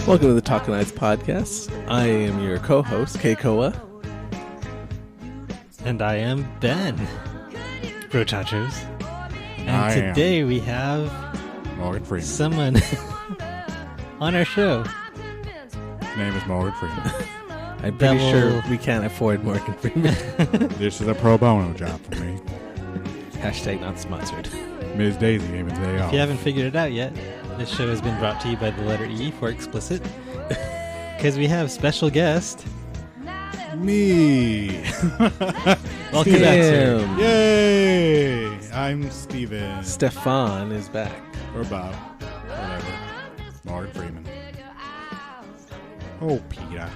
Welcome to the kNights podcast. I am your co-host, Keikoa. And I am Ben. Brochachos. And today we have Morgan Freeman. Someone on our show. His name is Morgan Freeman. I'm pretty sure we can't afford Morgan Freeman. This is a pro bono job for me. Hashtag not sponsored. Ms. Daisy gave it today off. If you haven't figured it out yet, this show has been brought to you by the letter E for explicit. Because we have special guest. Me. Welcome back, sir. Yay! I'm Steven. Stefan is back. Or Bob. Whatever. Morgan Freeman. Oh, Peter.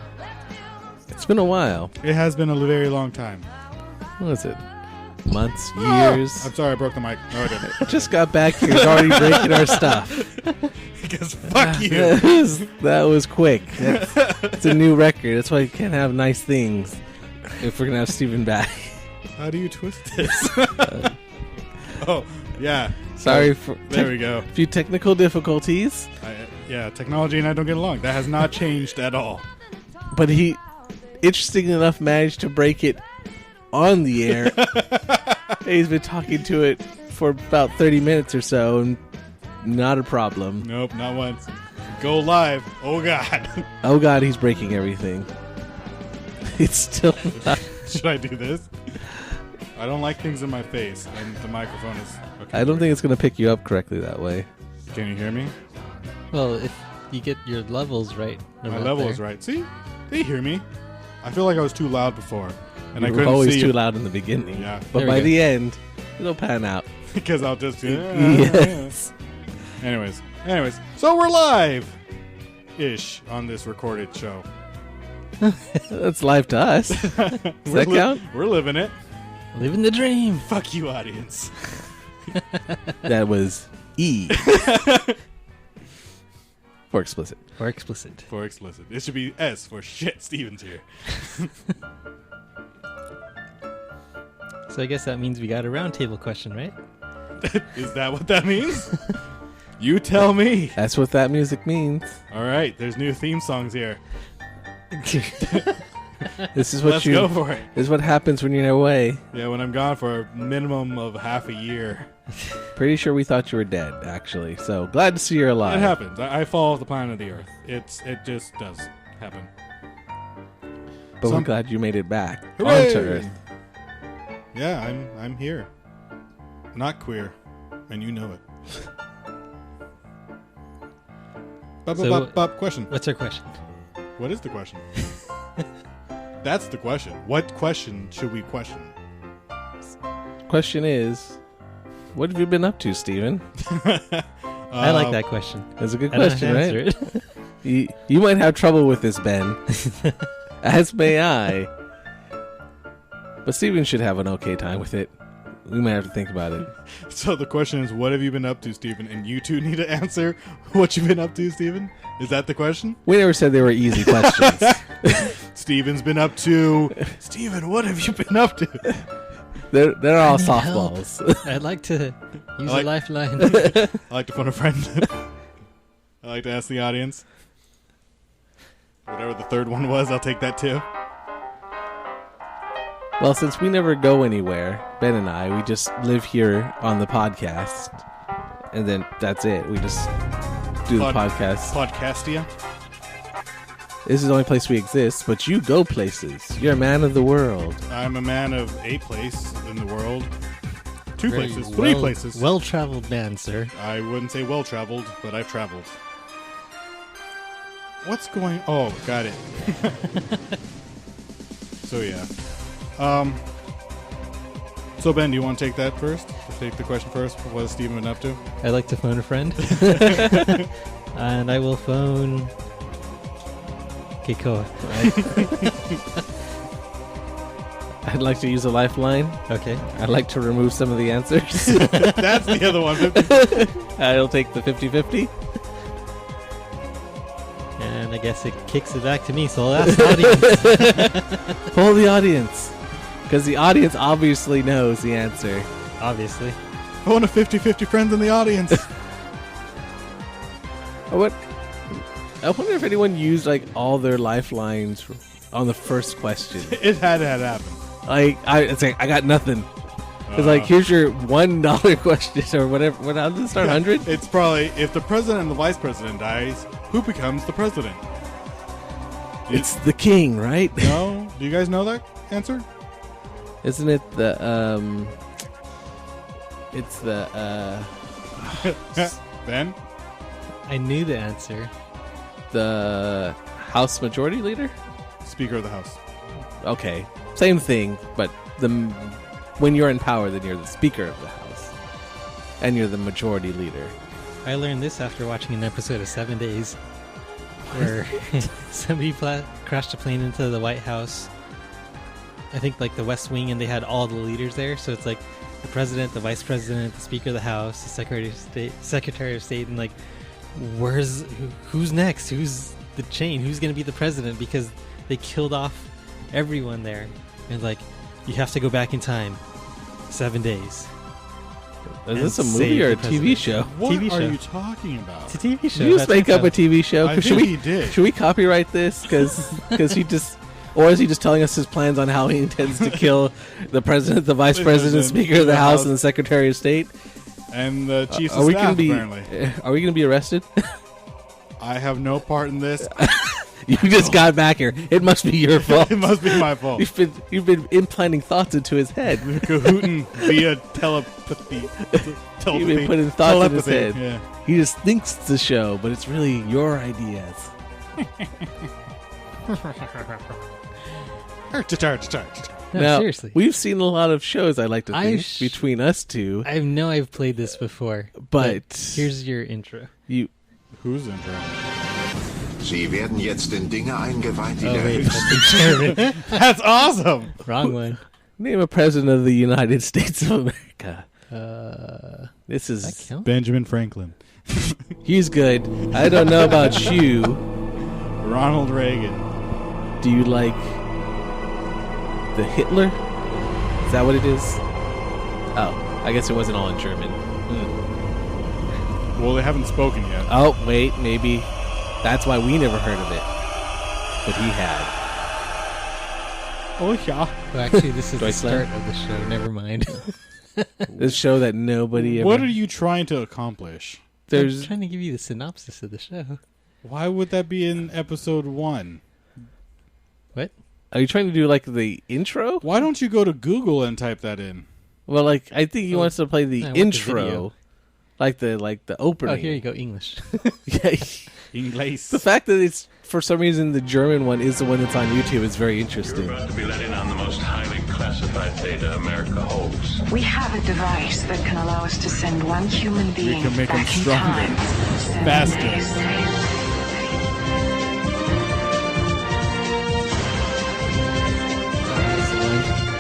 It's been a while. It has been a very long time. What is it? Months, years? I'm sorry, I broke the mic. No, I didn't. Just got back here. He's already breaking our stuff. Because fuck you. That was quick. It's a new record. That's why you can't have nice things if we're going to have Steven back. How do you twist this? Oh, yeah. Sorry for There we go. a few technical difficulties. Yeah, technology and I don't get along. That has not changed at all. But he, interestingly enough, managed to break it on the air. He's been talking to it for about 30 minutes or so, and not a problem. Nope, not once. Go live. Oh, God. Oh, God, he's breaking everything. It's still not. Should I do this? I don't like things in my face, and the microphone is... Okay, I don't think it's going to pick you up correctly that way. Can you hear me? Well, if you get your levels right. My level is right. See? They hear me. I feel like I was too loud before. And I You were couldn't always see too it. loud in the beginning. Yeah. But There we by go. the end, it'll pan out. Because I'll just... Yes. Anyways. So we're live-ish on this recorded show. That's live to us. Does that count? We're living it. Living the dream. Fuck you, audience. That was E. For explicit. Or explicit. For explicit. It should be S for shit. Steven's here. So I guess that means we got a roundtable question, right? Is that what that means? You tell me. That's what that music means. All right, there's new theme songs here. This is what Let's go for it. This is what happens when you're away. Yeah, when I'm gone for a minimum of half a year. Pretty sure we thought you were dead, actually. So glad to see you're alive. It happens. I fall off the planet of the Earth. It just does happen. But we're glad you made it back Hooray! onto Earth. Yeah, I'm here. Not queer, and you know it. Question. What's our question? What is the question? That's the question. What question should we question? Question is, what have you been up to, Steven? I like that question. That's a good I don't question, have to right? answer You might have trouble with this, Ben. As may I. But Steven should have an okay time with it. We might have to think about it. So the question is, what have you been up to, Stephen? And you two need to answer what you've been up to, Stephen. Is that the question? We never said they were easy questions. Steven's been up to... Stephen, what have you been up to? They're all need softballs. I'd like to use a lifeline. I like to phone a friend. I like to ask the audience. Whatever the third one was, I'll take that too. Well, since we never go anywhere, Ben and I, we just live here on the podcast. And then that's it. We just do the podcast. Podcastia. This is the only place we exist, but you go places. You're a man of the world. I'm a man of a place in the world. Two Very places. Three well- places. Well-traveled man, sir. I wouldn't say well-traveled, but I've traveled. What's going... Oh, got it. So, yeah. So, Ben, do you want to take that first? Take the question first? What has Steven been up to? I'd like to phone a friend. And I will phone... Keikoa. I'd like to use a lifeline. Okay. I'd like to remove some of the answers. That's the other one. I'll take the 50-50. And I guess it kicks it back to me, so I'll ask the audience. Poll the audience. Because the audience obviously knows the answer. Obviously. I want a 50-50 friends in the audience. What? I wonder if anyone used like all their lifelines on the first question. It had to happen. Like it's like I got nothing. It's like here's your $1 question or whatever. What? How did it start? 100? It's probably if the president and the vice president dies, who becomes the president? It's the king, right? No. Do you guys know that answer? Isn't it the It's the Ben? I knew the answer. the House Majority Leader. Speaker of the House. Okay, same thing, but when you're in power, then you're the Speaker of the House, and you're the Majority Leader. I learned this after watching an episode of 7 Days, where somebody crashed a plane into the White House. I think like the West Wing, and they had all the leaders there. So it's like the president, the vice president, the Speaker of the House, the Secretary of State, and like, who's next? Who's the chain? Who's going to be the president? Because they killed off everyone there, and like, you have to go back in time 7 days. Is this a movie or a TV show? What TV are show. you talking about? It's a TV show. Did you just That's make up a TV show? I think he did. Should we copyright this? Because he just, or is he just telling us his plans on how he intends to kill the president, the vice president, Speaker of the House, and the Secretary of State? And the chiefs of staff, apparently. Are we going to be arrested? I have no part in this. You just got back here. It must be your fault. It must be my fault. You've been implanting thoughts into his head. Cahooting via telepathy. You've been putting thoughts in his head. Yeah. He just thinks it's the show, but it's really your ideas. No, Now, seriously. we've seen a lot of shows, I like to I think, sh- between us two. I know I've played this before, But here's your intro. you, Who's in there? Sie werden jetzt in Dinge eingeweiht, die Oh der wait, höchste that's in German. That's awesome. Wrong one. name a president of the United States of America. This That is count? Benjamin Franklin. he's good. I don't know about you. Ronald Reagan. Do you like the Hitler? Is that what it is? Oh, I guess it wasn't all in German. Well, they haven't spoken yet. Oh, wait, maybe that's why we never heard of it. But he had. Oh, yeah. Well, actually, this is the Deutschland? start of the show. Never mind. This show that nobody ever... What are you trying to accomplish? I'm There's trying to give you the synopsis of the show. Why would that be in episode 1? What? Are you trying to do like the intro? Why don't you go to Google and type that in? Well, like I think he wants to play the I want the intro, video. like the opening. Oh, here you go, English. Yeah. English. The fact that it's for some reason the German one is the one that's on YouTube is very interesting. You're about to be let in on the most highly classified data America holds. We have a device that can allow us to send one human being can make back him in stronger, time. 7 faster. days later.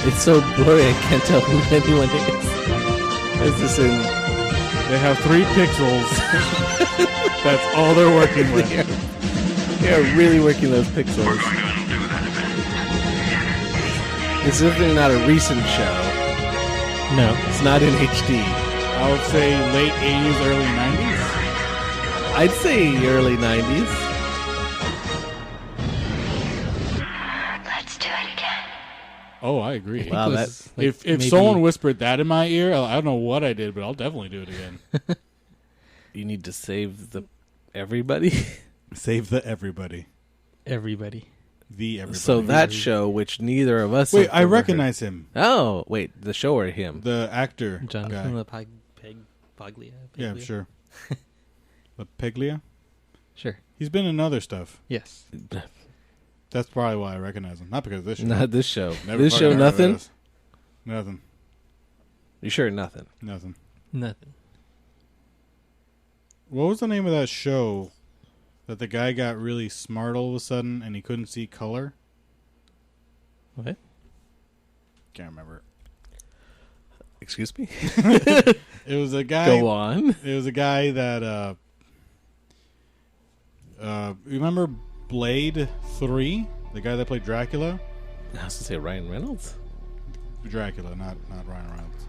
It's so blurry I can't tell who anyone is. Is this in? They have 3 pixels. That's all they're working with. They're really working those pixels. We're going to undo that event. This is definitely not a recent show. No. It's not in HD. I would say late 80s, early 90s. I'd say early 90s. Let's do it again. Oh, I agree. Wow, It that was, like, If maybe- someone whispered that in my ear, I don't know what I did, but I'll definitely do it again. you need to save the everybody. Save the everybody. everybody. The everybody. So that show, which neither of us. Wait, have I ever recognize him. heard- Oh, wait, the show or him? The actor. Jonathan guy. Paglia. Yeah, sure. Peglia? Sure. He's been in other stuff. Yes. That's probably why I recognize him. Not because of this show. Not this show. Never This show, fucking heard of nothing. this. Nothing. You sure nothing? Nothing. Nothing. What was the name of that show that the guy got really smart all of a sudden and he couldn't see color? What? Can't remember. Excuse me. It was a guy. Go on. It was a guy that remember Blade 3? The guy that played Dracula? I was gonna say Ryan Reynolds. Dracula, not Ryan Reynolds.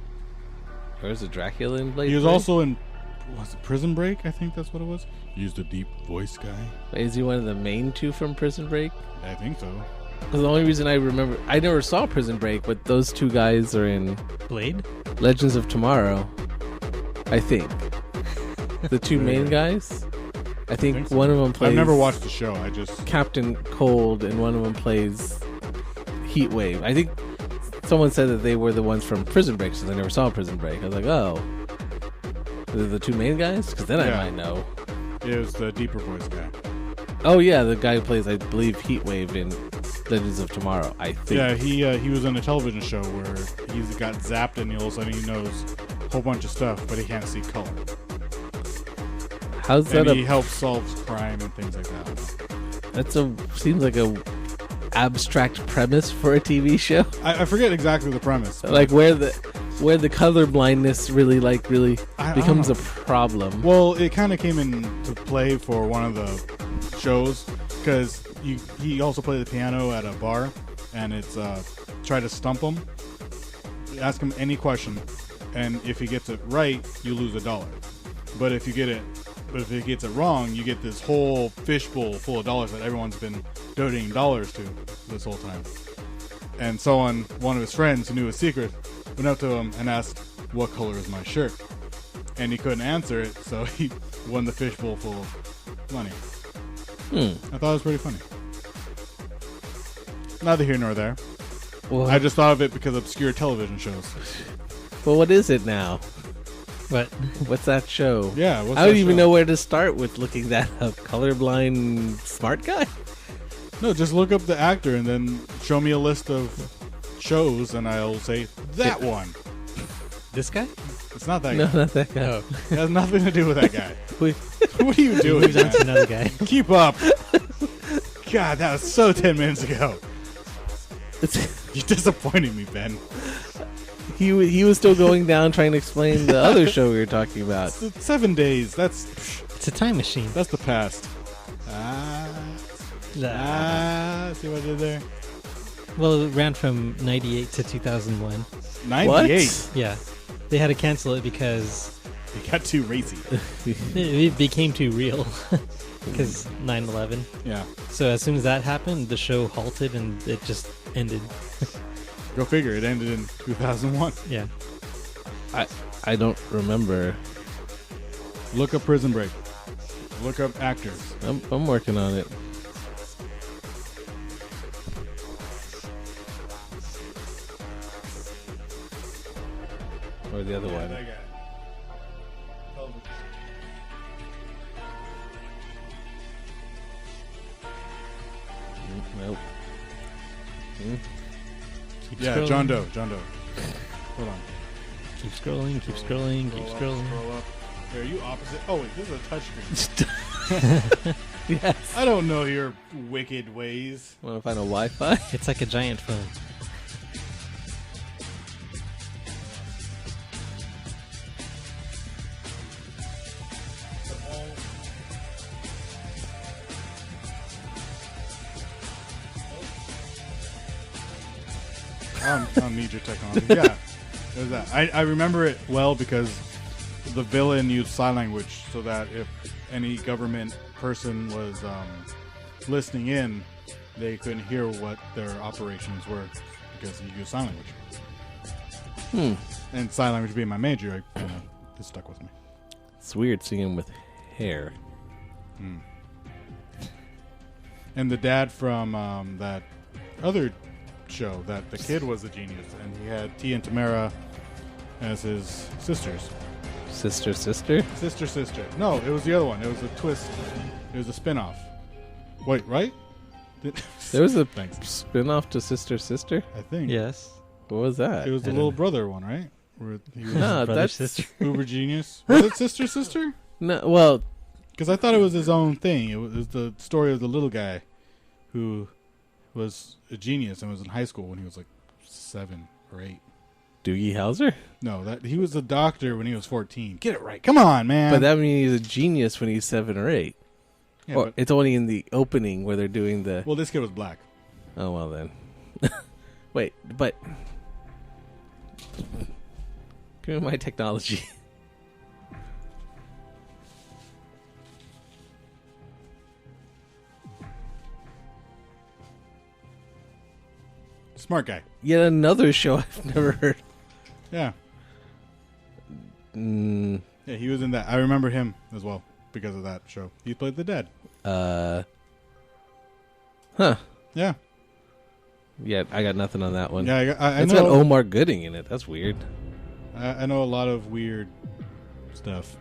Or is it Dracula in Blade? He was 3? also in was it Prison Break? I think that's what it was. Used a deep voice guy. Is he one of the main two from Prison Break? I think so. Because the only reason I remember, I never saw Prison Break, but those two guys are in Blade? Legends of Tomorrow. I think the two main guys. I think so. one of them plays. I've never watched the show. I just Captain Cold, and one of them plays Heat Wave. I think someone said that they were the ones from Prison Break, so I never saw Prison Break. I was like, oh, they're the two main guys? Because then I might know. It was the deeper voice guy. Oh yeah, the guy who plays, I believe, Heat Wave in Legends of Tomorrow. I think. Yeah, he was in a television show where he's got zapped and all of a sudden he knows a whole bunch of stuff, but he can't see color. How's that? And he helps solve crime and things like that. Seems like a abstract premise for a TV show. I forget exactly the premise. Like where the color blindness really becomes know. a problem. Well, it kind of came into play for one of the shows because he also played the piano at a bar, and it's try to stump him. Ask him any question, and if he gets it right, you lose $1. But if he gets it wrong, you get this whole fishbowl full of dollars that everyone's been donating dollars to this whole time. And so one of his friends who knew his secret went up to him and asked, "What color is my shirt?" And he couldn't answer it, so he won the fishbowl full of money. I thought it was pretty funny. Neither here nor there. Well, I just thought of it because of obscure television shows. well, what is it now? What? What's that show? Yeah, what's I don't that even show? know where to start with looking that up. Colorblind smart guy? No, just look up the actor and then show me a list of shows, and I'll say that one. This guy? It's not that No, guy. not that guy. Oh. It has nothing to do with that guy. Wait, What are you doing? Moves on man? to another guy. Keep up. God, that was so 10 minutes ago. You disappointed me, Ben. he was still going down trying to explain the other show we were talking about. It's 7 days. That's It's a time machine. the past. See what I did there? Well, it ran from 98 to 2001. 98. Yeah. They had to cancel it because It got too racy. it became too real. Because 9/11. Yeah. So as soon as that happened, the show halted and it just ended. Go figure. It ended in 2001. Yeah. I don't remember. Look up Prison Break. Look up actors. I'm working on it. Or the other one. Nope. Keep Yeah, scrolling. John Doe. John Doe. Hold on. Keep scrolling, keep scrolling, keep scrolling. Scroll up. Here, are you opposite? Oh, wait, this is a touchscreen. Yes. I don't know your wicked ways. Want to find a Wi-Fi? It's like a giant phone. I don't need your technology. Yeah, there's that. I remember it well because the villain used sign language so that if any government person was listening in, they couldn't hear what their operations were because he used sign language. And sign language being my major, it stuck with me. It's weird seeing him with hair. And the dad from that other show, that the kid was a genius, and he had T and Tamara as his sisters. Sister. Sister. No, it was the other one. It was a twist. It was a spin-off. Wait, right? There was a Thanks. spin-off to Sister. I think. Yes. What was that? It was the little brother one, right? Where he was No, Brother, that's sister. uber genius. Was it sister? no. Well, Because I thought it was his own thing. It was the story of the little guy who was a genius and was in high school when he was like 7 or 8. Doogie Howser. No, that he was a doctor when he was 14. Get it right. Come on, man. But that means he's a genius when he's 7 or 8. Yeah, Or but- it's only in the opening where they're doing the. well, this kid was black. Oh well then. Wait, but give me my technology. Smart guy. Yet another show I've never heard. Yeah. Yeah, he was in that. I remember him as well because of that show. He played the dad. Huh. Yeah. Yeah, I got nothing on that one. Yeah, I It's know. got Omar Gooding in it. That's weird. I know a lot of weird stuff.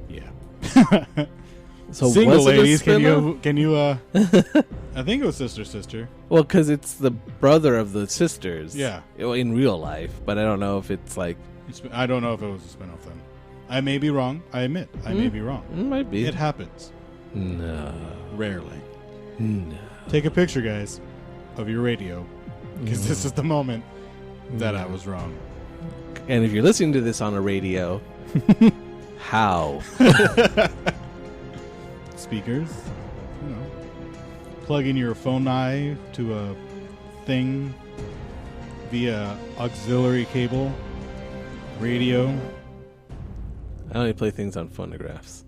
Yeah. So Single was it a ladies, spin-off? can you I think it was sister. Well, because it's the brother of the sisters. Yeah. In real life, but I don't know if it's like... I don't know if it was a spin-off then. I may be wrong. I admit. I may be wrong. It might be. It happens. No. Rarely. No. Take a picture, guys, of your radio, because this is the moment that I was wrong. And if you're listening to this on a radio, how? Speakers, plug in your phone eye to a thing via auxiliary cable, radio. I only play things on phonographs.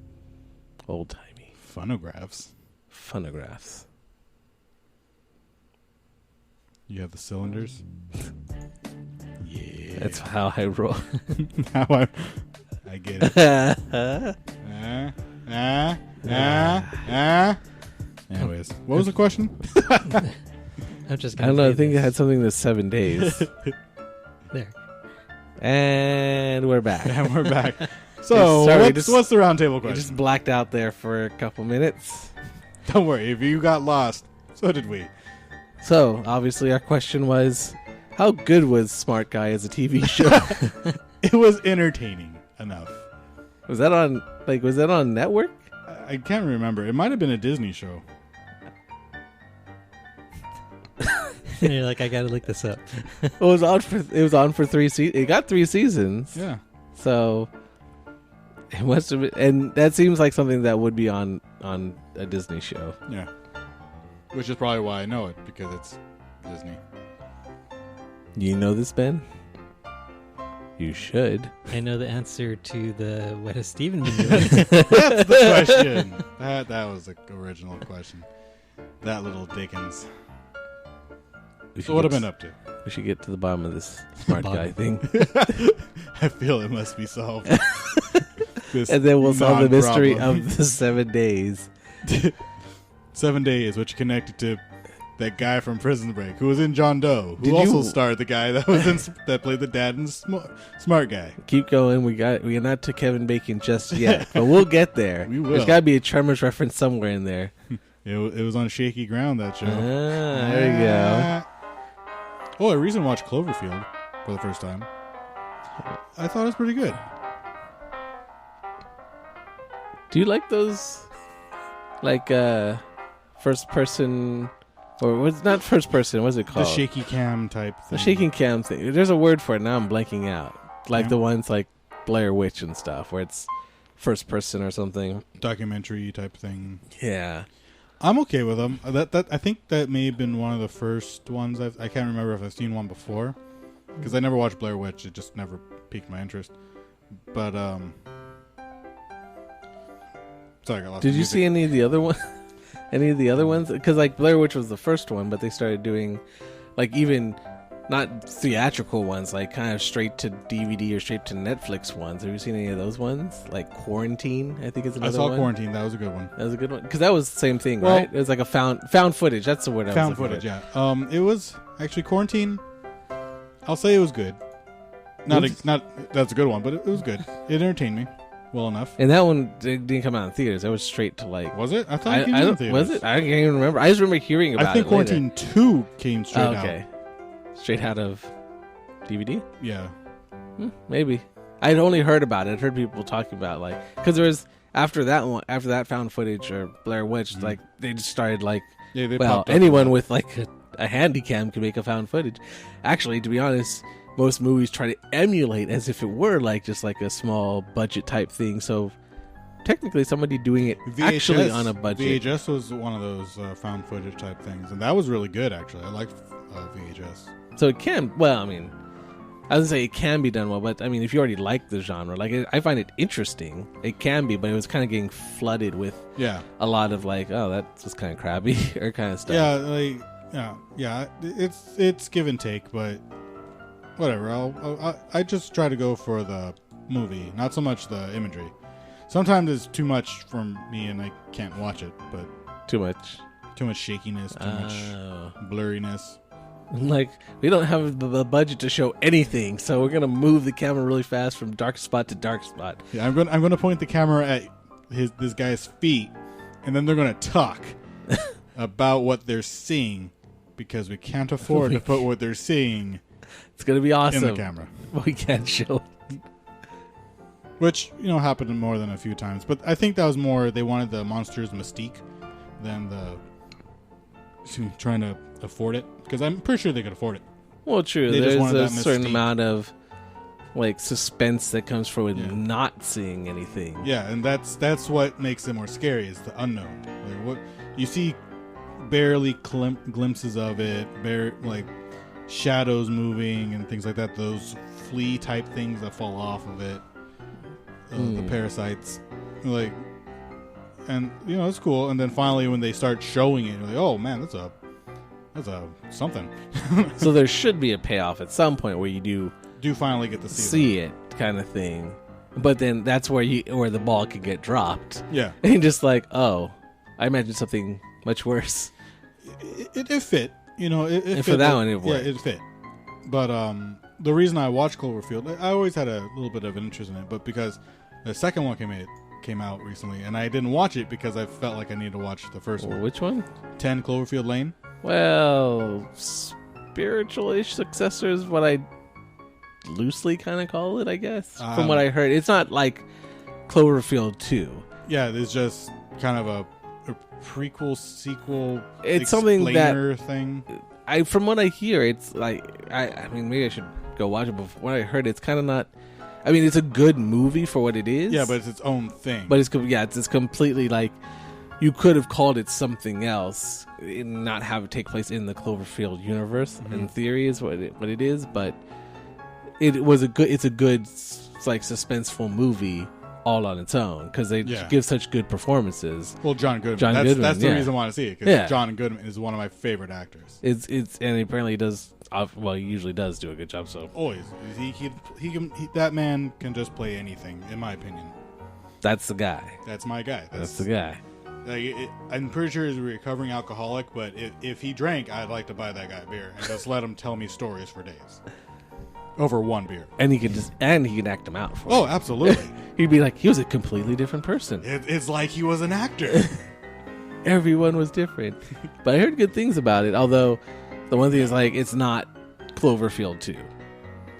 Old-timey. Phonographs. Phonographs. You have the cylinders. Yeah. That's how I roll. How I get it. Anyways, what was the question? I'm just I gonna don't know. I play think it this. had something to 7 days. There. And we're back. And we're back. So, Sorry, what's the roundtable We question? just blacked out there for a couple minutes. Don't worry, if you got lost, so did we. So, obviously, our question was, how good was Smart Guy as a TV show? It was entertaining enough. Was that on network? I can't remember. It might have been a Disney show. And you're like, I gotta look this up. It was on for 3 seasons. It got 3 seasons. Yeah. So it must have been, and that seems like something that would be on a Disney show. Yeah. Which is probably why I know it, because it's Disney. You know this, Ben? You should. I know the answer to the what has Steven been doing? That's the question. That was the original question. That little Dickens. So what have I been up to? We should get to the bottom of this Smart Guy thing. I feel it must be solved. And then we'll solve the mystery non-problem. of the 7 days. 7 days, which connected to that guy from Prison Break, who was in John Doe, who Did also you- starred the guy that was in that played the dad in Smart Guy. Keep going. We're not to Kevin Bacon just yet, but we'll get there. We will. There's got to be a Tremors reference somewhere in there. It was on shaky ground, that show. There you go. Oh, I recently watched Cloverfield for the first time. I thought it was pretty good. Do you like those, like, first person, or what's not first person? What's it The called? shaky cam type The thing. shaking cam thing. There's a word for it. Now I'm blanking out. Like Yeah. the ones like Blair Witch and stuff, where it's first person or something. documentary type thing. Yeah. I'm okay with them. That I think that may have been one of the first ones. I can't remember if I've seen one before, because I never watched Blair Witch. It just never piqued my interest. But sorry, I got lost. Did in you music. see any of the other ones? Any of the other ones? Because like Blair Witch was the first one, but they started doing like even not theatrical ones, like kind of straight to DVD or straight to Netflix ones. Have you seen any of those ones? Like Quarantine, I think is I another saw one. Quarantine. That was a good one. That was a good one because that was the same thing, Well- right? It was like a found footage. That's the word. I was Found looking footage. for. Yeah. It was actually Quarantine. I'll say it was good. Not that's a good one, but it was good. It entertained me well enough. And that one didn't come out in theaters. That was straight to like. Was it? I thought I, it came I out in don't, theaters. was it? I can't even remember. I just remember hearing about it. I think later. Quarantine 2 came straight Oh, okay. Straight out of DVD. out. Yeah. Maybe. I'd only heard about it. I'd heard people talking about like because there was after that found footage or Blair Witch, like they just started like Yeah, they well popped up anyone a lot. with like a handy cam can make a found footage. Actually, to be honest, most movies try to emulate as if it were like just like a small budget type thing. So technically, somebody doing it actually on a budget. VHS was one of those found footage type things, and that was really good. Actually, I liked VHS. So it can. Well, I mean, I was gonna say it can be done well, but I mean, if you already like the genre, like I find it interesting. It can be, but it was kind of getting flooded with Yeah, a lot of like, oh, that was kind of crabby or kind of stuff. yeah. Like Yeah. It's give and take, but whatever. I just try to go for the movie, not so much the imagery. Sometimes it's too much for me, and I can't watch it. But Too much. too much shakiness, too much blurriness. Like, we don't have the budget to show anything, so we're gonna move the camera really fast from dark spot to dark spot. Yeah, I'm gonna point the camera at this guy's feet, and then they're gonna talk about what they're seeing, because we can't afford to put what they're seeing It's gonna be awesome. in the camera. We can't show. Which, happened more than a few times. But I think that was more, they wanted the monster's mystique than trying to afford it. Because I'm pretty sure they could afford it. Well, true. They just There's wanted a that certain mystique. amount of suspense that comes from not seeing anything. Yeah, and that's what makes it more scary, is the unknown. Like, what you see, barely glimpses of it, shadows moving and things like that. Those flea type things that fall off of it, the parasites, and it's cool. And then finally, when they start showing it, you're like, oh man, that's a something. So there should be a payoff at some point where you do finally get to see it, kind of thing. But then that's where the ball could get dropped. Yeah, and just like, oh, I imagined something much worse. it fit. It And fit for that one, it yeah, worked. it fit. But the reason I watched Cloverfield, I always had a little bit of an interest in it, but because the second one came out recently, and I didn't watch it because I felt like I needed to watch the first one. Which one? 10 Cloverfield Lane. Well, spiritual-ish successor is what I loosely kind of call it, I guess. From what I heard, it's not like Cloverfield 2. Yeah, it's just kind of a prequel, sequel. It's something that thing. From what I hear, it's like I mean, maybe I should go watch it. But from what I heard, it's kind of not. I mean, it's a good movie for what it is. Yeah, but it's its own thing. But it's completely like, you could have called it something else and not have it take place in the Cloverfield universe. In theory, is what it is. But it's a good like suspenseful movie all on its own, because they give such good performances. Well, John Goodman. That's the reason I want to see it, because John Goodman is one of my favorite actors. And he apparently does. Well, he usually does do a good job. So always, that man can just play anything, in my opinion. That's the guy. That's my guy. That's the guy. I'm pretty sure he's a recovering alcoholic, but if he drank, I'd like to buy that guy a beer and just let him tell me stories for days over one beer. And he can act him out for Oh, it. absolutely. He'd be like, he was a completely different person. It's like he was an actor. Everyone was different. But I heard good things about it, although the one thing is, like, it's not Cloverfield 2.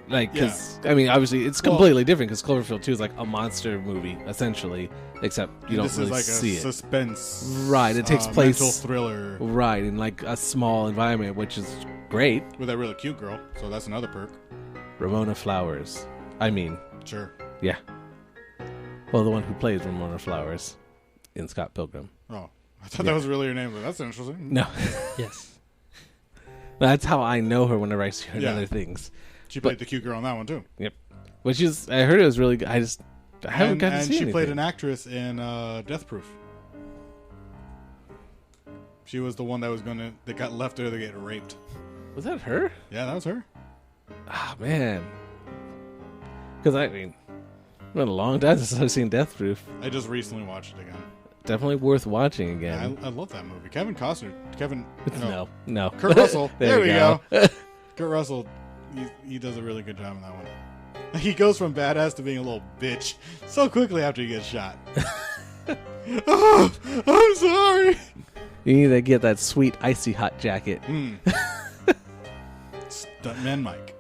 Like, because, I mean, obviously, it's completely different, because Cloverfield 2 is like a monster movie, essentially, except you don't really see it. This is like a suspense. Right, it takes place. Mental thriller. Right, in like a small environment, which is great. With that really cute girl, so that's another perk. Ramona Flowers. I mean. Sure. Yeah. Well, the one who plays Ramona Flowers in Scott Pilgrim. Oh, I thought that was really her name, but that's interesting. No. Yes. That's how I know her whenever I see her in other things. She played the cute girl in that one, too. Yep. Which is, I heard it was really good. I haven't gotten to see And she anything. played an actress in Death Proof. She was the one that got left there to get raped. Was that her? Yeah, that was her. Ah, man. Because, I mean, it's been a long time since I've seen Death Proof. I just recently watched it again. Definitely worth watching again. I love that movie. Kevin Costner. No. Kurt Russell. there we go. go. Kurt Russell, he does a really good job in that one. He goes from badass to being a little bitch so quickly after he gets shot. Oh, I'm sorry. You need to get that sweet icy hot jacket. Stuntman Mike.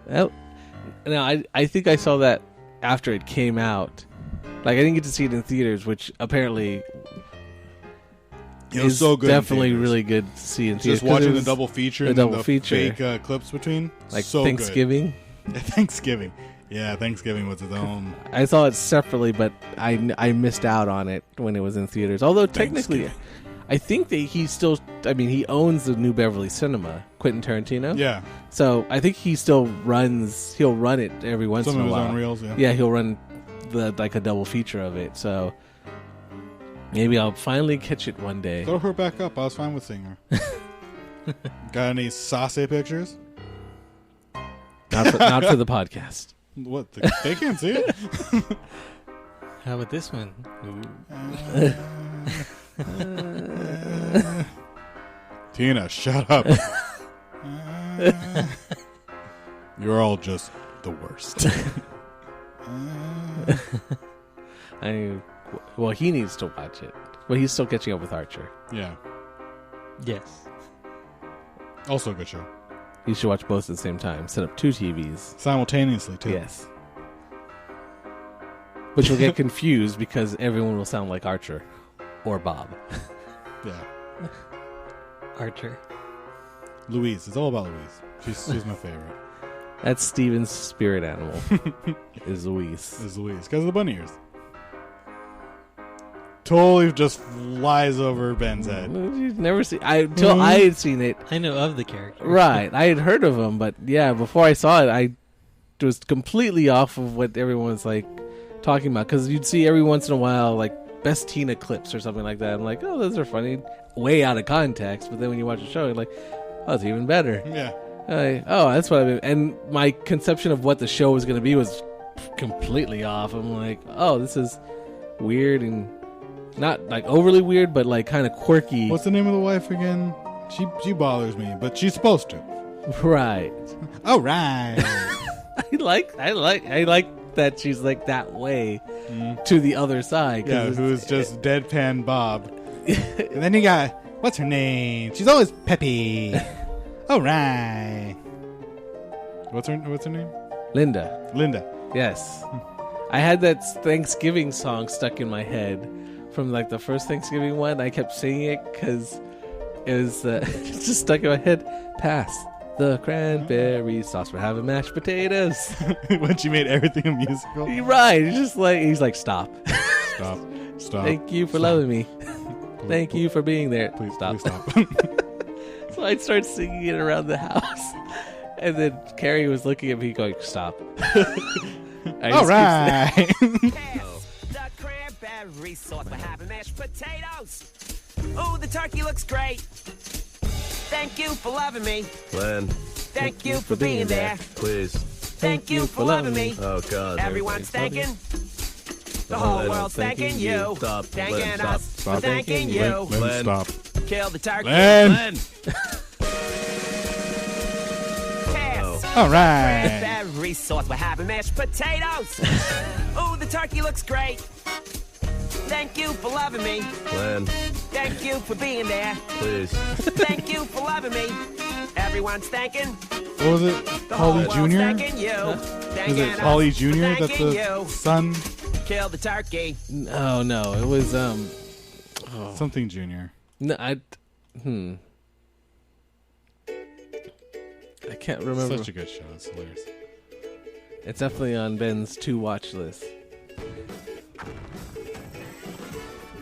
Well, now I think I saw that after it came out. Like, I didn't get to see it in theaters, which apparently it was so good. Definitely really good to see in theaters. Just watching the double feature and the feature. fake clips between, like so Thanksgiving. Good. Thanksgiving. Yeah, Thanksgiving was its own. I saw it separately, but I missed out on it when it was in theaters. Although technically, I think that he owns the New Beverly Cinema, Quentin Tarantino. Yeah. So I think he'll run it every once in a while. Some of his own reels, yeah. Yeah, he'll run a double feature of it. So maybe I'll finally catch it one day. Throw her back up. I was fine with seeing her. Got any saucy pictures? Not for the podcast. What? They can't see it. How about this one? Tina, shut up. You're all just the worst. Well, he needs to watch it. But he's still catching up with Archer. Yeah. Yes. Also a good show. You should watch both at the same time. Set up 2 TVs. Simultaneously, too. Yes. But you'll get confused because everyone will sound like Archer or Bob. Yeah. Archer. Louise. It's all about Louise. She's my favorite. That's Steven's spirit animal. Is Louise. Is Louise. Because of the bunny ears. Totally just flies over Ben's head. You've never seen until I had seen it. I know of the character. Right. I had heard of him, but yeah, before I saw it, I was completely off of what everyone was like talking about. Because you'd see every once in a while, like, best Tina clips or something like that. I'm like, oh, those are funny. Way out of context. But then when you watch the show, you're like, oh, it's even better. Yeah. That's what I've been. And my conception of what the show was going to be was completely off. I'm like, oh, this is weird and not like overly weird, but like kind of quirky. What's the name of the wife again? She bothers me, but she's supposed to. Right. All right. I like that she's like that way to the other side. Yeah, who's just deadpan Bob. And then you got, what's her name? She's always peppy. All right. What's her name? Linda. Yes. I had that Thanksgiving song stuck in my head from like the first Thanksgiving one. I kept singing it because it was it's just stuck in my head. Pass the cranberry sauce. We're having mashed potatoes. When she made everything a musical. Right. He's like, stop. Stop. Thank you for loving me. Thank you for being there. Please stop. Stop. So I'd start singing it around the house. And then Carrie was looking at me going, stop. All right. The cranberry sauce for having mashed potatoes. Ooh, the turkey looks great. Thank you for loving me. Len, Thank you for being there. please. Thank you for loving me. Oh, God. Everyone's thanking. The whole world's thanking you. Stop. Thanking Len, stop. us. Stop. Thanking you. Len, Len. stop. Kill the turkey. Len. Pass. All right. Cranberry sauce. We're having mashed potatoes. Ooh, the turkey looks great. Thank you for loving me. Len, Thank you for being there. please. Thank you for loving me. Everyone's thanking. What was it? The whole Paulie world's Jr.? thanking you. Was Thanking it us Paulie for Jr. That's thanking the you. son? Kill the turkey. Oh, no. It was, Something Jr. no, I can't remember. Such a good show. It's hilarious. It's definitely on Ben's to-watch list.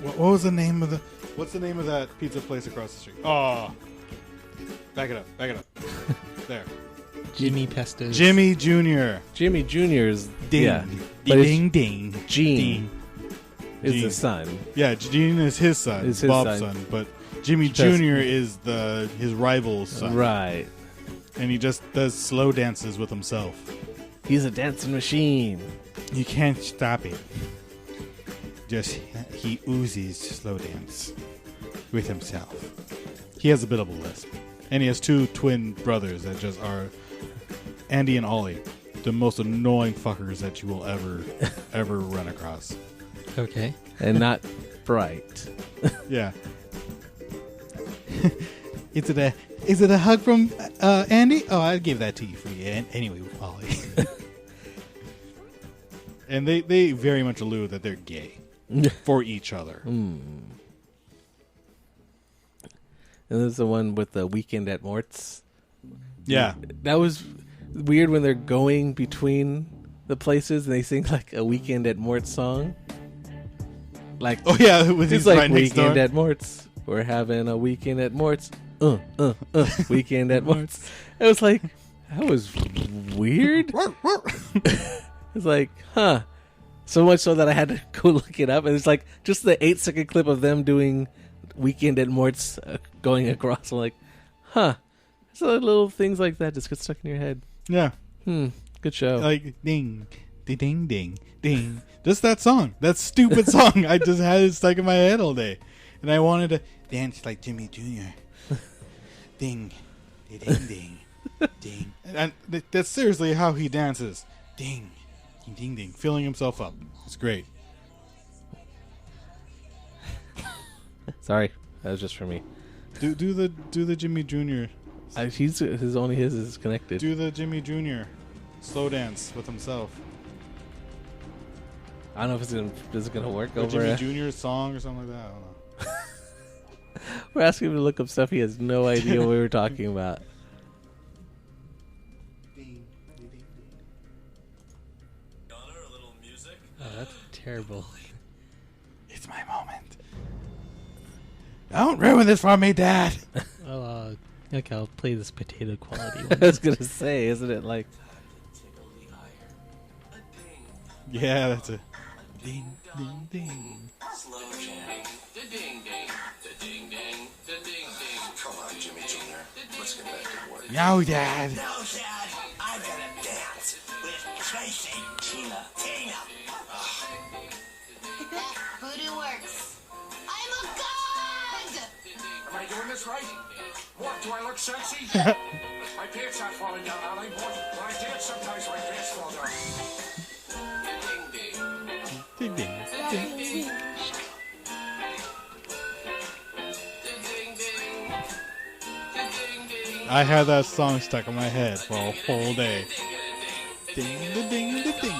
What was the name of the... What's the name of that pizza place across the street? Oh. Back it up. There. Jimmy Pesto's. Jimmy Jr. Jimmy Jr.'s... Ding. Yeah. But it's Ding, ding. Gene is Gene. the son. Yeah, Gene is his son. Is his Bob's son. son. But Jimmy Which does- Jr. is his rival's son. Right. And he just does slow dances with himself. He's a dancing machine. You can't stop it. Just, he oozes slow dance with himself. He has a bit of a lisp. And he has 2 twin brothers that just are Andy and Ollie. The most annoying fuckers that you will ever run across. Okay. And not bright. Yeah. Is it a hug from Andy? Oh, I gave that to you for you. Anyway, Ollie. And they very much allude that they're gay for each other. And there's the one with the Weekend at Mort's. Yeah. That was weird when they're going between the places and they sing like a Weekend at Mort's song. Like, Oh yeah, with it's his like right next Weekend door. at Mort's. We're having a Weekend at Mort's. Weekend at Mort's. It was like, that was weird. It's like, huh. So much so that I had to go look it up. And it's like just the 8-second clip of them doing Weekend at Mort's going across. I'm like, Huh. So little things like that just get stuck in your head. Yeah. Good show. Like, ding, ding, ding, ding. Just that song. That stupid song. I just had it stuck in my head all day. And I wanted to dance like Jimmy Jr. Ding, ding, ding, ding. And that's seriously how he dances. Ding, ding, ding, ding. Filling himself up. It's great. Sorry. That was just for me. Do the Jimmy Jr. His is connected. Do the Jimmy Jr. slow dance with himself. I don't know if is it gonna work Or over Jimmy it. Jr.'s song or something like that. I don't know. We're asking him to look up stuff he has no idea what we were talking about. Oh, that's terrible. It's my moment. Don't ruin this for me, Dad. Oh, okay, I'll play this potato quality I one. was gonna say, isn't it like? Yeah, that's a ding, ding, ding. Come on, Jimmy Jr. Let's get back to work. No, Dad. No, Dad, I gotta dance with Tracy, Tina. Voodoo works. I'm a god! Am I doing this right? What, do I look sexy? My pants aren't falling down, are they? When I dance, sometimes my pants fall down. Ding, ding, ding, ding. I had that song stuck in my head for a whole day. Ding, ding, ding, ding, ding.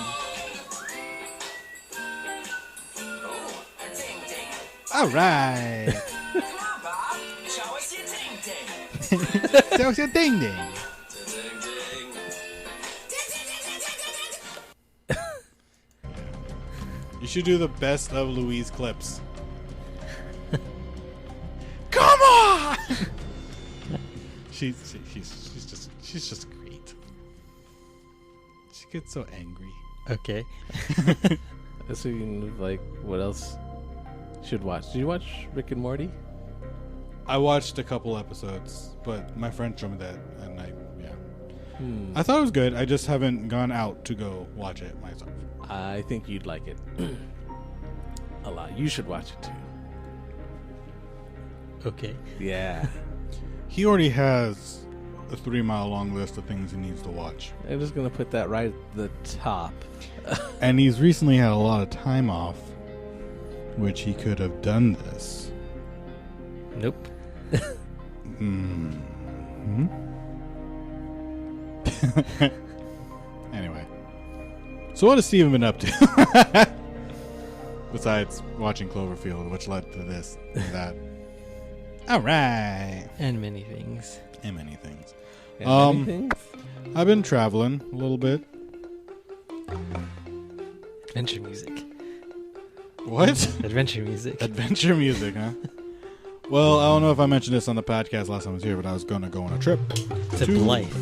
All right. Come on, Bob. Show us your ding-ding. That was your ding ding. You should do the best of Louise clips. Come on! she's just great. She gets so angry. Okay. Speaking of like, what else should watch? Did you watch Rick and Morty? I watched a couple episodes, but my friend showed me that, and I thought it was good. I just haven't gone out to go watch it myself. I think you'd like it a lot. You should watch it too. Okay. Yeah. He already has a 3-mile long list of things he needs to watch. I'm just gonna put that right at the top. And he's recently had a lot of time off, which he could have done this. Nope. Anyway. So what has Steven been up to? Besides watching Cloverfield, which led to this and that. All right. And many things. And many things. And many things? I've been traveling a little bit. Adventure music. What? Adventure music. Adventure music, huh? Well, I don't know if I mentioned this on the podcast last time I was here, but I was going to go on a trip. To Blythe.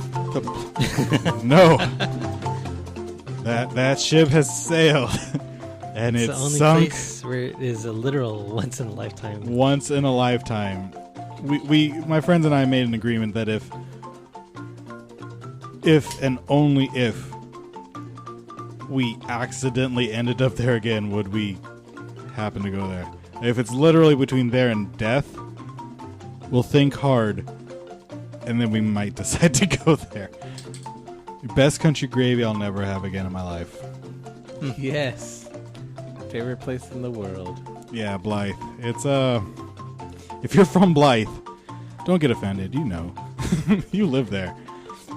No. That ship has sailed. And It's it's the only sunk place where it is a literal once in a lifetime. once in a lifetime. We my friends and I made an agreement that if and only if we accidentally ended up there again, would we happen to go there. If it's literally between there and death, we'll think hard, and then we might decide to go there. Best country gravy I'll never have again in my life. Yes. Favorite place in the world. Yeah, Blythe. It's if you're from Blythe, don't get offended. You know, you live there,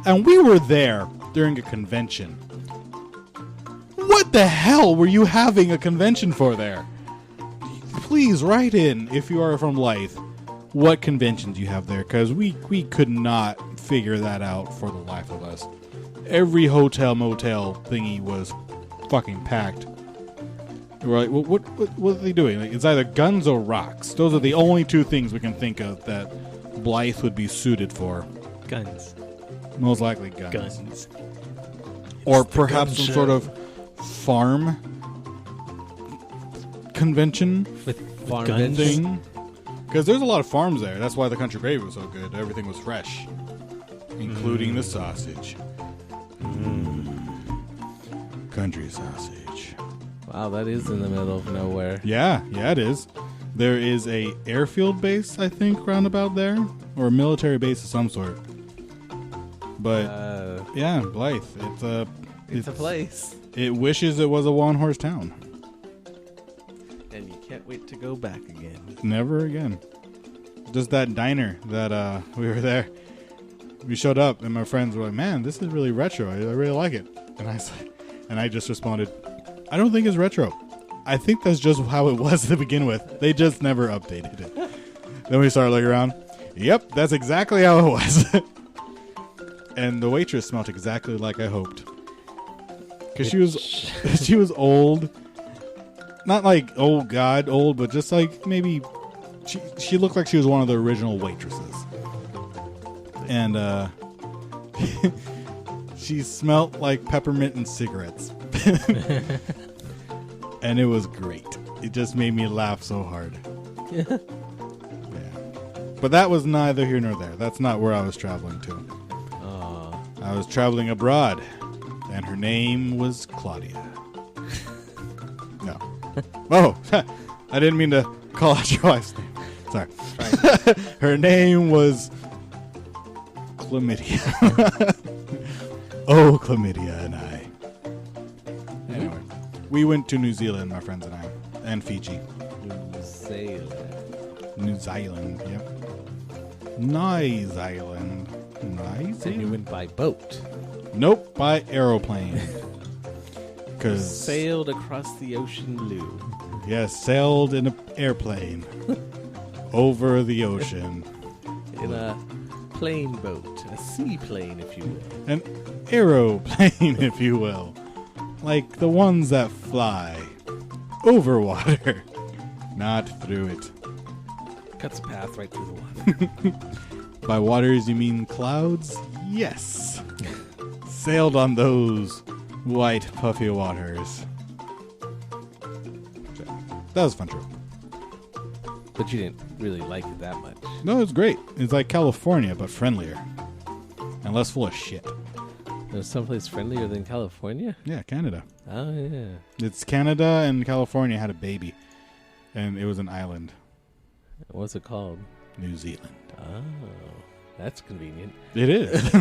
and we were there during a convention. What the hell were you having a convention for there? Please write in if you are from Blythe what conventions you have there, because we could not figure that out for the life of us. Every hotel motel thingy was fucking packed. We're like, what are they doing? Like, it's either guns or rocks. Those are the only two things we can think of that Blythe would be suited for. Guns. Most likely guns. Guns. Or perhaps some sort of farm convention With Farm guns. thing. Because there's a lot of farms there. That's why the country gravy was so good. Everything was fresh, including the sausage. Country sausage. Wow, that is in the middle of nowhere. Yeah, it is. There is a airfield base, I think, roundabout there, or a military base of some sort. But yeah, Blythe. It's a place. It wishes it was a one-horse town. And you can't wait to go back again. Never again. Just that diner that we were there. We showed up, and my friends were like, "Man, this is really retro. I really like it." And I just responded, "I don't think it's retro. I think that's just how it was to begin with. They just never updated it." Then we started looking around. Yep, that's exactly how it was. And the waitress smelled exactly like I hoped. Because she was old. Not like, oh God, old, but just like maybe she looked like she was one of the original waitresses. And she smelled like peppermint and cigarettes. And it was great. It just made me laugh so hard. Yeah. But that was neither here nor there. That's not where I was traveling to. I was traveling abroad, and her name was Claudia. No. Oh, I didn't mean to call out your wife's name. Sorry. Her name was Chlamydia. Oh, Chlamydia and I. Anyway, we went to New Zealand, my friends and I, and Fiji. New Zealand, yep. Nice Island. Nice. And you went by boat. Nope, by aeroplane. Cause sailed across the ocean blue. Yes, sailed in an airplane over the ocean. In a plane boat, a seaplane, if you will. An aeroplane, if you will. Like the ones that fly over water, not through it. Cuts a path right through the water. By waters, you mean clouds? Yes. Sailed on those white, puffy waters. That was a fun trip. But you didn't really like it that much. No, it was great. It's like California, but friendlier. And less full of shit. There's someplace friendlier than California? Yeah, Canada. Oh, yeah. It's Canada and California had a baby. And it was an island. What's it called? New Zealand. Oh, that's convenient. It is.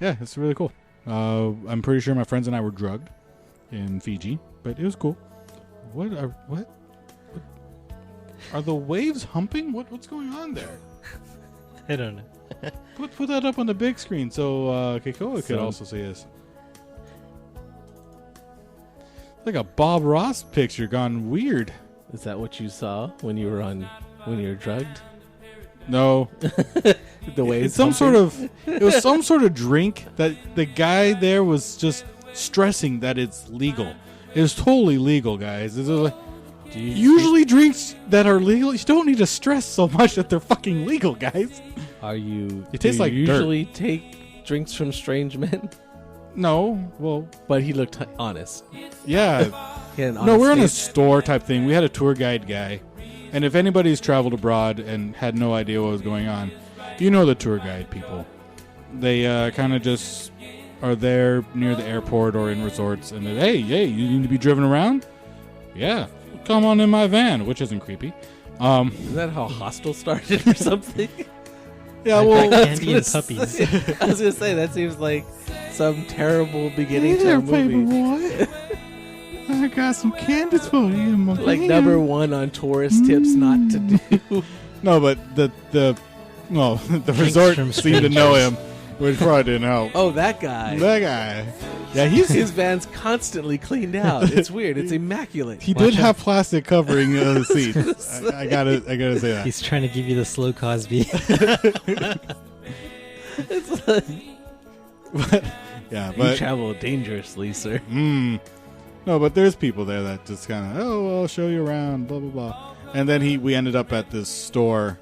Yeah, it's really cool. I'm pretty sure my friends and I were drugged in Fiji, but it was cool. What are the waves humping? What's going on there? I don't know. Put that up on the big screen so Keikoa could also see us. Like a Bob Ross picture gone weird. Is that what you saw when you were drugged? No. The way it's some sort of it was some sort of drink that the guy there was just stressing that it's legal. It's totally legal, guys. It's like, usually drinks that are legal, you don't need to stress so much that they're fucking legal, guys. It tastes like usually dirt. take drinks from strange men? No, well, but he looked honest. Yeah. No, we're in a store type thing. We had a tour guide guy. And if anybody's traveled abroad and had no idea what was going on, you know the tour guide people. They kind of just are there near the airport or in resorts, and hey, you need to be driven around? Yeah, come on in my van, which isn't creepy. Is that how Hostel started or something? Yeah, well, candy and puppies. I was gonna say that seems like some terrible beginning hey to there, a movie. Paperboy. I got some candies for you in my Like van. number one on tourist tips not to do. No, but the resort seemed to know him, which probably didn't help. Oh, that guy. That guy. Yeah, his van's constantly cleaned out. It's weird. It's immaculate. He did have plastic covering the seats. I gotta say that. He's trying to give you the slow Cosby. It's like, yeah, you but travel dangerously, sir. No, but there's people there that just kind of, I'll show you around, blah blah blah, and then we ended up at this store.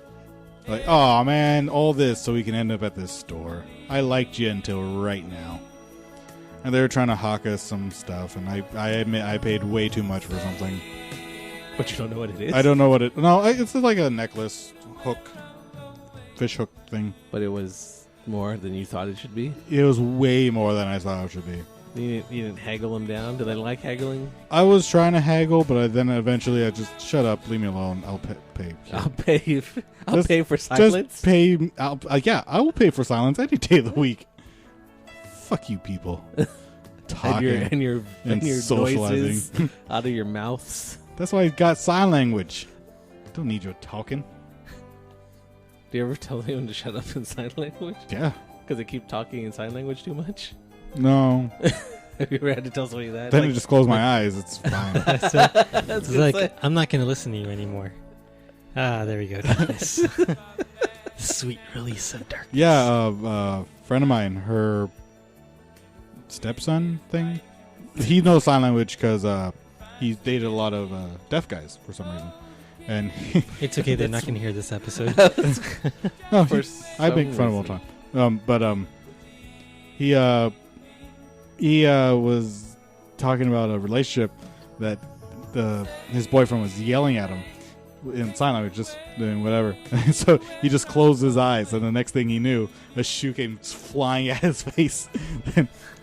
Like, oh man, all this so we can end up at this store. I liked you until right now. And they were trying to hawk us some stuff, and I admit I paid way too much for something. But you don't know what it is? I don't know what it... No, it's like a necklace hook. Fish hook thing. But it was more than you thought it should be? It was way more than I thought it should be. You didn't haggle them down? Do they like haggling? I was trying to haggle, but then eventually I just... Shut up. Leave me alone. I'll pay. I'll pay. I'll pay for silence? Just pay... yeah, I will pay for silence any day of the week. Fuck you people. Talking and your socializing. noises out of your mouths. That's why I got sign language. Don't need you talking. Do you ever tell anyone to shut up in sign language? Yeah. Because they keep talking in sign language too much? No. Have you ever had to tell somebody that? Then I just close my eyes. It's fine. It's like, I'm not going to listen to you anymore. Ah, there we go. Darkness. Sweet release of darkness. Yeah, a friend of mine, her stepson thing, he knows sign language because he's dated a lot of deaf guys for some reason. And it's okay, they're not going to hear this episode. No, I make fun of him all the time. But he was talking about a relationship that his boyfriend was yelling at him in sign language, just doing whatever. So he just closed his eyes, and the next thing he knew, a shoe came flying at his face.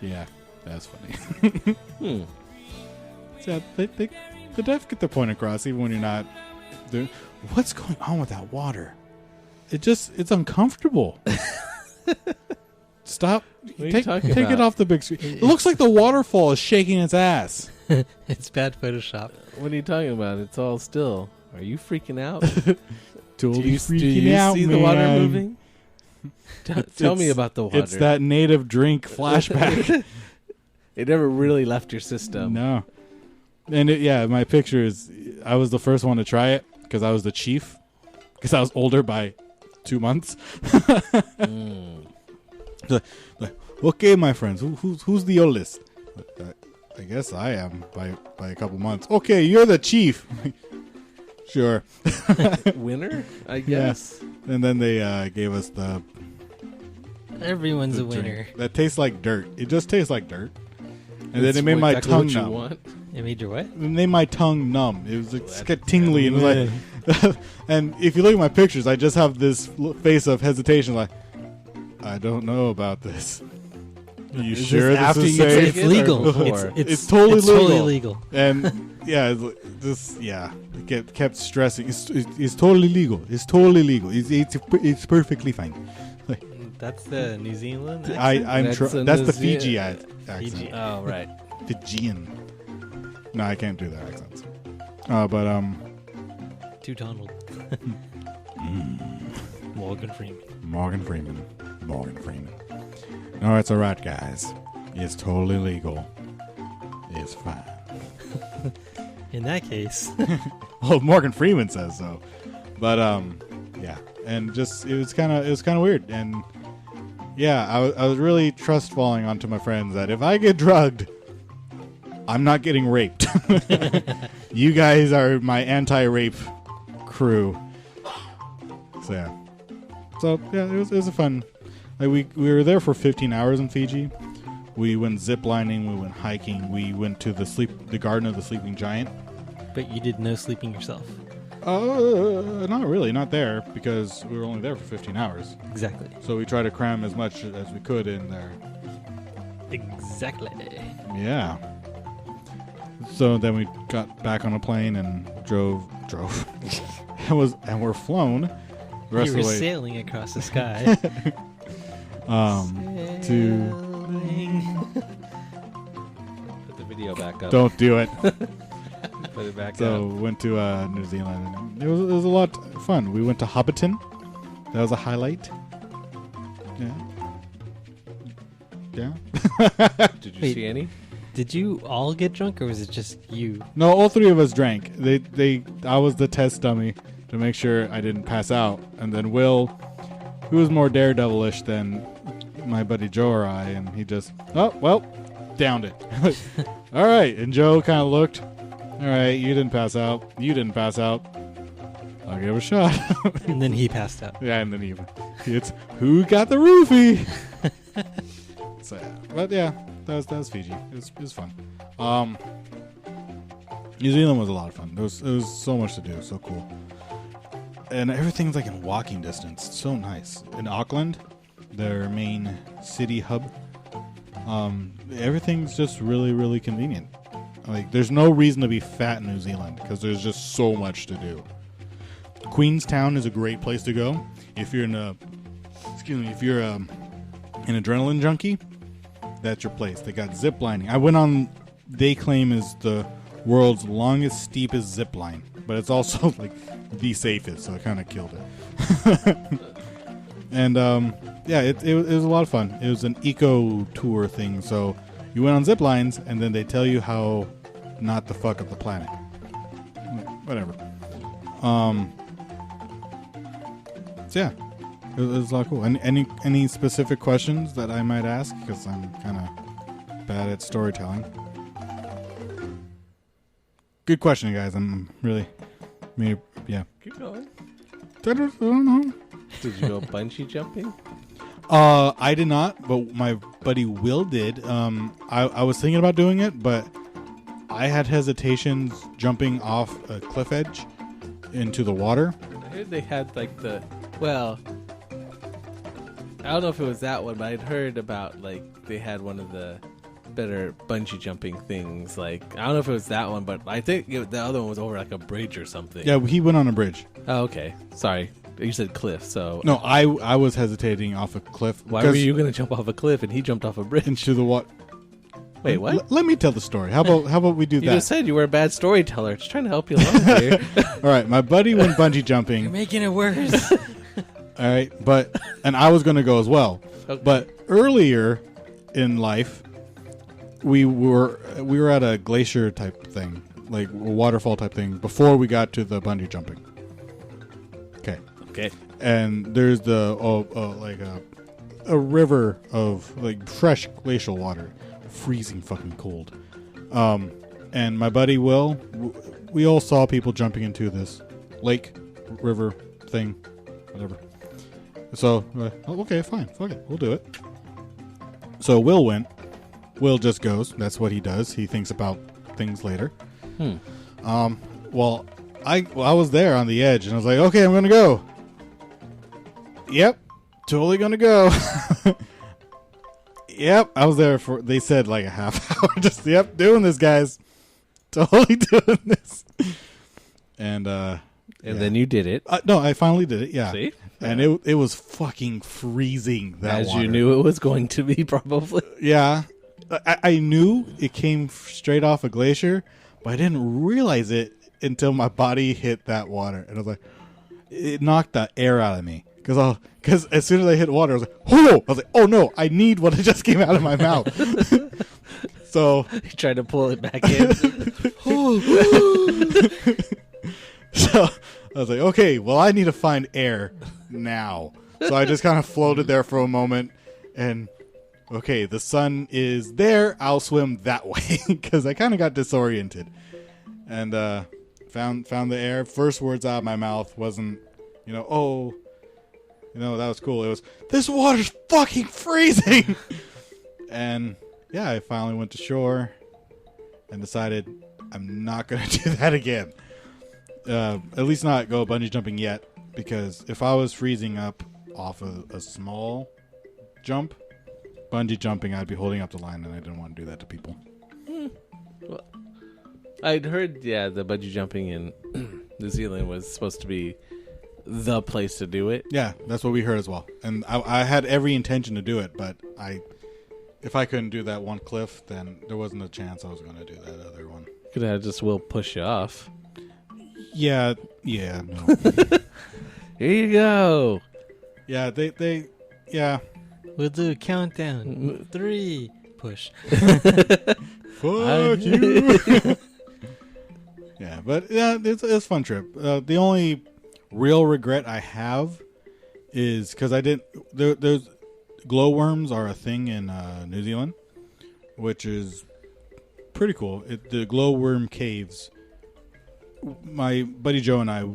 Yeah, that's funny. So the deaf get their point across, even when you're not doing. What's going on with that water? It's uncomfortable. Stop. Take it off the big screen. It looks like the waterfall is shaking its ass. It's bad Photoshop. What are you talking about? It's all still. Are you freaking out? Totally do you out, see man. the water moving? Tell me about the water. It's that native drink flashback. It never really left your system. No. And my picture is, I was the first one to try it because I was the chief. Because I was older by 2 months. Like, okay, my friends, who's the oldest? I guess I am by a couple months. Okay, you're the chief. Sure. Winner, I guess. Yeah. And then they gave us the... Everyone's a winner. That tastes like dirt. It just tastes like dirt. And That's then it made my exactly tongue what you numb. want. It made your what? It made my tongue numb. It was like tingly. And, it was like, and if you look at my pictures, I just have this face of hesitation like, I don't know about this. Are you sure this after is you safe? take It's legal. It's totally it's legal. Totally legal. And it kept stressing. It's totally legal. It's totally legal. It's perfectly fine. Like, that's the New Zealand accent? That's the Fiji accent. Fiji. Oh, right. Fijian. No, I can't do that accent. To Donald. Morgan Freeman. No, it's all right, guys. It's totally legal. It's fine. In that case. Well, Morgan Freeman says so. But yeah, and just it was kind of weird. And yeah, I was really trust falling onto my friends that if I get drugged, I'm not getting raped. You guys are my anti-rape crew. So yeah, it was a fun. Like we were there for 15 hours in Fiji. We went ziplining, we went hiking, we went to the Garden of the Sleeping Giant. But you did no sleeping yourself. Not really, not there, because we were only there for 15 hours. Exactly. So we tried to cram as much as we could in there. Exactly. Yeah. So then we got back on a plane and drove. and we're flown. The rest You were of the way sailing across the sky. Put the video back up. Don't do it. Put it back So up. went to New Zealand. And it was a lot of fun. We went to Hobbiton. That was a highlight. Yeah. Did you Wait. see any? Did you all get drunk, or was it just you? No, all three of us drank. I was the test dummy to make sure I didn't pass out. And then Will, who was more daredevilish than my buddy Joe or I, and he just, downed it. All right. And Joe kind of looked, all right, you didn't pass out. You didn't pass out. I'll give it a shot. And then he passed out. Yeah, and then it's who got the roofie. So, yeah. But yeah, that was Fiji. It was fun. New Zealand was a lot of fun. It was so much to do. So cool. And everything's like in walking distance. It's so nice. In Auckland, their main city hub, everything's just really, really convenient. Like, there's no reason to be fat in New Zealand because there's just so much to do. Queenstown is a great place to go if you're an adrenaline junkie. That's your place. They got zip lining. I went on. They claim is the world's longest, steepest zip line, but it's also like the safest, so I kind of killed it. And it was a lot of fun. It was an eco tour thing, so you went on zip lines, and then they tell you how not to fuck up the planet. Whatever. So yeah, it was a lot cool. And any specific questions that I might ask, because I'm kind of bad at storytelling. Good question, guys. I'm really, yeah. Keep going. I don't know. Did you go bungee jumping? I did not, but my buddy Will did. I was thinking about doing it, but I had hesitations jumping off a cliff edge into the water. I heard they had like I don't know if it was that one, but I'd heard about like they had one of the better bungee jumping things. Like, I don't know if it was that one, but I think the other one was over like a bridge or something. Yeah, he went on a bridge. Oh, okay. Sorry. You said cliff, so... No, I was hesitating off a cliff. Why were you going to jump off a cliff and he jumped off a bridge? Into the water. Wait, what? Let me tell the story. How about we do that? You just said you were a bad storyteller. Just trying to help you along here. All right, my buddy went bungee jumping. You're making it worse. All right, and I was going to go as well. Okay. But earlier in life, we were at a glacier type thing, like a waterfall type thing, before we got to the bungee jumping. Okay. And there's like a river of like fresh glacial water, freezing fucking cold. And my buddy Will, we all saw people jumping into this lake, river thing, whatever. So, okay, fine, fuck it, we'll do it. So Will went. Will just goes. That's what he does. He thinks about things later. Well, I was there on the edge, and I was like, okay, I'm gonna go. Yep, totally gonna go. Yep, I was there for, they said like a half hour. Just, yep, doing this, guys. Totally doing this. And then you did it. No, I finally did it, yeah. See? And it was fucking freezing, that As water. you knew it was going to be, probably. Yeah. I knew it came straight off a glacier, but I didn't realize it until my body hit that water. And I was like, it knocked the air out of me. Because as soon as I hit water, I was like, whoa! I was like, oh no, I need what just came out of my mouth. So You tried to pull it back in. So I was like, okay, well, I need to find air now. So I just kind of floated there for a moment, and okay, the sun is there. I'll swim that way because I kind of got disoriented, and found the air. First words out of my mouth wasn't, that was cool. It was, this water's fucking freezing. And yeah, I finally went to shore and decided I'm not going to do that again. At least not go bungee jumping yet, because if I was freezing up off a small jump, bungee jumping, I'd be holding up the line, and I didn't want to do that to people. Well, I'd heard, the bungee jumping in New Zealand was supposed to be the place to do it. Yeah, that's what we heard as well. And I had every intention to do it, but if I couldn't do that one cliff, then there wasn't a chance I was going to do that other one. Could have just will push you off. Yeah, no. Here you go. Yeah, they We'll do a countdown. 3, push. Fuck you. Yeah, but yeah, it's a fun trip. The only real regret I have is because I didn't. There's glowworms are a thing in New Zealand, which is pretty cool. The glowworm caves. My buddy Joe and I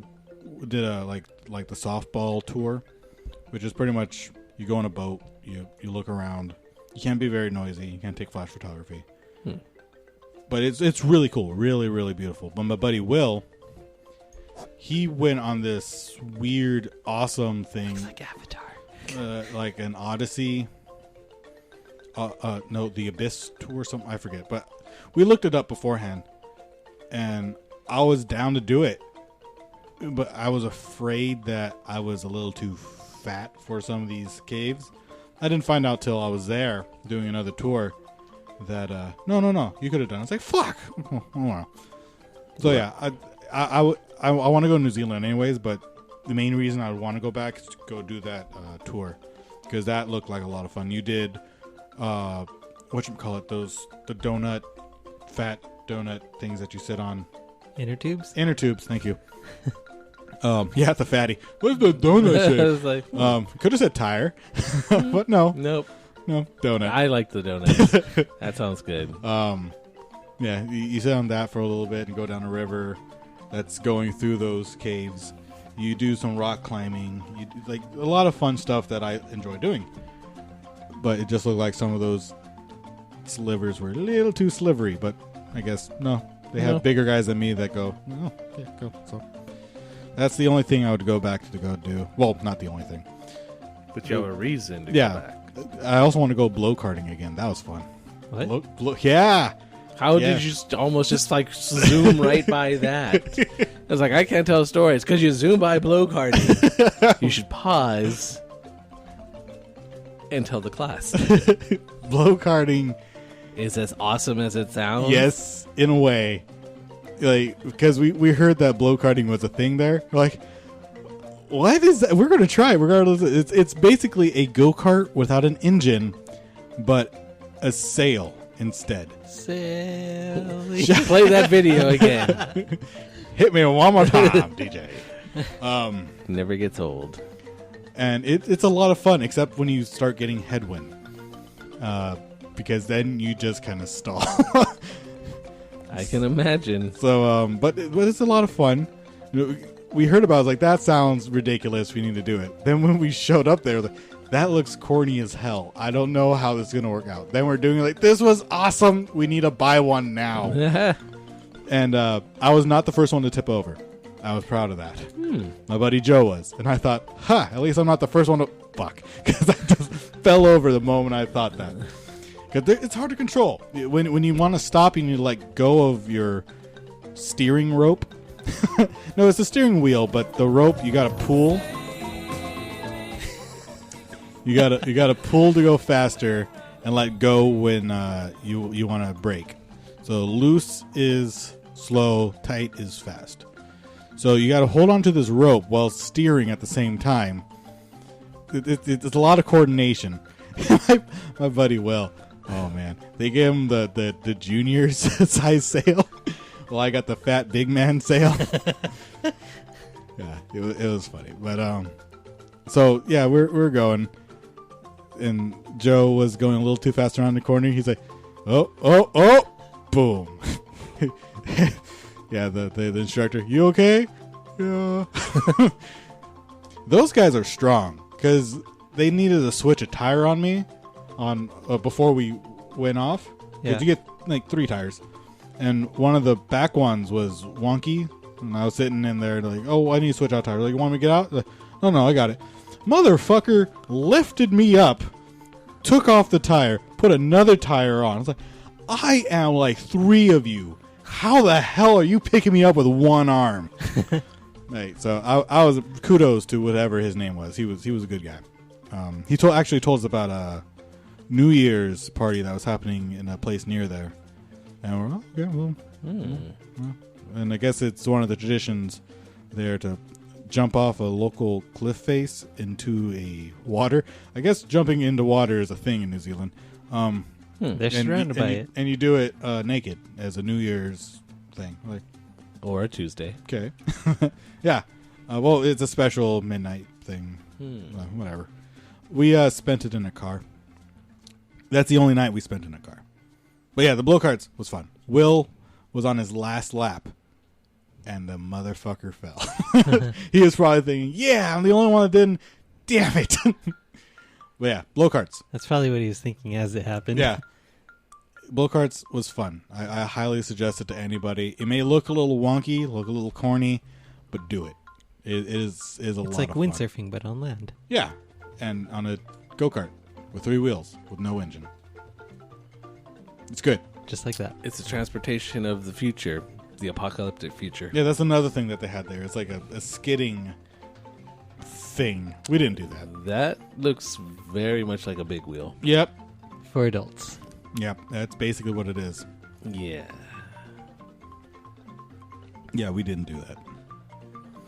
did a like the softball tour, which is pretty much you go on a boat, you look around. You can't be very noisy. You can't take flash photography. but it's really cool, really, really beautiful. But my buddy Will, he went on this weird, awesome thing. Looks like Avatar. Like an Odyssey. No, the Abyss tour, something, I forget. But we looked it up beforehand, and I was down to do it. But I was afraid that I was a little too fat for some of these caves. I didn't find out till I was there doing another tour that, no, you could have done it. I was like, fuck. Oh, wow. So, yeah, I want to go to New Zealand anyways, but the main reason I would want to go back is to go do that tour, because that looked like a lot of fun. You did, whatchamacallit, the fat donut things that you sit on. Inner tubes? Inner tubes, thank you. Yeah, the fatty. What's the donut shape? I was like, could have said tire, but no. Nope. No, donut. I like the donuts. That sounds good. Yeah, you sit on that for a little bit and go down a river that's going through those caves. You do some rock climbing. You do, like, a lot of fun stuff that I enjoy doing. But it just looked like some of those slivers were a little too slivery. But I guess, no. They have bigger guys than me that go, oh, okay, go. So that's the only thing I would go back to go do. Well, not the only thing. But you have a reason to go back. I also want to go blow karting again. That was fun. What? Yeah. How did you almost just like zoom right by that? I was like, I can't tell stories because you zoom by blow karting. You should pause and tell the class. Blow karting is as awesome as it sounds. Yes, in a way. Like, because we heard that blow karting was a thing there. We're like, what is that? We're going to try it regardless. It's basically a go-kart without an engine, but a sail instead. Silly. Play that video again. Hit me one more time, DJ. Never gets old. And it's a lot of fun, except when you start getting headwind. Because then you just kind of stall. I can imagine. So, but it's a lot of fun. We heard about it, like, that sounds ridiculous. We need to do it. Then when we showed up there, that looks corny as hell. I don't know how this is going to work out. Then we're doing it like, this was awesome. We need to buy one now. And I was not the first one to tip over. I was proud of that. My buddy Joe was. And I thought, at least I'm not the first one to... Fuck. Because I just fell over the moment I thought that. Because it's hard to control. When you want to stop, you need to let go of your steering rope. No, it's the steering wheel, but the rope you got to pull. You gotta pull to go faster and let go when you want to brake. So loose is slow, tight is fast. So you got to hold on to this rope while steering at the same time. It's a lot of coordination. my buddy Will, oh man, they gave him the juniors size sail. Well, I got the fat big man sail. Yeah, it was funny, but so yeah, we're going. And Joe was going a little too fast around the corner. He's like, oh, boom. Yeah, the instructor, you okay? Yeah. Those guys are strong because they needed to switch a tire on me before we went off. Yeah. You get like 3 tires. And one of the back ones was wonky. And I was sitting in there like, oh, I need to switch out tires. Like, you want me to get out? Like, no, I got it. Motherfucker lifted me up, took off the tire, put another tire on. I was like, I am like 3 of you. How the hell are you picking me up with one arm? Right, so I was kudos to whatever his name was. He was a good guy. He actually told us about a New Year's party that was happening in a place near there. And we're well. And I guess it's one of the traditions there to jump off a local cliff face into a water. I guess jumping into water is a thing in New Zealand. They're surrounded by it. And you do it naked as a New Year's thing. Like, or a Tuesday. Okay. Yeah. Well, it's a special midnight thing. Whatever. We spent it in a car. That's the only night we spent in a car. But yeah, the blow karts was fun. Will was on his last lap. And the motherfucker fell. He was probably thinking, yeah, I'm the only one that didn't. Damn it. But yeah, blow karts. That's probably what he was thinking as it happened. Yeah. Go-karts was fun. I highly suggest it to anybody. It may look a little wonky, look a little corny, but do it. It is a lot of fun. It's like windsurfing, but on land. Yeah, and on a go-kart with 3 wheels with no engine. It's good. Just like that. It's a transportation of the future, the apocalyptic future. Yeah, that's another thing that they had there. It's like a skidding thing. We didn't do that. That looks very much like a big wheel. Yep. For adults. Yep, that's basically what it is. Yeah. Yeah, we didn't do that.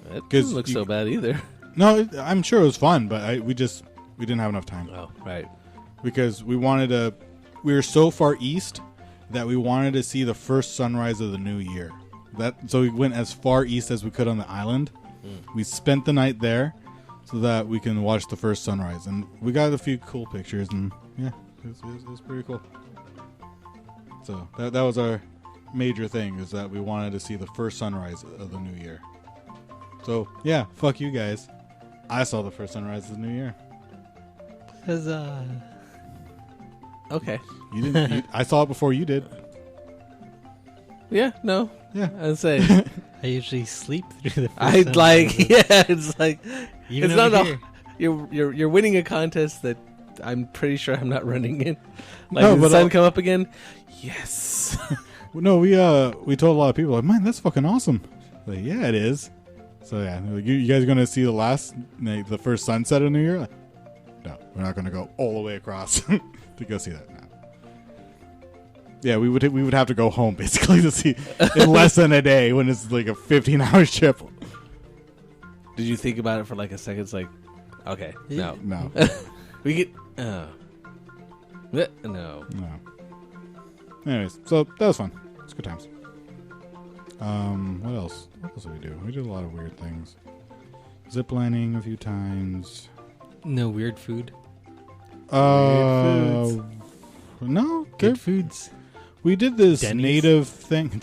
That doesn't look so bad either. No, I'm sure it was fun, but we didn't have enough time. Oh, right. Because we were so far east that we wanted to see the first sunrise of the new year. So we went as far east as we could on the island. We spent the night there so that we can watch the first sunrise. And we got a few cool pictures, and yeah, it was pretty cool. So that was our major thing, is that we wanted to see the first sunrise of the new year. So yeah, fuck you guys. I saw the first sunrise of the new year. Huzzah. Okay. You didn't. I saw it before you did. Yeah, no. Yeah. I'd say. I usually sleep through the first I'd like, yeah, it's like, Even it's not over you're winning a contest that I'm pretty sure I'm not running in. Like, No, did the but sun come up again? Yes. No, we told a lot of people, like, man, that's fucking awesome. Like, yeah, it is. So yeah, like, you guys are gonna see the first sunset of New Year? Like, no, we're not gonna go all the way across to go see that. No. Yeah, we would have to go home basically to see in less than a day when it's like a 15-hour trip. Did you think about it for like a second? It's like, okay, no. We get, no. Anyways, so that was fun. It's good times. What else? What else did we do? We did a lot of weird things. Ziplining a few times. No weird food. Weird foods. No, Good foods. we did this Denny's? native thing.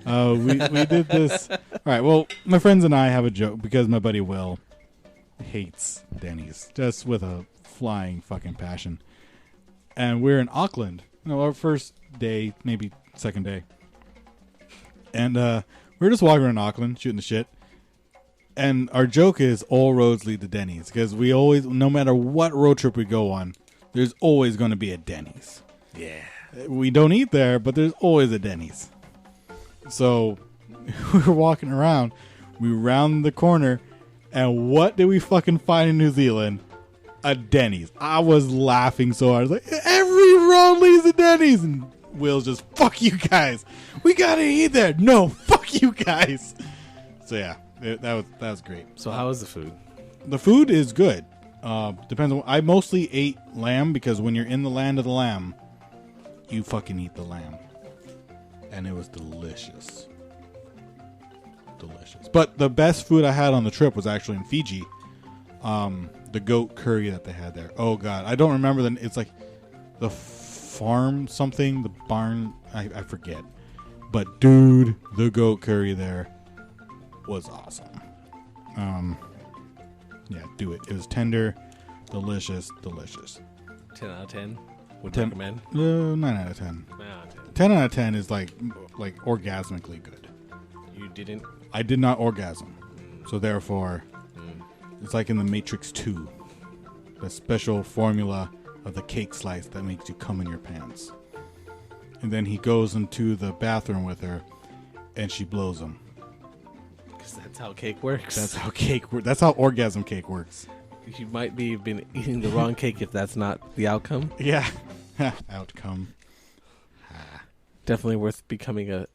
We did this. All right. Well, my friends and I have a joke because my buddy Will hates Denny's just with a flying fucking passion. And we're in Auckland. Our first day, maybe second day. And we're just walking around Auckland, shooting the shit. And our joke is all roads lead to Denny's. Because we always, no matter what road trip we go on, there's always going to be a Denny's. Yeah. We don't eat there, but there's always a Denny's. So we were walking around. We round the corner. And what did we fucking find in New Zealand? A Denny's. I was laughing so hard. I was like, every road leads to Denny's. And Will's just, fuck you guys. We gotta eat there. No, fuck you guys. So yeah, that was great. So how was the food? The food is good. Depends on. I mostly ate lamb because when you're in the land of the lamb, you fucking eat the lamb, and it was delicious. Delicious. But the best food I had on the trip was actually in Fiji. The goat curry that they had there. Oh god, I don't remember it's like the farm something, the barn. I forget. But dude, the goat curry there was awesome. Yeah, do it. It was tender, delicious. 10 out of 10? Would 10, recommend? 9 out of 10. 9 out of 10. 10 out of 10 is like orgasmically good. You didn't? I did not orgasm. So therefore, it's like in the Matrix 2. The special formula of the cake slice that makes you come in your pants. And then he goes into the bathroom with her, and she blows him. Because that's how cake works. That's how cake works. That's how orgasm cake works. You might be been eating the wrong cake if that's not the outcome. Yeah. Outcome. Definitely worth becoming a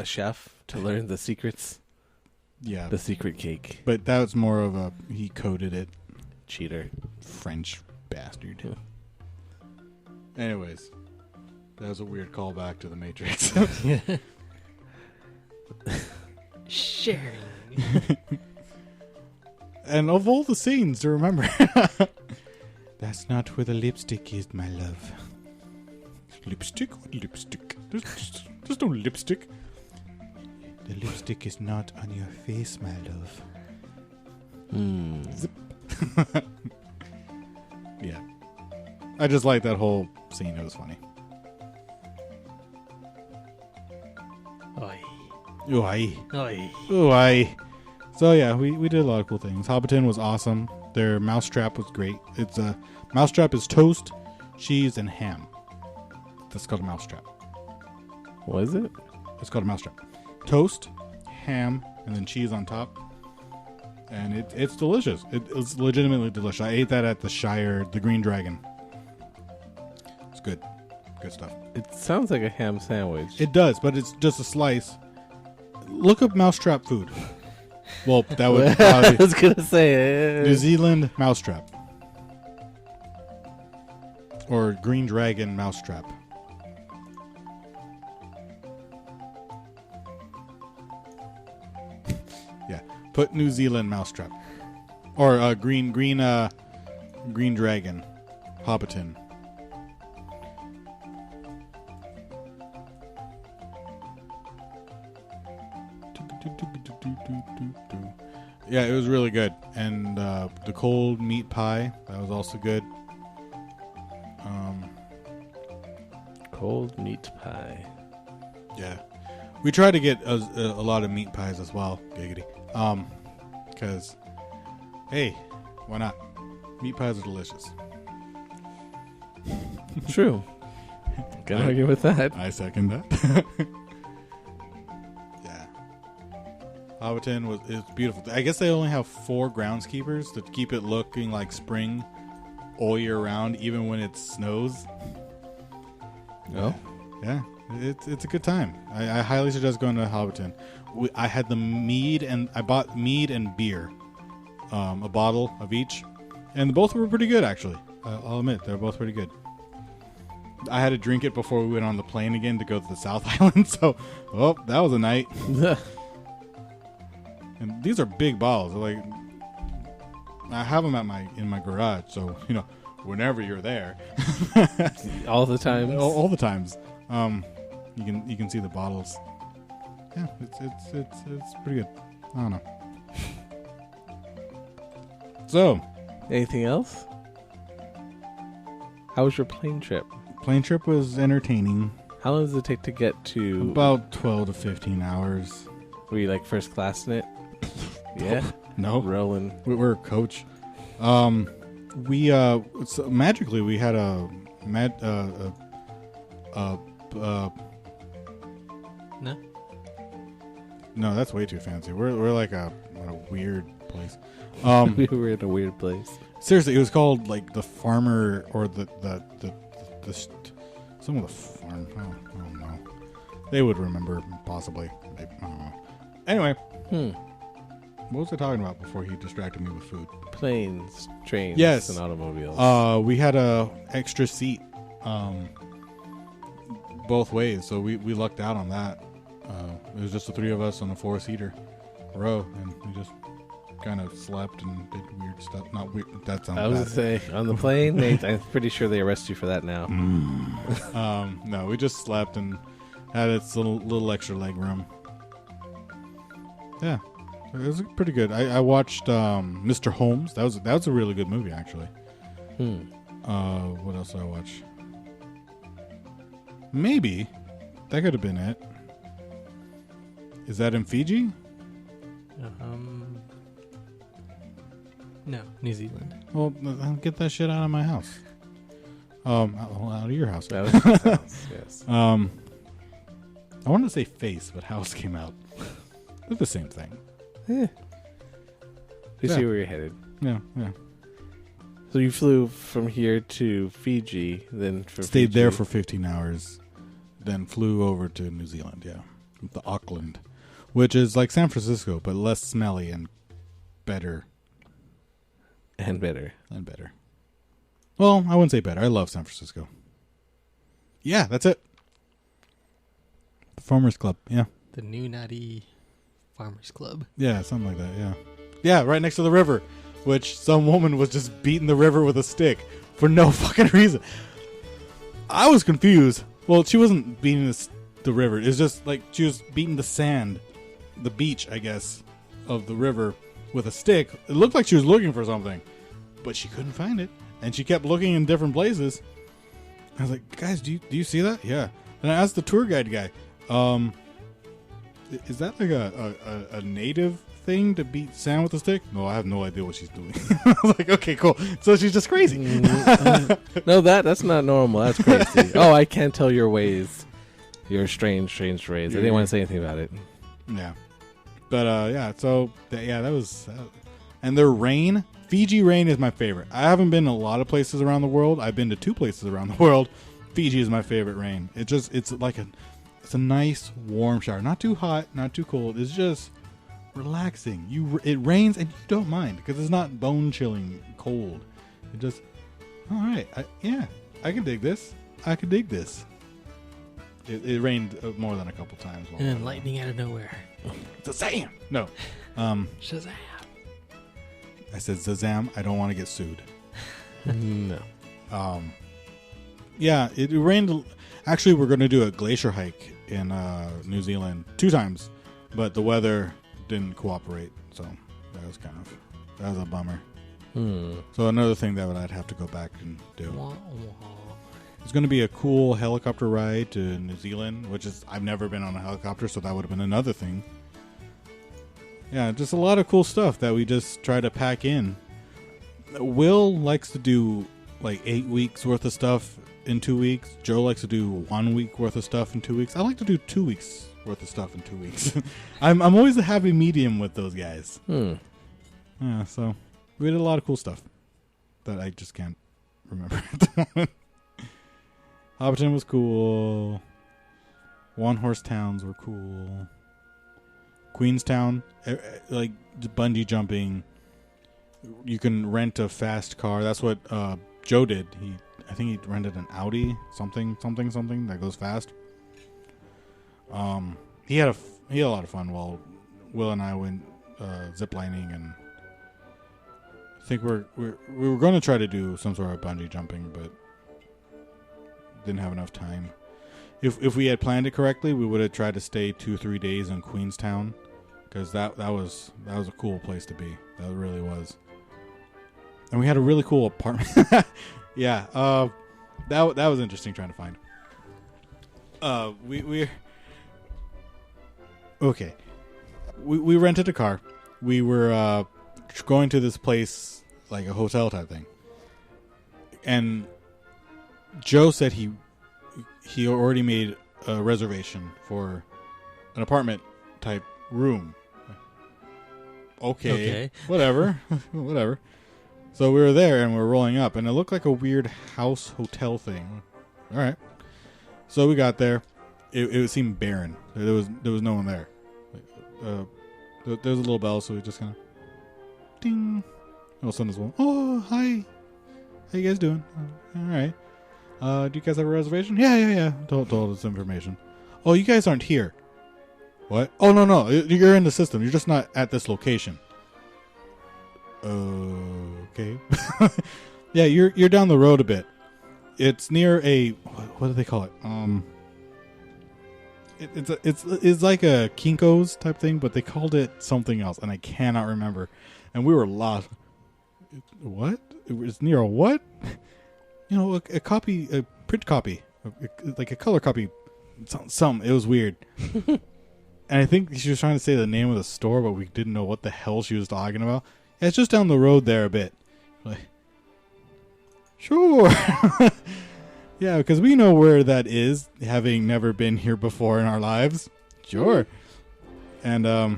chef to learn the secrets. Yeah. The secret cake. But that was more of he coded it. Cheater. French bastard. Anyways. That was a weird callback to the Matrix. Sharing. And of all the scenes to remember, that's not where the lipstick is, my love. Lipstick? What lipstick? There's no lipstick. The lipstick is not on your face, my love. Zip. Yeah. I just like that whole scene. It was funny. Ooh, aye. Oy. Ooh, aye. So yeah, we did a lot of cool things. Hobbiton was awesome. Their mousetrap was great. It's a mousetrap is toast, cheese, and ham. That's called a mousetrap. What is it? It's called a mousetrap. Toast, ham, and then cheese on top. And it's delicious. It's legitimately delicious. I ate that at the Shire, the Green Dragon. It's good. Good stuff. It sounds like a ham sandwich. It does, but it's just a slice. Look up mousetrap food. Well, that would I probably was gonna say New Zealand mousetrap. Or Green Dragon mousetrap. Yeah. Put New Zealand mousetrap. Or green dragon. Hobbiton. Yeah, it was really good. And the cold meat pie, that was also good. cold meat pie. Yeah. We try to get a lot of meat pies as well, giggity. Because, hey, why not? Meat pies are delicious. True. Can't argue with that. I second that. Yeah. Hobbiton it's beautiful. I guess they only have 4 groundskeepers to keep it looking like spring all year round, even when it snows. Oh. Yeah. It's a good time. I highly suggest going to Hobbiton. I had the mead and I bought mead and beer, a bottle of each, and both were pretty good actually. I'll admit they're both pretty good. I had to drink it before we went on the plane again to go to the South Island, so that was a night. And these are big bottles. They're like I have them in my garage, so whenever you're there, all the times. All the times. You can see the bottles. Yeah, it's pretty good. I don't know. So, anything else? How was your plane trip? Plane trip was entertaining. How long does it take to get to? About 12 to 15 hours. Were you like first class in it? Yeah. No. Rolling. We're a coach. Magically we had No, that's way too fancy. We're like a weird place. We were in a weird place. Seriously, it was called like the farmer or the some of the farm. I don't know. They would remember possibly. I don't know. Anyway, what was I talking about before he distracted me with food? Planes, trains, yes, and automobiles. We had a extra seat, both ways, so we lucked out on that. It was just the 3 of us on a 4-seater row, and we just kind of slept and did weird stuff. Not weird. That sounds. I was bad. gonna say on the plane. I'm pretty sure they arrest you for that now. No, we just slept and had its little extra leg room. Yeah, it was pretty good. I watched Mr. Holmes. That was a really good movie actually. What else did I watch? Maybe that could have been it. Is that in Fiji? No, New Zealand. Well, get that shit out of my house. Out of your house. That was his house, yes. I wanted to say face, but house came out. They're the same thing. Yeah. You see where you're headed. Yeah. So you flew from here to Fiji, then stayed there for 15 hours, then flew over to New Zealand. Yeah, to Auckland, which is like San Francisco but less smelly and better. And better. Well, I wouldn't say better. I love San Francisco. Yeah, that's it. The Farmers Club. Yeah. The New Naughty Farmers Club. Yeah, something like that. Yeah. Yeah, right next to the river, which some woman was just beating the river with a stick for no fucking reason. I was confused. Well, she wasn't beating the river. It's just like she was beating the sand, the beach, I guess, of the river with a stick. It looked like she was looking for something, but she couldn't find it, and she kept looking in different places. I was like, guys, do you see that? Yeah. And I asked the tour guide guy, is that like a native thing to beat sand with a stick? No, I have no idea what she's doing. I was like, okay, cool. So she's just crazy. No, that's not normal. That's crazy. Oh, I can't tell your ways. Your strange ways. I didn't want to say anything about it. Yeah. But, yeah, so, that was... and their rain, Fiji rain is my favorite. I haven't been a lot of places around the world. I've been to 2 places around the world. Fiji is my favorite rain. It's like it's a nice warm shower. Not too hot, not too cold. It's just relaxing. It rains and you don't mind because it's not bone chilling cold. It just, all right, I can dig this. I can dig this. It rained more than a couple times. And then lightning out of nowhere. Shazam! No. Shazam! I said Shazam. I don't want to get sued. No. Yeah, it rained. Actually, we're going to do a glacier hike in New Zealand 2 times, but the weather didn't cooperate, so that was a bummer. So another thing that I'd have to go back and do. It's going to be a cool helicopter ride to New Zealand, which is I've never been on a helicopter, so that would have been another thing. Yeah, just a lot of cool stuff that we just try to pack in. Will likes to do like 8 weeks worth of stuff in 2 weeks. Joe likes to do 1 week worth of stuff in 2 weeks. I like to do 2 weeks worth of stuff in 2 weeks. I'm always a happy medium with those guys. Yeah, so we did a lot of cool stuff that I just can't remember at the moment. Hobbiton was cool. One Horse Towns were cool. Queenstown, like bungee jumping. You can rent a fast car. That's what Joe did. I think he rented an Audi, something that goes fast. He had a lot of fun while Will and I went ziplining, and I think we were going to try to do some sort of bungee jumping, but didn't have enough time. If we had planned it correctly, we would have tried to stay 2-3 days in Queenstown, because that was a cool place to be. That really was. And we had a really cool apartment. Yeah, that was interesting trying to find. We rented a car. We were going to this place, like a hotel type thing, and Joe said he already made a reservation for an apartment type room. Okay. Whatever. So we were there and we were rolling up, and it looked like a weird house hotel thing. All right. So we got there. It seemed barren. There was no one there. There was a little bell, so we just kind of ding. All of a sudden, this one. Oh, hi. How you guys doing? All right. Do you guys have a reservation? Yeah. Told us information. Oh, you guys aren't here. What? Oh, no. You're in the system. You're just not at this location. Okay. Yeah, you're down the road a bit. It's near a what do they call it? It's like a Kinko's type thing, but they called it something else, and I cannot remember. And we were lost. What? It was near a what? You know, a print copy, like a color copy. Some. It was weird. And I think she was trying to say the name of the store, but we didn't know what the hell she was talking about. Yeah, it's just down the road there a bit. Like, sure. Yeah, because we know where that is, having never been here before in our lives. Sure. And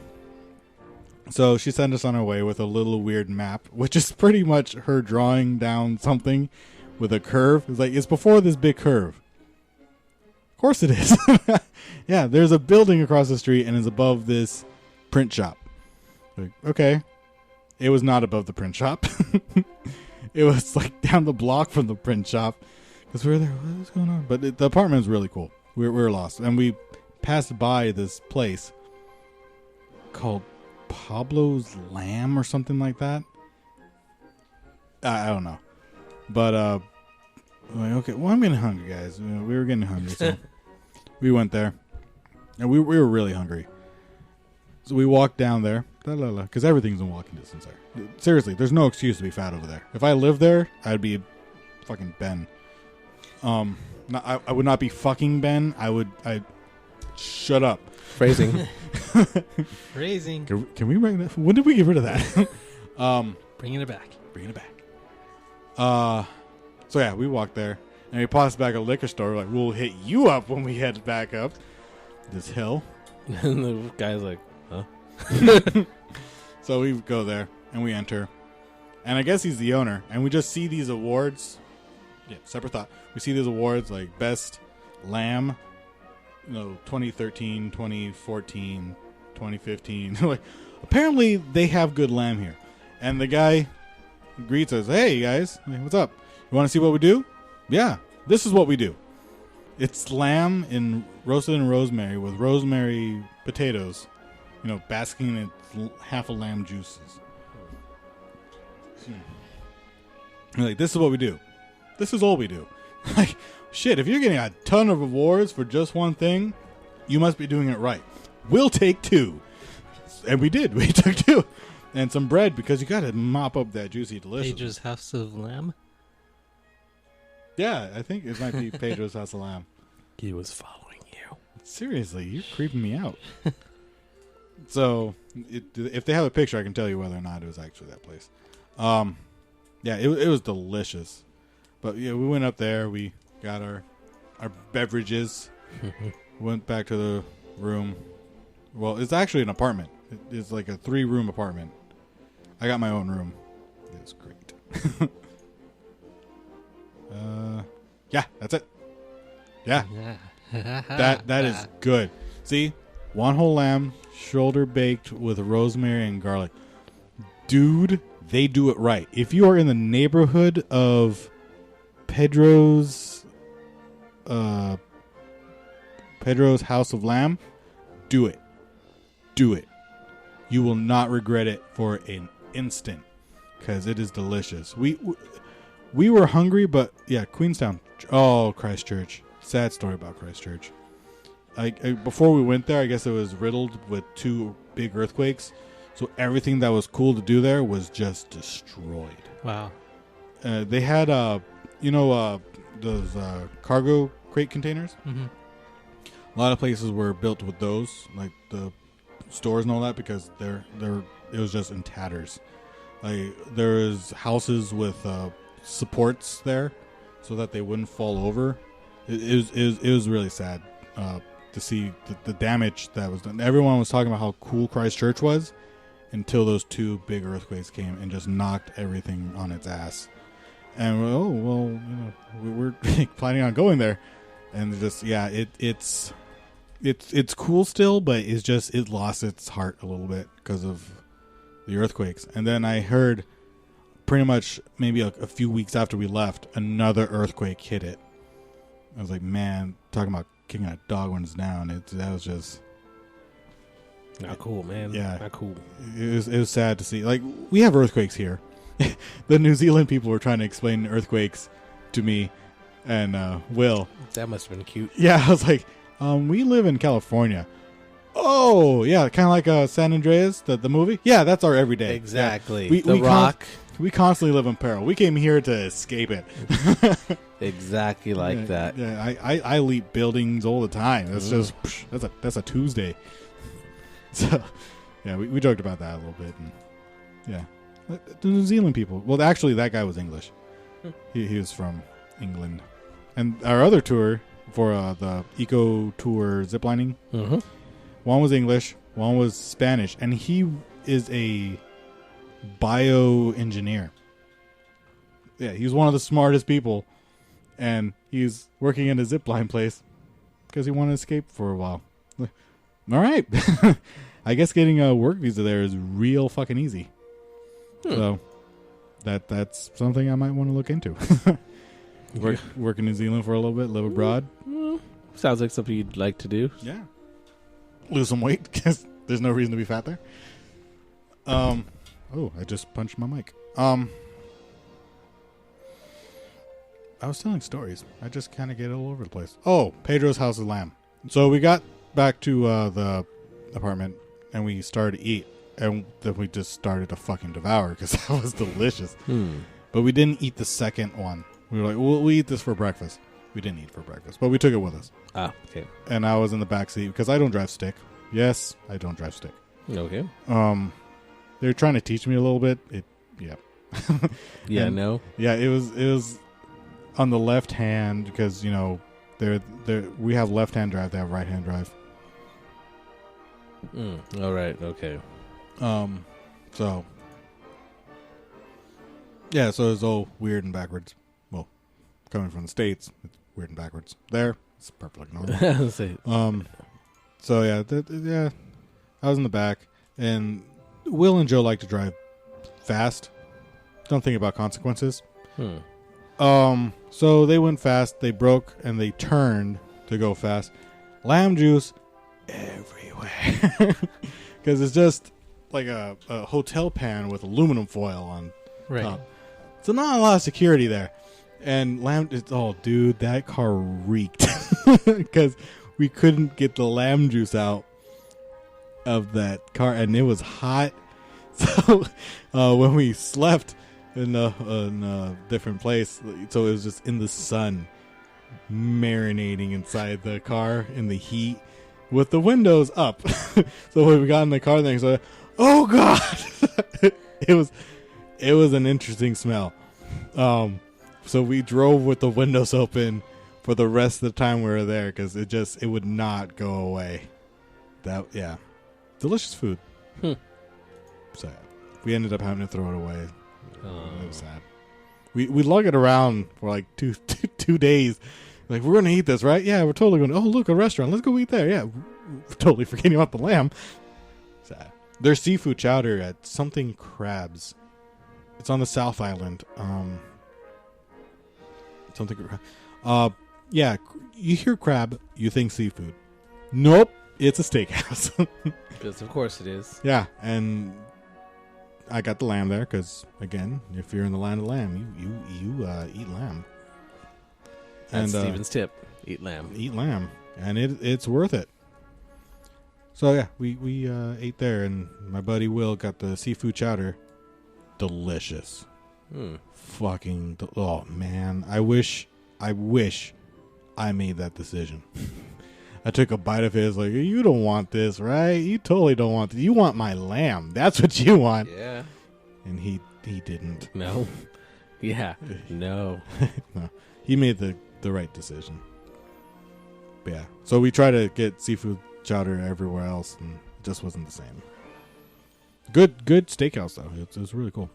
so she sent us on our way with a little weird map, which is pretty much her drawing down something with a curve. It's like, it's before this big curve. Of course it is. Yeah, there's a building across the street and it's above this print shop. Like, okay. It was not above the print shop. It was like down the block from the print shop. Because we were there, what's going on? But the apartment is really cool. We were lost. And we passed by this place called Pablo's Lamb or something like that. I don't know. But, like, okay, well, I'm getting hungry, guys. We were getting hungry, so we went there. And we were really hungry. So we walked down there. Because everything's in walking distance there. Seriously, there's no excuse to be fat over there. If I lived there, I'd be fucking Ben. I would not be fucking Ben. Shut up. Phrasing. Phrasing. Can we bring that? When did we get rid of that? Bringing it back. Bringing it back. So yeah, we walked there, and we passed back a liquor store. We're like, we'll hit you up when we head back up this hill. And the guy's like, huh? So we go there, and we enter. And I guess he's the owner. And we just see these awards. Yeah, separate thought. We see these awards like Best Lamb, 2013, 2014, 2015. Like, apparently they have good lamb here. And the guy greets us, hey, guys, what's up? You want to see what we do? Yeah, this is what we do. It's lamb roasted in rosemary with rosemary potatoes, basking in half a lamb juices. Like, this is what we do. This is all we do. Like, shit, if you're getting a ton of awards for just one thing, you must be doing it right. We'll take 2. And we did. We took 2. And some bread, because you got to mop up that juicy delicious. Pedro's House of Lamb? Yeah, I think it might be Pedro's House of Lamb. He was following you. Seriously, you're creeping me out. So, if they have a picture, I can tell you whether or not it was actually that place. Yeah, it was delicious. But yeah, we went up there. We got our beverages. Went back to the room. Well, it's actually an apartment. It's like a 3-room apartment. I got my own room. It was great. Yeah, that's it. Yeah. that is good. See, 1 whole lamb, shoulder baked with rosemary and garlic. Dude, they do it right. If you are in the neighborhood of Pedro's House of Lamb, do it. Do it. You will not regret it for an instant, because it is delicious. We were hungry, but yeah, Queenstown. Oh, Christchurch. Sad story about Christchurch. Before we went there, I guess it was riddled with 2 big earthquakes, so everything that was cool to do there was just destroyed. Wow. They had those cargo crate containers. Mm-hmm. A lot of places were built with those, like the stores and all that, because it was just in tatters. Like, there was houses with supports there so that they wouldn't fall over. It was really sad to see the damage that was done. Everyone was talking about how cool Christchurch was until those 2 big earthquakes came and just knocked everything on its ass. And we're planning on going there, and just it's cool still, but it lost its heart a little bit because of the earthquakes. And then I heard pretty much maybe a few weeks after we left, another earthquake hit it. I was like, man, talking about kicking a dog when it's down. That was just not cool, man. Yeah, not cool. It was sad to see. Like, we have earthquakes here. The New Zealand people were trying to explain earthquakes to me and Will. That must have been cute. Yeah, I was like, we live in California. Oh, yeah, kind of like San Andreas, the movie. Yeah, that's our everyday. Exactly. Yeah. The Rock. We constantly live in peril. We came here to escape it. Exactly like that. Yeah, I leap buildings all the time. That's just that's a Tuesday. So, yeah, we joked about that a little bit. And, yeah, the New Zealand people. Well, actually, that guy was English. He was from England. And our other tour for the Eco Tour ziplining, one was English, one was Spanish, and he is a bioengineer. Yeah, he's one of the smartest people, and he's working in a zipline place because he wanted to escape for a while. All right. I guess getting a work visa there is real fucking easy. So that's something I might want to look into. Work in New Zealand for a little bit, live abroad. Sounds like something you'd like to do. Yeah. Lose some weight because there's no reason to be fat there. Oh, I just punched my mic. I was telling stories. I just kind of get all over the place. Oh, Pedro's House of Lamb. So we got back to the apartment and we started to eat. And then we just started to fucking devour because that was delicious. But we didn't eat the second one. We were like, we'll eat this for breakfast. We didn't eat for breakfast, but we took it with us. Ah, okay. And I was in the back seat because I don't drive stick. Yes, I don't drive stick. Okay. They're trying to teach me a little bit. Yeah, no. Yeah, it was on the left hand because we have left hand drive, they have right hand drive. All right. Okay. So yeah, so it's all weird and backwards. Well, coming from the States, it's weird and backwards. There, it's perfectly normal. So yeah, I was in the back, and Will and Joe like to drive fast. Don't think about consequences. So they went fast. They broke and they turned to go fast. Lamb juice everywhere because it's just like a hotel pan with aluminum foil on top. So not a lot of security there. And dude, that car reeked because we couldn't get the lamb juice out of that car, and it was hot. So when we slept in a different place, so it was just in the sun, marinating inside the car in the heat with the windows up. So when we got in the car, then so oh god, it was an interesting smell. So we drove with the windows open for the rest of the time we were there because it would not go away. Delicious food. Sad. We ended up having to throw it away. It was sad. We lug it around for like two days. Like, we're gonna eat this, right? Yeah, we're totally going. Oh, look, a restaurant. Let's go eat there. Yeah, we're totally forgetting about the lamb. Sad. There's seafood chowder at something crabs. It's on the South Island. Yeah, you hear crab, you think seafood. Nope, it's a steakhouse. Because of course it is. Yeah, and I got the lamb there because, again, if you're in the land of lamb, you eat lamb. That's Steven's tip. Eat lamb. Eat lamb, and it's worth it. So yeah, we ate there, and my buddy Will got the seafood chowder. Delicious. Fucking oh man, I wish I made that decision. I took a bite of his, like, you don't want this, right? You totally don't want this. You want my lamb. That's what you want. Yeah. And he didn't. No. Yeah. No. No. He made the right decision. But yeah. So we try to get seafood chowder everywhere else, and it just wasn't the same. Good steakhouse though. It was really cool.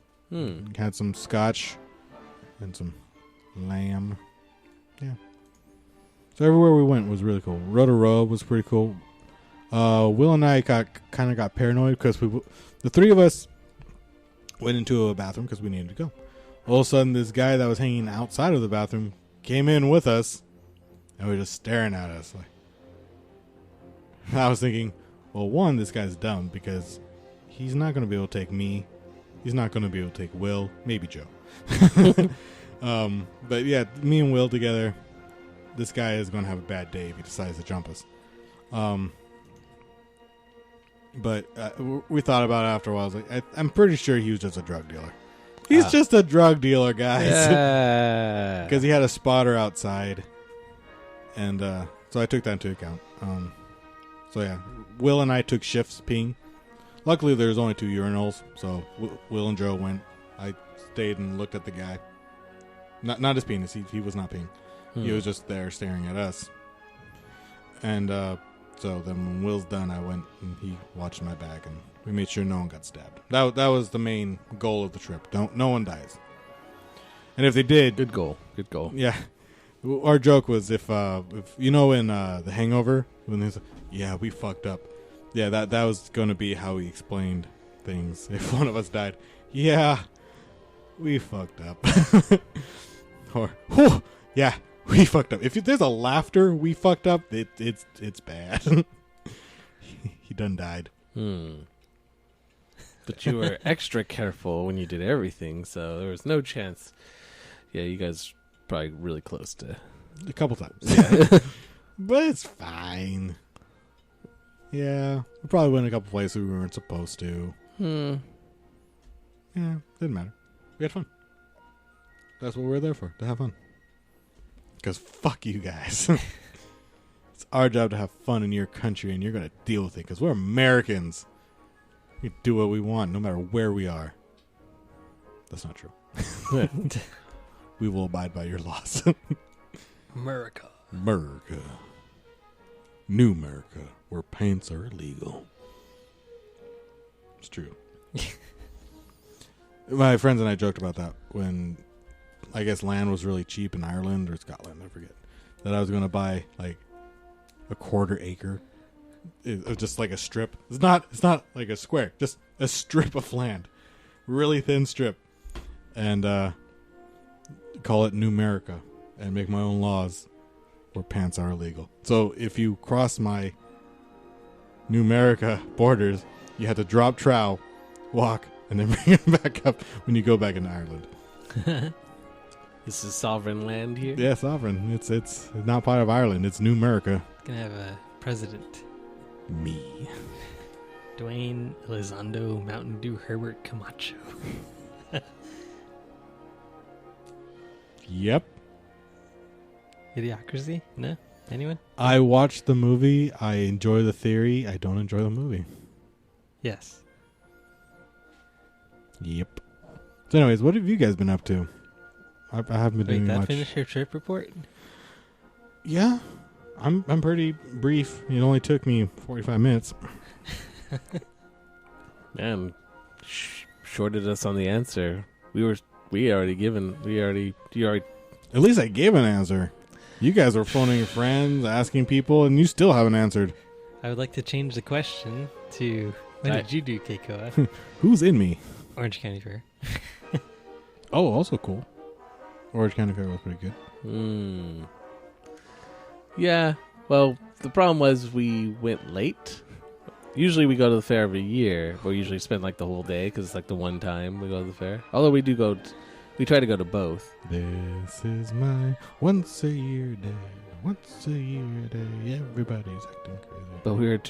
Had some scotch and some lamb. Yeah. So everywhere we went was really cool. Rotorua was pretty cool. Will and I got paranoid because the three of us went into a bathroom because we needed to go. All of a sudden, this guy that was hanging outside of the bathroom came in with us, and we were just staring at us. Like, I was thinking, well, one, this guy's dumb because he's not going to be able to take me. He's not going to be able to take Will, maybe Joe. But yeah, me and Will together. This guy is going to have a bad day if he decides to jump us. But we thought about it after a while. I was like, I'm pretty sure he was just a drug dealer. He's just a drug dealer, guys. Because he had a spotter outside. And so I took that into account. So yeah, Will and I took shifts peeing. Luckily, there's only 2 urinals. So Will and Joe went. I stayed and looked at the guy. Not his penis. He was not peeing. He was just there staring at us. And so then when Will's done, I went and he watched my bag, and we made sure no one got stabbed. That was the main goal of the trip. No one dies. And if they did, good goal. Yeah, our joke was if you know in The Hangover when there's yeah, we fucked up. Yeah, that was going to be how we explained things if one of us died. Yeah, we fucked up. Or whew, yeah. We fucked up. If there's a laughter, we fucked up. It's bad. He done died. But you were extra careful when you did everything, so there was no chance. Yeah, you guys probably really close to a couple times. Yeah. But it's fine. Yeah, we probably went a couple places we weren't supposed to. Yeah, didn't matter. We had fun. That's what we're there for, to have fun. Because fuck you guys. It's our job to have fun in your country, and you're going to deal with it because we're Americans. We do what we want no matter where we are. That's not true. We will abide by your laws. America. America. New America, where paints are illegal. It's true. My friends and I joked about that when, I guess, land was really cheap in Ireland or Scotland, I forget, that I was going to buy like a quarter acre. It was just like a strip. It's not like a square, just a strip of land. Really thin strip. And call it New America and make my own laws where pants are illegal. So if you cross my New America borders, you have to drop trow, walk, and then bring it back up when you go back into Ireland. This is sovereign land here? Yeah, sovereign. It's not part of Ireland. It's New America. Gonna have a president. Me. Dwayne Elizondo Mountain Dew Herbert Camacho. Yep. Idiocracy? No? Anyone? I watched the movie. I enjoy the theory. I don't enjoy the movie. Yes. Yep. So anyways, what have you guys been up to? I haven't been doing that much. Finish your trip report? Yeah. I'm pretty brief. It only took me 45 minutes. Man, shorted us on the answer. You already. At least I gave an answer. You guys were phoning your friends, asking people, and you still haven't answered. I would like to change the question to, when did you do Keikoa? Who's in me? Orange County Fair. Oh, also cool. Orange County Fair was pretty good. Yeah, well, the problem was we went late. Usually we go to the fair every year, but we usually spend like the whole day because it's like the one time we go to the fair. Although we do go, we try to go to both. This is my once a year day. Once a year day. Everybody's acting crazy. But we were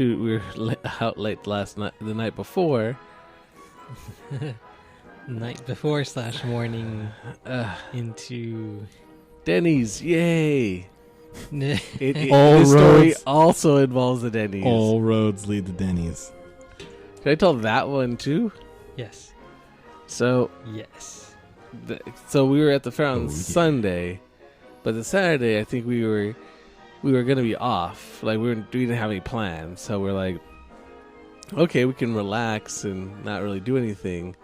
out late the night before. Night before / morning into Denny's. Yay! All the story roads also involves the Denny's. All roads lead to Denny's. Can I tell that one too? Yes. So yes. So we were at the fair on Sunday, but the Saturday I think we were gonna be off. Like we didn't have any plans, so we're like, okay, we can relax and not really do anything.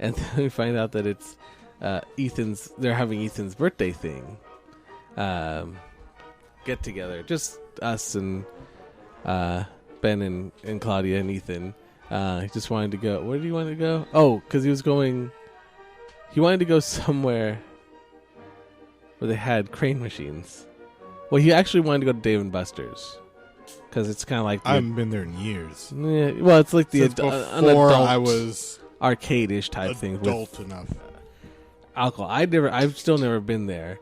And then we find out that it's they're having Ethan's birthday thing. Get together, just us and Ben and Claudia and Ethan. He just wanted to go. Where did he want to go? Oh, because he wanted to go somewhere where they had crane machines. Well, he actually wanted to go to Dave & Buster's because it's kind of like I haven't been there in years. Yeah, well, it's like an before adult I was arcade-ish type thing. Adult enough. Alcohol. I've still never been there.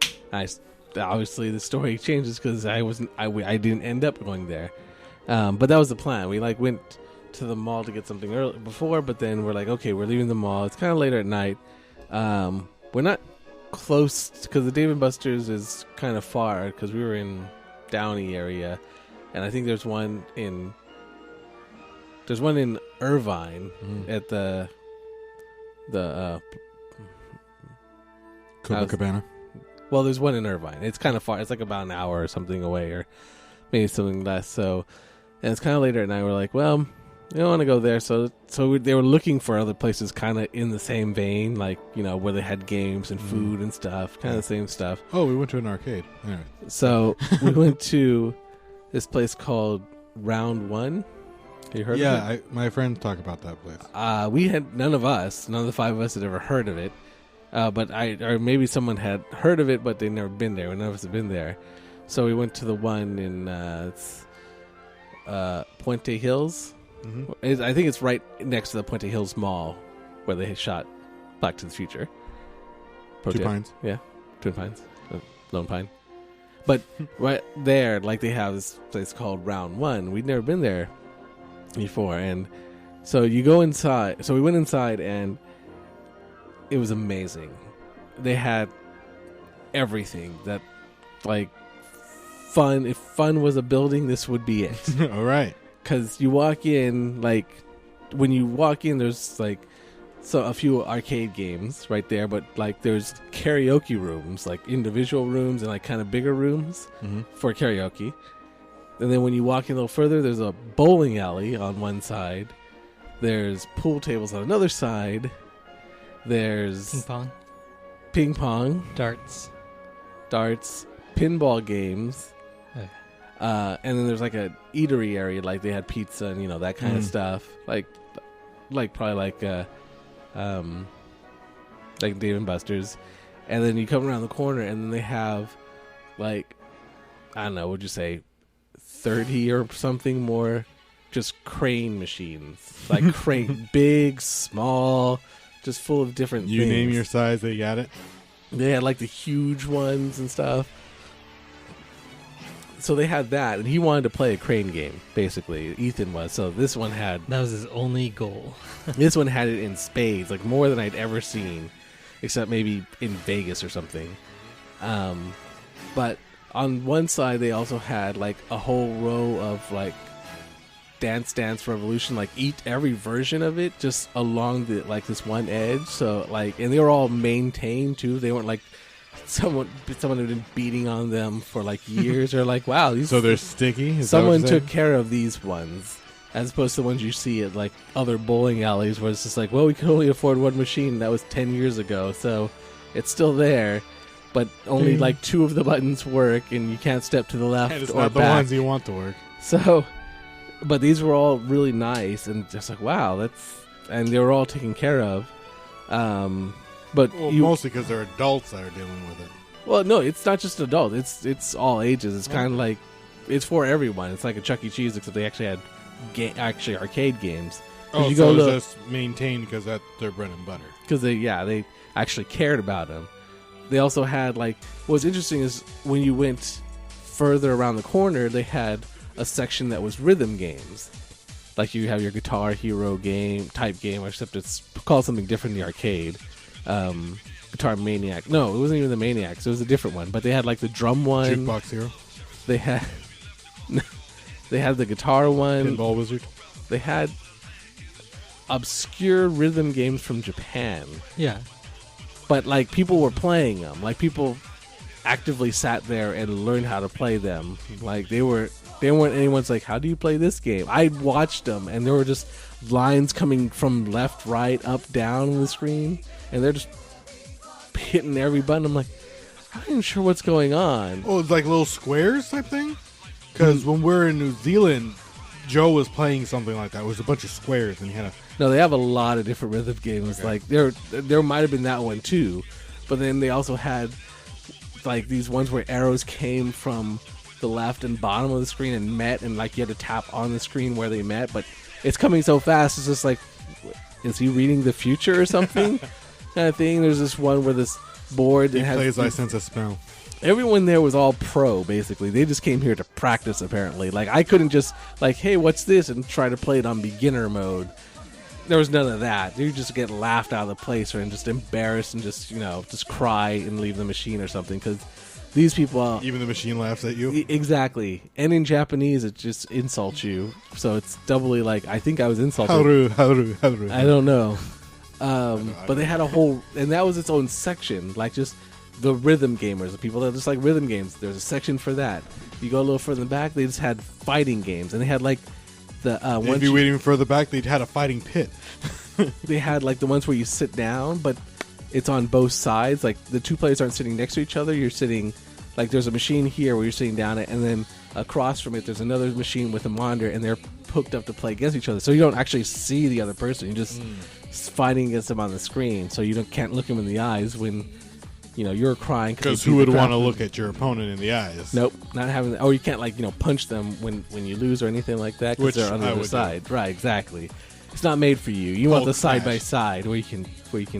Obviously the story changes because I didn't end up going there, but that was the plan. We went to the mall to get something early before, but then we're like, okay, we're leaving the mall. It's kind of later at night. We're not close because the Dave & Buster's is kind of far because we were in Downey area, and I think there's one in Irvine at the Copacabana. Well, there's one in Irvine. It's kind of far. It's like about an hour or something away, or maybe something less. So, and it's kind of later at night. We're like, well, we don't want to go there. So they were looking for other places kind of in the same vein, like, where they had games and food and stuff, kind of the same stuff. Oh, we went to an arcade. Anyway. So we went to this place called Round One. Have you heard of it? Yeah, my friends talk about that place. We had none of the 5 of us had ever heard of it. But or maybe someone had heard of it, but they'd never been there. None of us had been there. So we went to the one in Puente Hills. Mm-hmm. I think it's right next to the Puente Hills Mall where they shot Back to the Future. Two Pines. Yeah, Twin Pines. Lone Pine. But right there, they have this place called Round One. We'd never been there before. And so you go inside. So we went inside and it was amazing. They had everything that like fun. If fun was a building, this would be it. All right. Because you walk in, like when you walk in, there's like a few arcade games right there, but like there's karaoke rooms, like individual rooms and like kind of bigger rooms for karaoke. And then when you walk in a little further, there's a bowling alley on one side. There's pool tables on another side. There's ping pong, darts, pinball games. Oh. And then there's like a eatery area, like they had pizza and that kind of stuff, like probably like Dave and Buster's. And then you come around the corner, and then they have like, I don't know, would you say 30 or something more, just crane machines, like crane, big, small, just full of different things. You name your size, they got it. They had like the huge ones and stuff. So they had that, and he wanted to play a crane game, basically. Ethan was. So this one had... That was his only goal. This one had it in spades, like more than I'd ever seen, except maybe in Vegas or something. But on one side, they also had like a whole row of like Dance Revolution, like every version of it, just along the like this one edge. So like, and they were all maintained too. They weren't like someone had been beating on them for like years, or like, wow, these, so they're sticky. Someone took care of these ones, as opposed to the ones you see at like other bowling alleys, where it's just like, well, we can only afford one machine. That was 10 years ago, so it's still there, but only like 2 of the buttons work, and you can't step to the left and it's or not back. The ones you want to work. So, but these were all really nice, and just like, wow, and they were all taken care of. But mostly because they're adults that are dealing with it. Well, no, it's not just adults. It's all ages. It's kind of like, it's for everyone. It's like a Chuck E. Cheese, except they actually had actually arcade games. Oh, you so it's just maintained because that's their bread and butter. Because they actually cared about them. They also had like, what's interesting is when you went further around the corner, they had a section that was rhythm games. Like you have your Guitar Hero type game, except it's called something different in the arcade. Guitar Maniac. No, it wasn't even the Maniacs. It was a different one. But they had like the drum one. Jukebox Hero. They had the guitar one. Pinball Wizard. They had obscure rhythm games from Japan. Yeah. But like people were playing them. Like people actively sat there and learned how to play them. Like they weren't anyone's like, how do you play this game? I watched them, and there were just lines coming from left, right, up, down on the screen, and they're just hitting every button. I'm like, I'm not even sure what's going on. Oh, it's like little squares type thing? Because when we're in New Zealand, Joe was playing something like that. It was a bunch of squares, and he had No, they have a lot of different rhythm games. Okay. Like there might have been that one too, but then they also had like these ones where arrows came from the left and bottom of the screen and met, and like you had to tap on the screen where they met, but it's coming so fast, it's just like, is he reading the future or something? Kind of thing. There's this one where this board he plays I Sense a Smell. Everyone there was all pro, basically. They just came here to practice, apparently. Like, I couldn't just like, hey, what's this, and try to play it on beginner mode. There was none of that. You just get laughed out of the place, and just embarrassed, and just cry and leave the machine or something, because these people... Even the machine laughs at you? Exactly. And in Japanese, it just insults you. So it's doubly like, I think I was insulted. Haru. I don't know. But they had a whole... And that was its own section. Like, just the rhythm gamers. The people that just like rhythm games. There's a section for that. You go a little further back, they just had fighting games. And they had, like, the... if you went even further back, they'd had a fighting pit. They had, like, the ones where you sit down, but... It's on both sides. Like, the 2 players aren't sitting next to each other. You're sitting, like, there's a machine here where you're sitting down it, and then across from it, there's another machine with a monitor, and they're hooked up to play against each other. So you don't actually see the other person. You're just fighting against them on the screen. So you can't look them in the eyes when, you're crying. Because who would want to look at your opponent in the eyes? Nope, not having. Or you can't, like, punch them when you lose or anything like that, because they're on the other side. Right, exactly. It's not made for you. You want the side by side where you can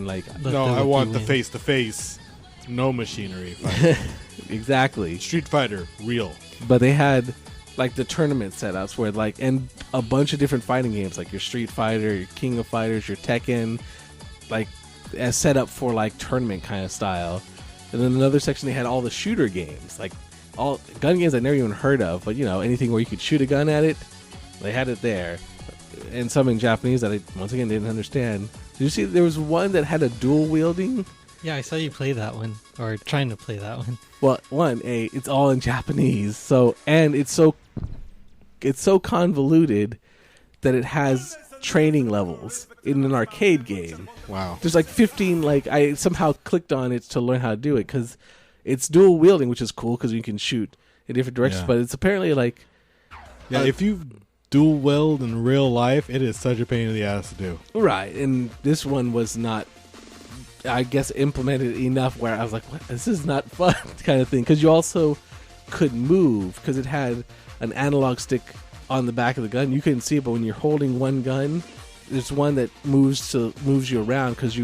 like. No, I want the face to face, no machinery. Exactly. Street Fighter, real. But they had like the tournament setups where like, and a bunch of different fighting games, like your Street Fighter, your King of Fighters, your Tekken, like as set up for like tournament kind of style. And then another section they had all the shooter games, like all gun games I never even heard of, but anything where you could shoot a gun at it, they had it there, and some in Japanese that I once again didn't understand. Did you see there was one that had a dual wielding? Yeah, I saw you play that one, or trying to play that one. Well, it's all in Japanese, and it's so convoluted that it has training levels in an arcade game. Wow. There's like 15, I somehow clicked on it to learn how to do it, because it's dual wielding, which is cool because you can shoot in different directions, but it's apparently if you dual wield in real life, it is such a pain in the ass to do. Right, and this one was not, I guess, implemented enough where I was like, what? This is not fun kind of thing, because you also could move, because it had an analog stick on the back of the gun. You couldn't see it, but when you're holding one gun, there's one that moves you around, because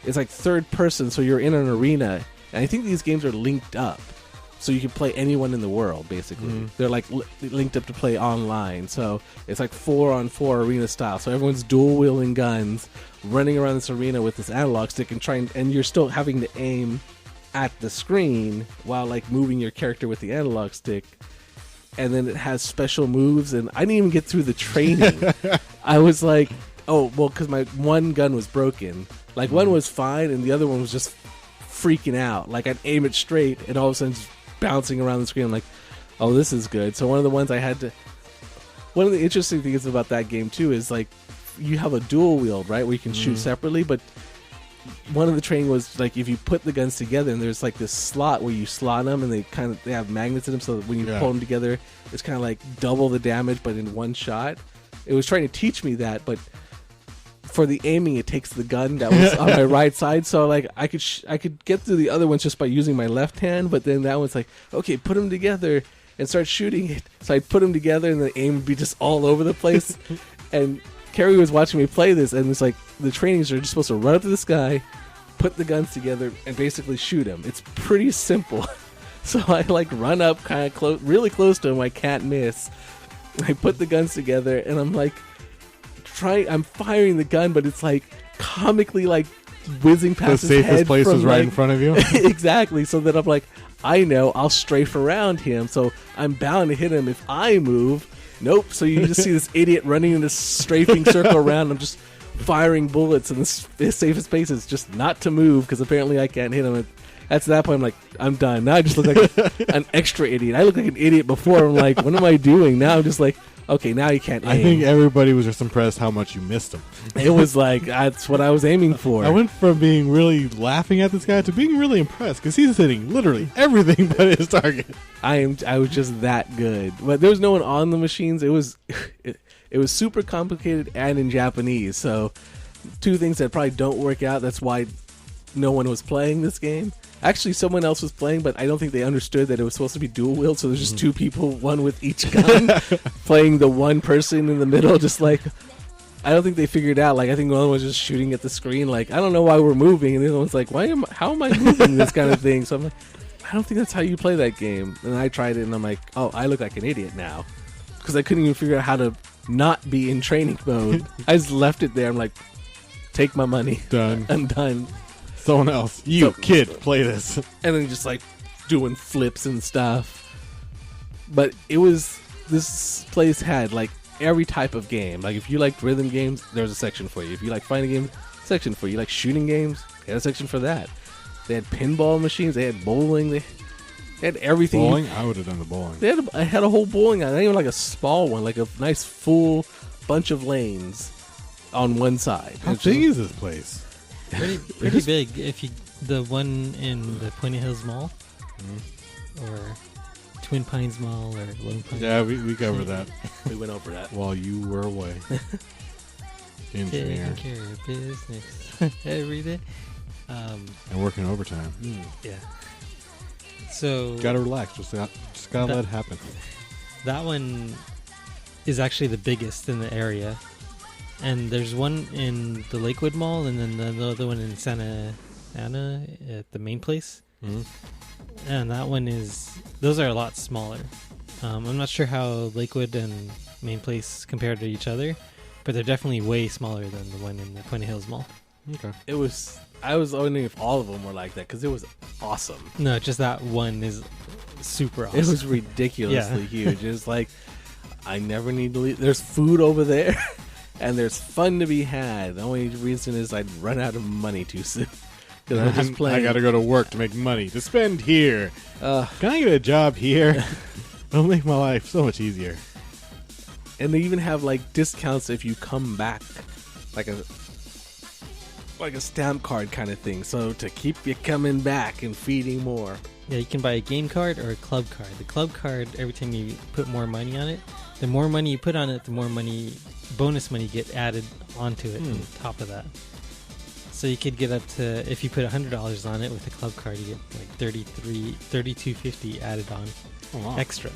it's like third person, so you're in an arena, and I think these games are linked up, so you can play anyone in the world, basically. Mm-hmm. They're like linked up to play online, so it's like 4-on-4 arena style, so everyone's dual wielding guns, running around this arena with this analog stick and you're still having to aim at the screen while moving your character with the analog stick. And then it has special moves, and I didn't even get through the training. I was like, oh, well, because my one gun was broken. One was fine, and the other one was just freaking out. I'd aim it straight, and all of a sudden it's bouncing around the screen. I'm like, oh, this is good. So one of the ones I had to... One of the interesting things about that game, too, is, you have a dual wield, right, where you can shoot separately, but one of the training was if you put the guns together, and there's this slot where you slot them, and they have magnets in them, so that when you pull them together, it's kind of double the damage, but in one shot. It was trying to teach me that, but for the aiming, it takes the gun that was on my right side, so I could get through the other ones just by using my left hand, but then that one's okay, put them together and start shooting it. So I'd put them together, and the aim would be just all over the place. And Carrie was watching me play this, and it's the trainings are just supposed to run up to this guy, put the guns together, and basically shoot him. It's pretty simple. So I run up kind of really close to him. I can't miss. I put the guns together, and I'm firing the gun, but it's comically whizzing past his head. The safest place is right in front of you. Exactly. So that I'm I know I'll strafe around him, so I'm bound to hit him if I move. Nope. So you just see this idiot running in this strafing circle around. I'm just firing bullets, and the safest place is just not to move, because apparently I can't hit him. At that point, I'm done. Now I just look like an extra idiot. I looked like an idiot before. I'm what am I doing? Now I'm just okay, now you can't aim. I think everybody was just impressed how much you missed him. It was that's what I was aiming for. I went from being really laughing at this guy to being really impressed, because he's hitting literally everything but his target. I was just that good. But there was no one on the machines. It was super complicated and in Japanese. So two things that probably don't work out. That's why no one was playing this game. Actually, someone else was playing, but I don't think they understood that it was supposed to be dual wield, so there's just two people, one with each gun, playing the one person in the middle, just I don't think they figured out. I think one was just shooting at the screen, I don't know why we're moving, and the other one's how am I moving, this kind of thing? So I'm I don't think that's how you play that game. And I tried it, and I'm oh, I look like an idiot now, because I couldn't even figure out how to not be in training mode. I just left it there. I'm take my money. Done. I'm done. Someone else. Kid, play this. And then just doing flips and stuff. But this place had every type of game. If you liked rhythm games, there's a section for you. If you like fighting games, section for you. Like shooting games, they had a section for that. They had pinball machines, they had bowling, they had everything. Bowling? I would have done the bowling. I had a whole bowling alley, not even a small one, a nice full bunch of lanes on one side. How big is this place? Pretty big. The one in the Pointy Hills Mall, or Twin Pines Mall, or Lone Pines. Yeah, we covered that. We went over that while you were away. Engineer. Taking care of business every day. And working overtime. Yeah. So gotta relax. Just gotta let it happen. That one is actually the biggest in the area. And there's one in the Lakewood Mall, and then the other one in Santa Ana at the main place. Mm-hmm. And that one those are a lot smaller. I'm not sure how Lakewood and main place compare to each other, but they're definitely way smaller than the one in the Pointy Hills Mall. Okay. I was wondering if all of them were like that because it was awesome. No, just that one is super awesome. It was ridiculously Yeah. huge. It was like, I never need to leave. There's food over there, and there's fun to be had. The only reason is I'd run out of money too soon. Because I'm just playing. I gotta go to work to make money to spend here. Can I get a job here? It'll make my life so much easier. And they even have like discounts if you come back, like a stamp card kind of thing. So to keep you coming back and feeding more. Yeah, you can buy a game card or a club card. The club card, every time you put more money on it, the more money you put on it, the more money, bonus money, get added onto it on top of that. So you could get up to, if you put $100 on it with a club card, you get like $32.50 added on extra.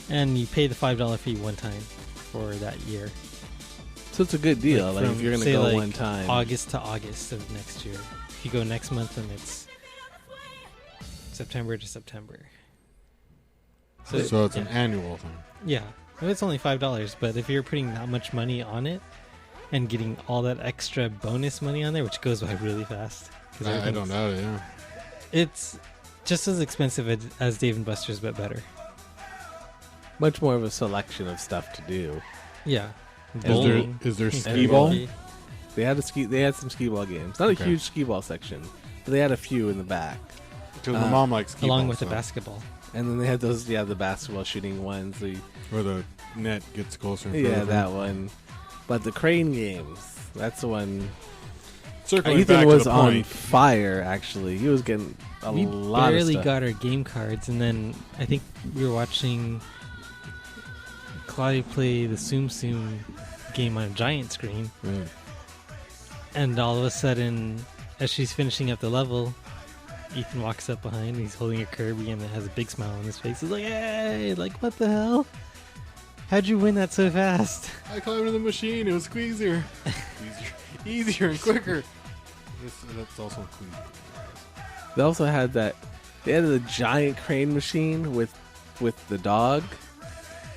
And you pay the $5 fee one time for that year. So it's a good deal. Like if you're going to go like one time. August to August of next year. If you go next month, then it's September to September. So it's an annual thing. Yeah. Well, it's only $5, but if you're putting that much money on it and getting all that extra bonus money on there, which goes by really fast. I don't know, yeah. It's just as expensive as Dave & Buster's, but better. Much more of a selection of stuff to do. Yeah. Is there skee ball? They had some skee ball games. Not a huge skee ball section, but they had a few in the back. Because my mom likes skee along ball, with the basketball. And then they had those, the basketball shooting ones. Where the net gets closer. Yeah, that one. But the crane games, that's the one. Circling Ethan back was to the on point. fire, actually. He was getting a lot of stuff. We barely got our game cards, and then I think we were watching Claudia play the Tsum Tsum game on a giant screen. And all of a sudden, as she's finishing up the level, Ethan walks up behind, he's holding a Kirby and has a big smile on his face. He's like, hey, like, what the hell? How'd you win that so fast? I climbed in the machine. It was easier. Easier and quicker. That's also clean. They also had they had the giant crane machine with the dog.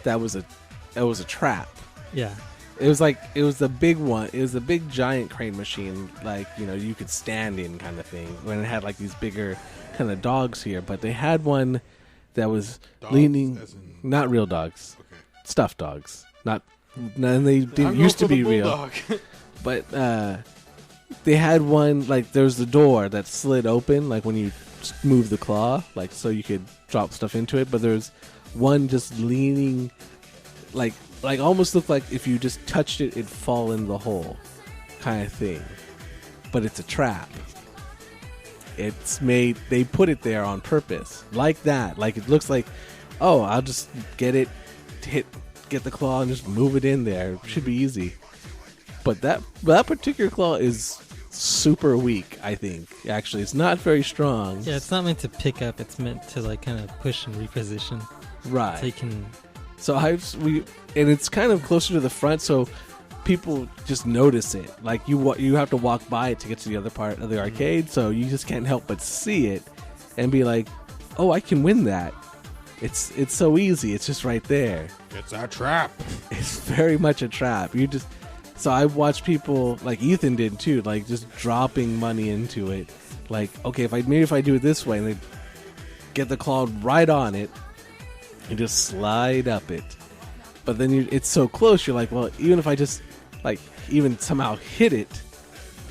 That was a trap. Yeah. It was the big one. It was the big giant crane machine, like, you could stand in kind of thing. When it had like these bigger kind of dogs here, but they had one that was Dogs, leaning, as in- not real dogs, Okay. stuffed dogs. Not, and they didn't used to be real. Bulldog. But they had one, like, there's the door that slid open, like when you move the claw, like so you could drop stuff into it. But there's one just leaning, like almost looked like if you just touched it, it'd fall in the hole, kind of thing. But it's a trap. They put it there on purpose, like that. Like it looks like, oh, I'll just get the claw and just move it in there. It should be easy. But that particular claw is super weak, I think. Actually, it's not very strong. Yeah, it's not meant to pick up. It's meant to like kind of push and reposition. Right. So you can. So and it's kind of closer to the front, so people just notice it. Like you have to walk by it to get to the other part of the arcade, so you just can't help but see it and be like, "Oh, I can win that." It's so easy. It's just right there. It's a trap. It's very much a trap. So I watched people like Ethan did too, like just dropping money into it. Like, okay, if I do it this way, and they get the claw right on it, and just slide up it. But then it's so close, you're like, well, even if I just even somehow hit it,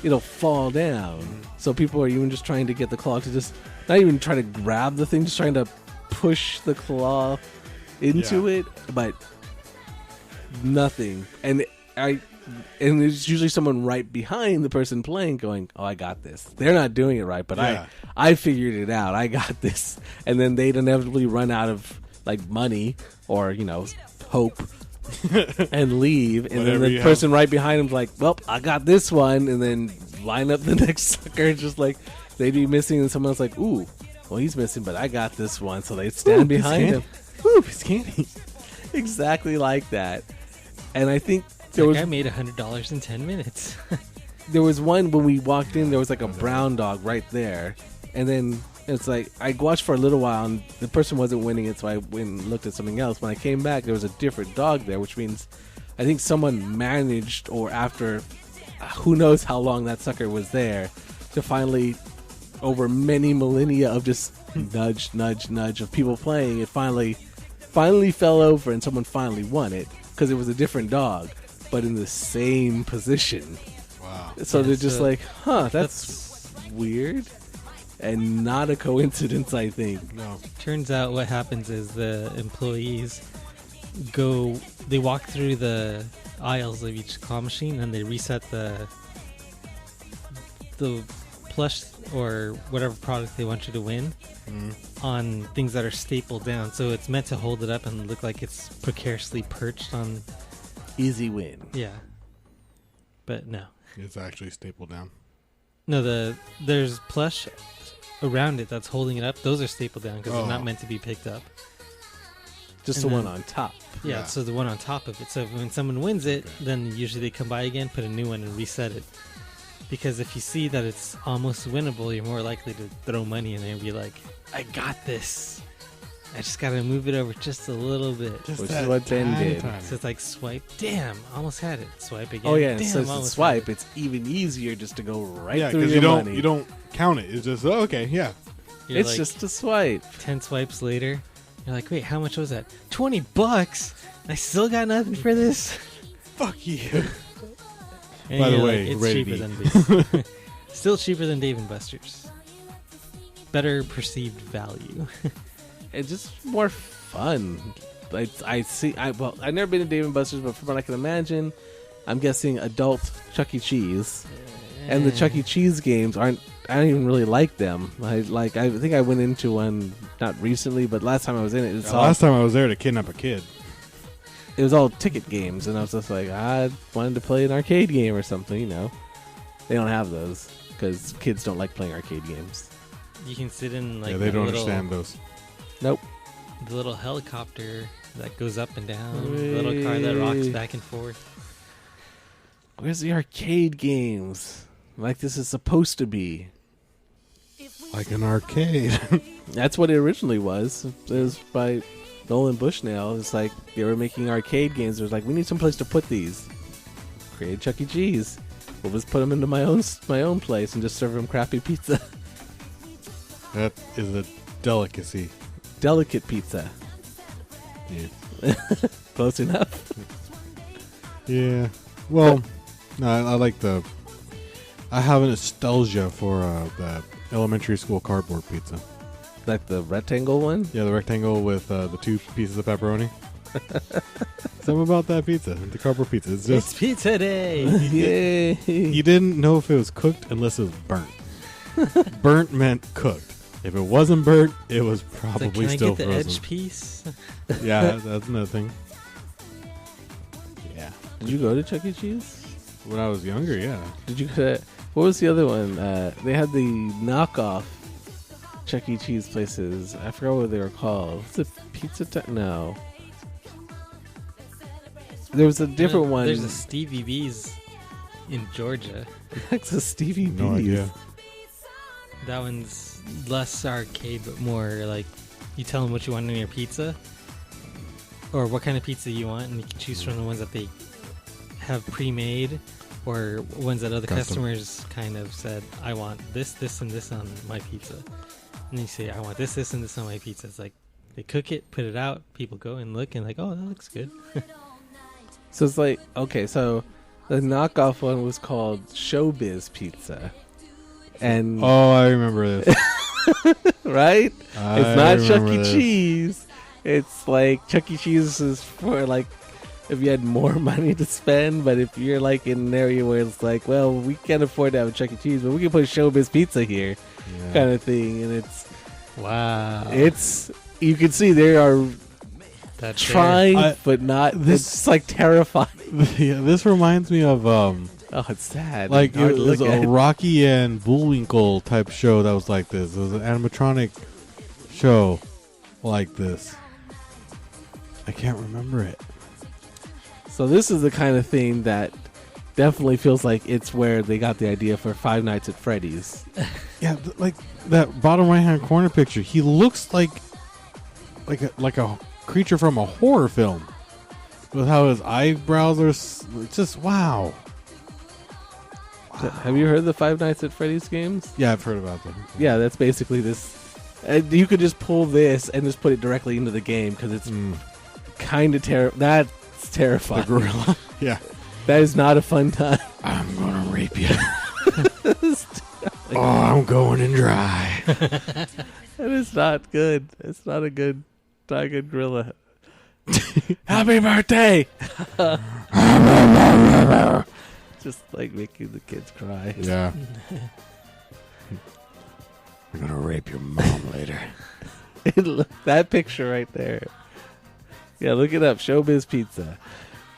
it'll fall down. So people are even just trying to get the claw to just not even try to grab the thing, just trying to push the claw into it, but nothing. And there's usually someone right behind the person playing going, oh, I got this. They're not doing it right, but I figured it out. I got this. And then they'd inevitably run out of like money or, hope and leave. And Whatever then the person right behind him's like, well, I got this one. And then line up the next sucker. Just like they'd be missing and someone's like, ooh, well, he's missing, but I got this one. So they'd stand behind him. Ooh, he's candy. Exactly like that. And I think I made $100 in 10 minutes. There was one when we walked in, there was like a brown dog right there. And then it's like, I watched for a little while and the person wasn't winning it, so I went and looked at something else. When I came back, there was a different dog there, which means I think someone managed, or after who knows how long that sucker was there to finally, over many millennia of just nudge, nudge, nudge of people playing, it finally fell over and someone finally won it because it was a different dog, but in the same position. Wow. So they're just like, huh, that's weird. And not a coincidence, I think. No. Turns out what happens is the employees they walk through the aisles of each claw machine and they reset the plush or whatever product they want you to win on things that are stapled down. So it's meant to hold it up and look like it's precariously perched on. Easy win. Yeah. But no. It's actually stapled down. No, there's plush around it that's holding it up. Those are stapled down because they're not meant to be picked up. Just And the then- one on top. Yeah, so the one on top of it. So when someone wins it, then usually they come by again, put a new one, and reset it. Because if you see that it's almost winnable, you're more likely to throw money in there and be like, I got this. I just got to move it over just a little bit. Which is what Ben did. So it's like swipe. Damn, almost had it. Swipe again. Oh yeah, Damn, so it's almost swipe. had it. It's even easier just to go right Yeah, through because your you money. you don't count it. It's just okay, yeah. You're It's like just a swipe. 10 swipes later, you're like, wait, how much was that? $20? I still got nothing for this? Fuck you. And By the you're way, it's rated cheaper E. than still cheaper than Dave & Buster's. Better perceived value. It's just more fun. I've never been to Dave & Buster's, but from what I can imagine, I'm guessing adult Chuck E. Cheese. And the Chuck E. Cheese games I don't even really like them. I think I went into one not recently, but last time I was in it, Last time I was there to kidnap a kid. it was all ticket games, and I was just like, I wanted to play an arcade game or something, you know. They don't have those because kids don't like playing arcade games. You can sit in like Yeah, they don't little, understand those. Nope. the little helicopter that goes up and down, the little car that rocks back and forth. Where's the arcade games? Like this is supposed to be. Like an arcade. That's what it originally was. It was by Nolan Bushnell. It's like they were making arcade games. It was like, we need some place to put these. Create Chuck E. Cheese. We'll just put them into my own place and just serve them crappy pizza. That is a delicacy. Delicate pizza. Yeah. Close enough. Yeah. Well, no, I like I have a nostalgia for the elementary school cardboard pizza. Like the rectangle one? Yeah, the rectangle with the 2 pieces of pepperoni. Something about that pizza, the cardboard pizza. It's just It's pizza day! Yay! you didn't know if it was cooked unless it was burnt. Burnt meant cooked. If it wasn't burnt, it was It's probably like, can I still get the frozen. edge piece? Yeah, that's another thing. Yeah. Did you go to Chuck E. Cheese? When I was younger, yeah. Did you go to, what was the other one? They had the knockoff Chuck E. Cheese places. I forgot what they were called. Was it Pizza Time? No. There was a different one. There's a Stevie B's in Georgia. That's a Stevie B's. No idea. That one's less arcade, but more like you tell them what you want in your pizza, or what kind of pizza you want, and you can choose from the ones that they have pre-made, or ones that other Custom. customers kind of said, I want this, this, and this on my pizza. And you say, I want this, this, and this on my pizza. It's like they cook it, put it out, people go and look, and like, oh, that looks good. So it's like, okay, so the knockoff one was called Showbiz Pizza. And Oh, I remember this. right? I It's not Chuck remember E. this. Cheese. It's like Chuck E. Cheese is for like if you had more money to spend, but if you're like in an area where it's like, well, we can't afford to have a Chuck E. Cheese, but we can put Showbiz Pizza here, Yeah. kind of thing. And Wow. it's you can see they are That's trying, but not. It's like terrifying. Yeah, this reminds me of Oh, it's sad. like Hard it to was look a at. Rocky and Bullwinkle type show that was like this. It was an animatronic show like this. I can't remember it. So this is the kind of thing that definitely feels like it's where they got the idea for Five Nights at Freddy's. Yeah, like that bottom right hand corner picture. He looks like a creature from a horror film, with how his eyebrows are just wow. Have you heard of the Five Nights at Freddy's games? Yeah, I've heard about them. Yeah, that's basically this. You could just pull this and just put it directly into the game because it's kind of That's terrifying. The gorilla. Yeah. That is not a fun time. I'm gonna rape you. I'm going in dry. That is not good. It's not a good gorilla. Happy birthday! Just like making the kids cry. Yeah. I'm gonna rape your mom later. That picture right there. Yeah, look it up. Showbiz Pizza.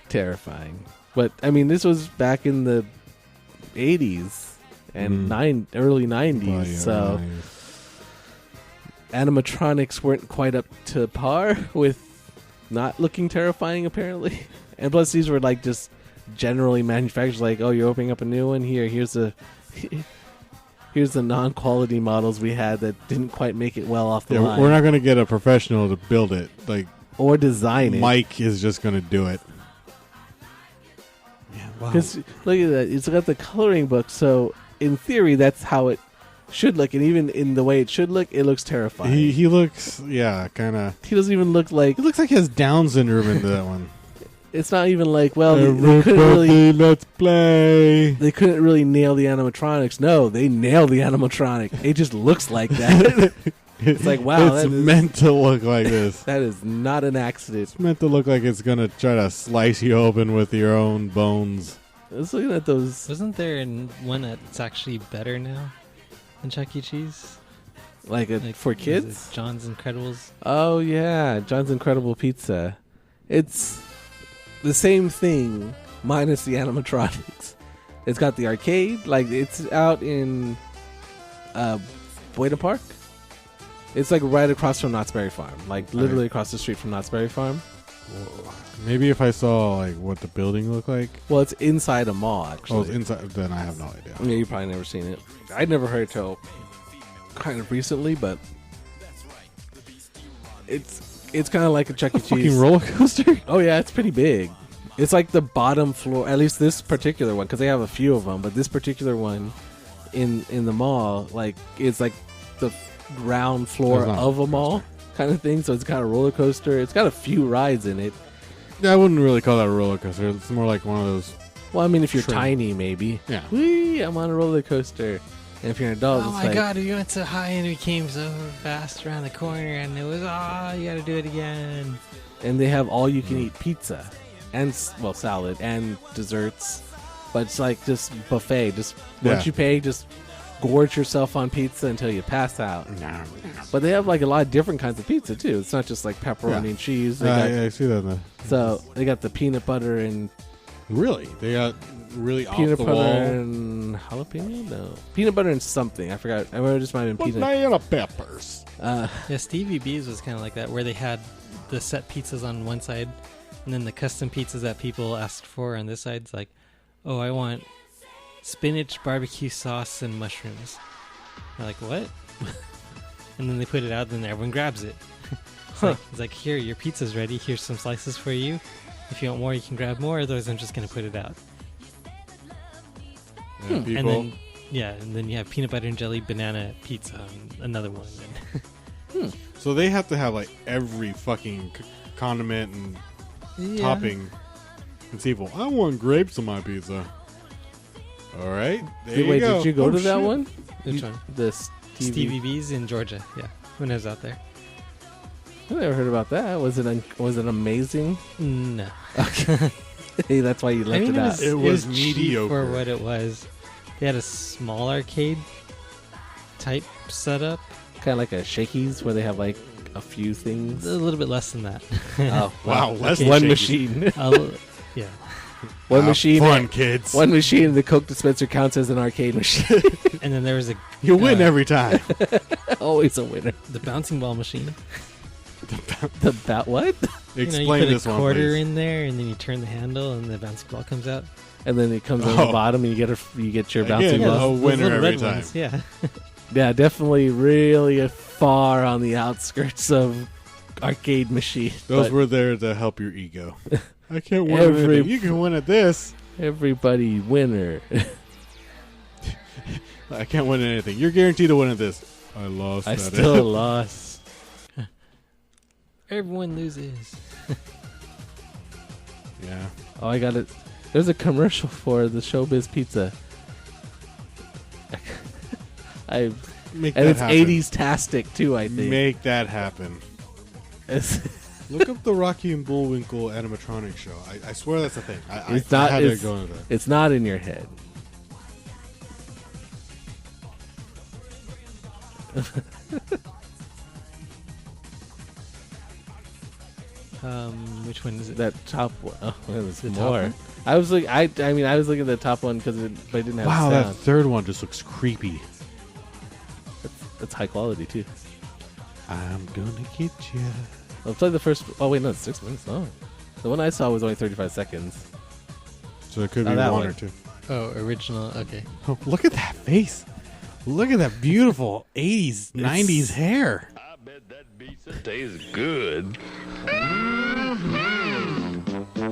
Terrifying. But, I mean, this was back in the 80s and early 90s, so animatronics weren't quite up to par with not looking terrifying, apparently. And plus, these were, like, just generally manufactured, like, oh, you're opening up a new one? Here's the non-quality models we had that didn't quite make it well off the line. We're not going to get a professional to build it. Like, or design it. Mike is just going to do it. Yeah, wow. Because look at that. It's got the coloring book, so in theory, that's how it should look. And even in the way it should look, it looks terrifying. He looks, kind of... He doesn't even look like... He looks like he has Down syndrome in that one. It's not even like, well, they couldn't really... Let's play. They couldn't really nail the animatronics. No, they nailed the animatronic. It just looks like that. It's like, wow. It's meant to look like this. That is not an accident. It's meant to look like it's going to try to slice you open with your own bones. I was looking at those... Wasn't there one that's actually better now than Chuck E. Cheese? Like for kids? John's Incredibles? Oh, yeah. John's Incredible Pizza. It's the same thing, minus the animatronics. It's got the arcade. Like, it's out in Buena Park. It's like right across from Knott's Berry Farm. Like, literally across the street from Knott's Berry Farm. Maybe if I saw like what the building looked like. Well, it's inside a mall, actually. Oh, it's inside. Then I have no idea. Yeah, you've probably never seen it. I'd never heard it till kind of recently, but it's kind of like a Chuck E. Cheese. Fucking roller coaster? Oh, yeah, it's pretty big. It's like the bottom floor, at least this particular one, because they have a few of them, but this particular one in the mall, like, it's like the ground floor of a mall kind of thing, so it's got a roller coaster. It's got a few rides in it. Yeah, I wouldn't really call that a roller coaster. It's more like one of those... Well, I mean, if you're tiny, maybe. Yeah. Whee, I'm on a roller coaster. And if you're an adult, oh it's my like... god, we went so high and we came so fast around the corner and it was, you gotta do it again. And they have all-you-can-eat pizza. And, well, salad and desserts. But it's like just buffet. Just once you pay, just gorge yourself on pizza until you pass out. But they have like a lot of different kinds of pizza too. It's not just like pepperoni and cheese. I see that. So they got the peanut butter and really, they got really peanut off the butter wall and jalapeno. No, peanut butter and something. I forgot. I remember just might have been peanut. Banana peppers. Yeah, Stevie B's was kind of like that, where they had the set pizzas on one side, and then the custom pizzas that people asked for on this side. It's like, oh, I want spinach, barbecue sauce, and mushrooms. They're like, what? And then they put it out, and then everyone grabs it. It's like, here, your pizza's ready. Here's some slices for you. If you want more, you can grab more. Otherwise, I'm just going to put it out. And then, and then you have peanut butter and jelly banana pizza, and another one. So they have to have like every fucking condiment and topping conceivable. I want grapes on my pizza. All right. Wait, did you go to that one? Which one? The Stevie B's in Georgia. Yeah, when I was out there. I never heard about that. Was it amazing? No. Okay. Hey, that's why you left it out. It was mediocre for what it was. They had a small arcade type setup, kind of like a Shakey's, where they have like a few things. A little bit less than that. Oh wow! Less than one machine. Yeah. One machine. Fun, kids. One machine. The Coke dispenser counts as an arcade machine. And then there was a... You win every time. Always a winner. The bouncing ball machine. What? Explain you this put a one, quarter please. in there, and then you turn the handle, and the bouncing ball comes out. And then it comes on the bottom, and you get your bouncing ball. A winner little every red time. Ones, yeah. Yeah, definitely really far on the outskirts of arcade machine. Those were there to help your ego. I can't win anything. You can win at this. Everybody winner. I can't win anything. You're guaranteed to win at this. I lost. I at still it. lost. Everyone loses. Yeah. Oh, I got it. There's a commercial for the Showbiz Pizza. And it's happen. 80s tastic too, I think. Make that happen. Look up the Rocky and Bullwinkle animatronic show. I swear that's a thing. I had to go into that. It's not in your head. Which one is it? That top one. Oh, there's The top more. one? I was like, I mean, I was looking at the top one because it didn't have Wow, sound. that third one just looks creepy. That's high quality too. I'm gonna get you. I'll play the first. Oh wait, no, it's 6 minutes. No, the one I saw was only 35 seconds. So it could Oh, be that one one. or two. Oh, original. Okay. Oh, look at that face. Look at that beautiful 80s, 90s hair. I bet that pizza tastes good.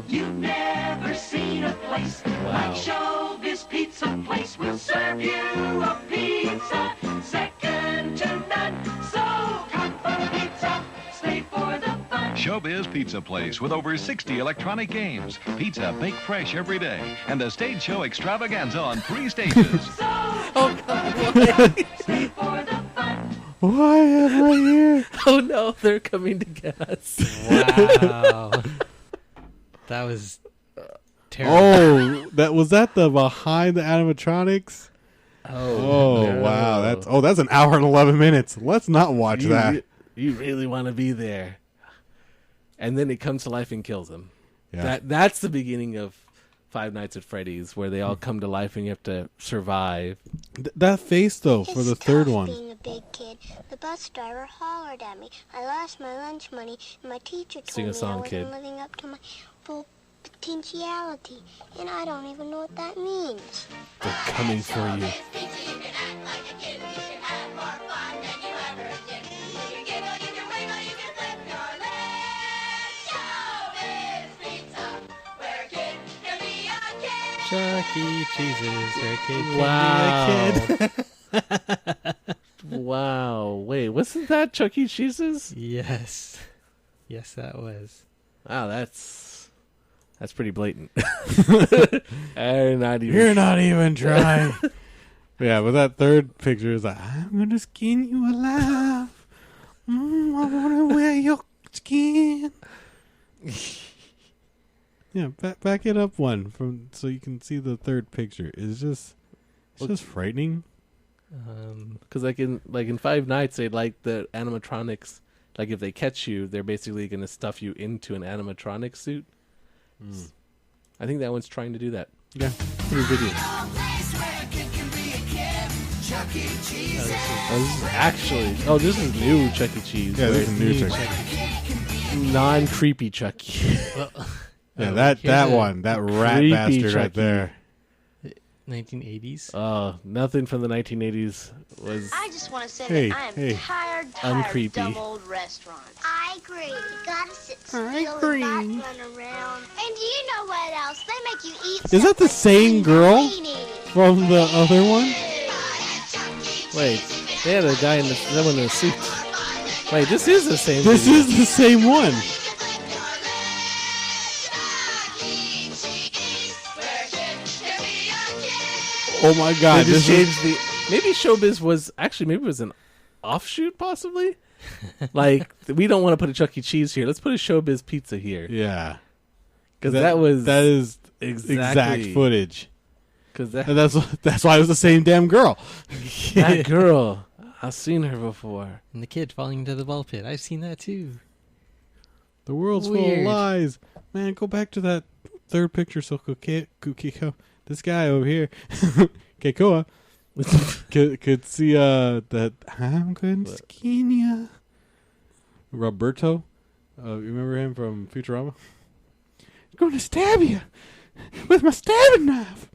You've never seen a place like Showbiz Pizza Place. We'll serve you a pizza second to none. So come for pizza, stay for the fun. Showbiz Pizza Place with over 60 electronic games. Pizza baked fresh every day. And a stage show extravaganza on 3 stages. Oh God! Stay for the fun. Why am I here? Oh no, they're coming to get us. Wow. That was terrible. Oh, that the behind the animatronics? Oh, no. Wow, that's an hour and 11 minutes. Let's not watch that. You really want to be there. And then it comes to life and kills him. Yeah. That's the beginning of Five Nights at Freddy's, where they all come to life and you have to survive. That face though for the third one. Being a big kid, the bus driver hollered at me. I lost my lunch money, and my teacher told Sing a me song, I wasn't kid. living up to my full potentiality, and I don't even know what that means. They're coming for you. Chuck E. Cheese's where a kid can Wow. be a kid. Wow. Wait, wasn't that Chuck E. Cheese's? Yes. Yes, that was. Wow, that's pretty blatant. You're not even trying. Yeah, but that third picture is like, I'm gonna skin you alive. I wanna wear your skin. Yeah, back it up one so you can see the third picture. It's just frightening. Because like in Five Nights, they like the animatronics. Like if they catch you, they're basically going to stuff you into an animatronic suit. I think that one's trying to do that. Yeah, through video. This is new Chuck E. Cheese. Yeah, this is new Chuck E. Non-creepy Chuck E. Yeah, that one, that rat creepy bastard right Chuck E. there. 1980s. Oh, nothing from the 1980s was. I just want to say Hey, that I am hey. tired Uncreepy. of dumb old restaurants. I agree. You gotta sit still I and not agree. run around. And do you know what else? They make you eat. Is that the same girl from the other one? Wait, they had a guy in someone in a suit. Wait, this is the same. This video. is the same one. Oh my god! They just This is, changed the. Maybe Showbiz was maybe it was an offshoot, possibly. Like we don't want to put a Chuck E. Cheese here. Let's put a Showbiz Pizza here. yeah, Because that is exactly exact footage. Because That's why it was the same damn girl. that girl, I've seen her before. And the kid falling into the ball pit. I've sún that too. The world's full of Weird. lies. Man, go back to that third picture. So Kukiko, this guy over here, Keikoa, could see that I'm going to skin ya. Roberto, you remember him from Futurama? I'm going to stab you with my stabbing knife.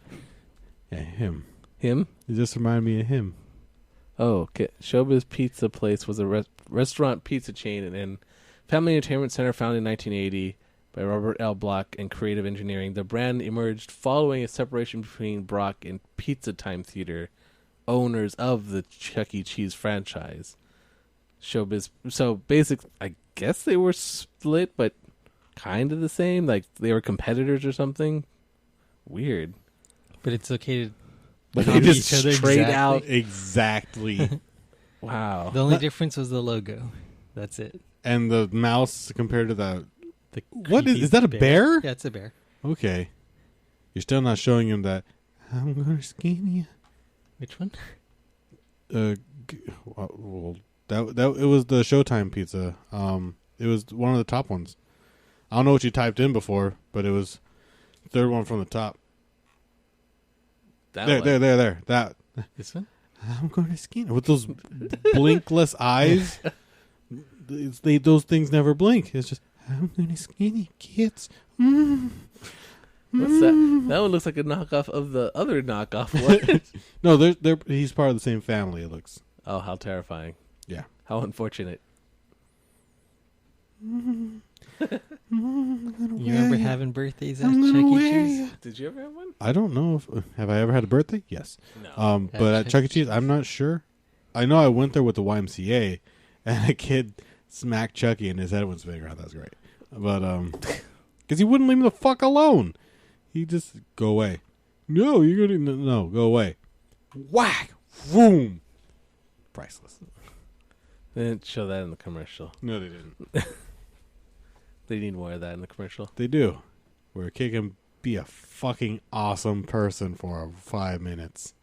Yeah, him. Him? It just reminded me of him. Oh, okay. Showbiz Pizza Place was a restaurant pizza chain and family entertainment center founded in 1980 by Robert L. Block and Creative Engineering. The brand emerged following a separation between Block and Pizza Time Theater owners of the Chuck E. Cheese franchise. Showbiz. So I guess they were split, but kind of the same. Like they were competitors or something. Weird. But it's okay to But they copy just each other straight exactly. out. Exactly. Wow. The only difference was the logo. That's it. And the mouse compared to the what creepy is that a bear? Yeah, it's a bear. Okay. You're still not showing him that I'm gonna skin you. Which one? Well, that it was the Showtime pizza. It was one of the top ones. I don't know what you typed in before, but it was the third one from the top. That There. That. This one? I'm gonna skin you. With those blinkless eyes. Those things never blink. It's just I'm gonna skin you, kids. What's that? That one looks like a knockoff of the other knockoff one. No, he's part of the same family. It looks. Oh, how terrifying! Yeah, how unfortunate. You remember having birthdays at Chuck E. Cheese? Did you ever have one? I don't know if have I ever had a birthday. Yes, no. But at Chuck E. Cheese, I'm not sure. I know I went there with the YMCA, and a kid smacked Chucky, and his head went spinning around. That was great, but because he wouldn't leave me the fuck alone. He just go away. No, you're gonna no go away. Whack, boom. Priceless. They didn't show that in the commercial. No, they didn't. They need more of that in the commercial. They do. Where a kid can be a fucking awesome person for 5 minutes.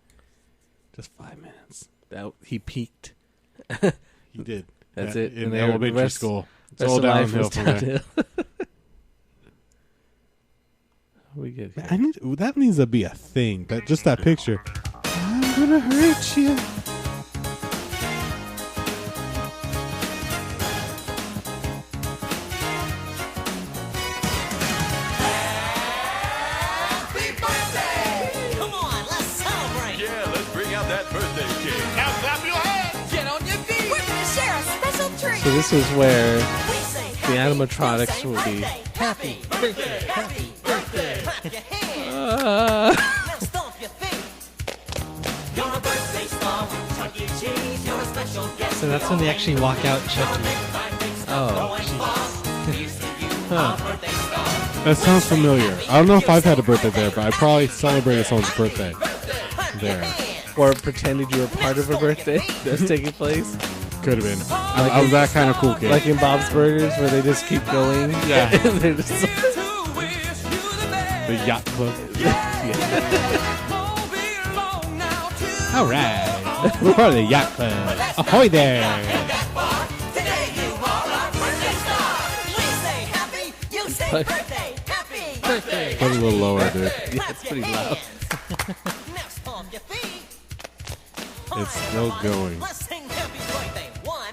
Just 5 minutes. That he peaked. He did. That's it. In And elementary school. It's all downhill from there. We get that needs to be a thing. Just that picture. I'm gonna hurt you. Come on, let's celebrate. Yeah, let's bring out that birthday cake. Now clap your hands. Get on your feet. We're going to share a special treat. So this is where the animatronics will be. Happy birthday. Happy birthday. Clap your hands. Now stomp your feet. You're a birthday star with Chuck E. Cheese. You're a special guest. So that's when they actually walk out Chucky. Oh. Huh. That sounds familiar. I don't know if I've had a birthday there, but I probably celebrated someone's birthday there. Or pretended you were part of a birthday that's taking place. Could have been. I was that kind of cool kid. Like in Bob's Burgers, where they just keep going. Yeah. And they're just The yacht club. All right. We're part of the yacht club. Ahoy there. Birthday. Put it a little lower, dude. Yeah, it's pretty loud. It's still going.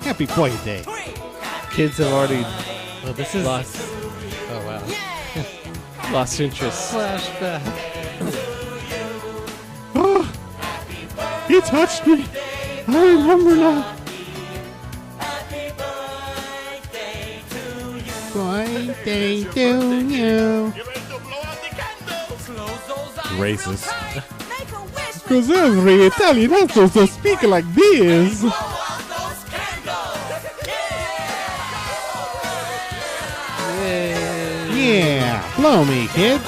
Happy birthday. Kids have already Well, this is lost. Oh wow. Lost interest. Flashback. Oh, he touched me. I remember now. Birthday to you. Racist. Because every Italian has to speak like this. Yeah, blow me, kids.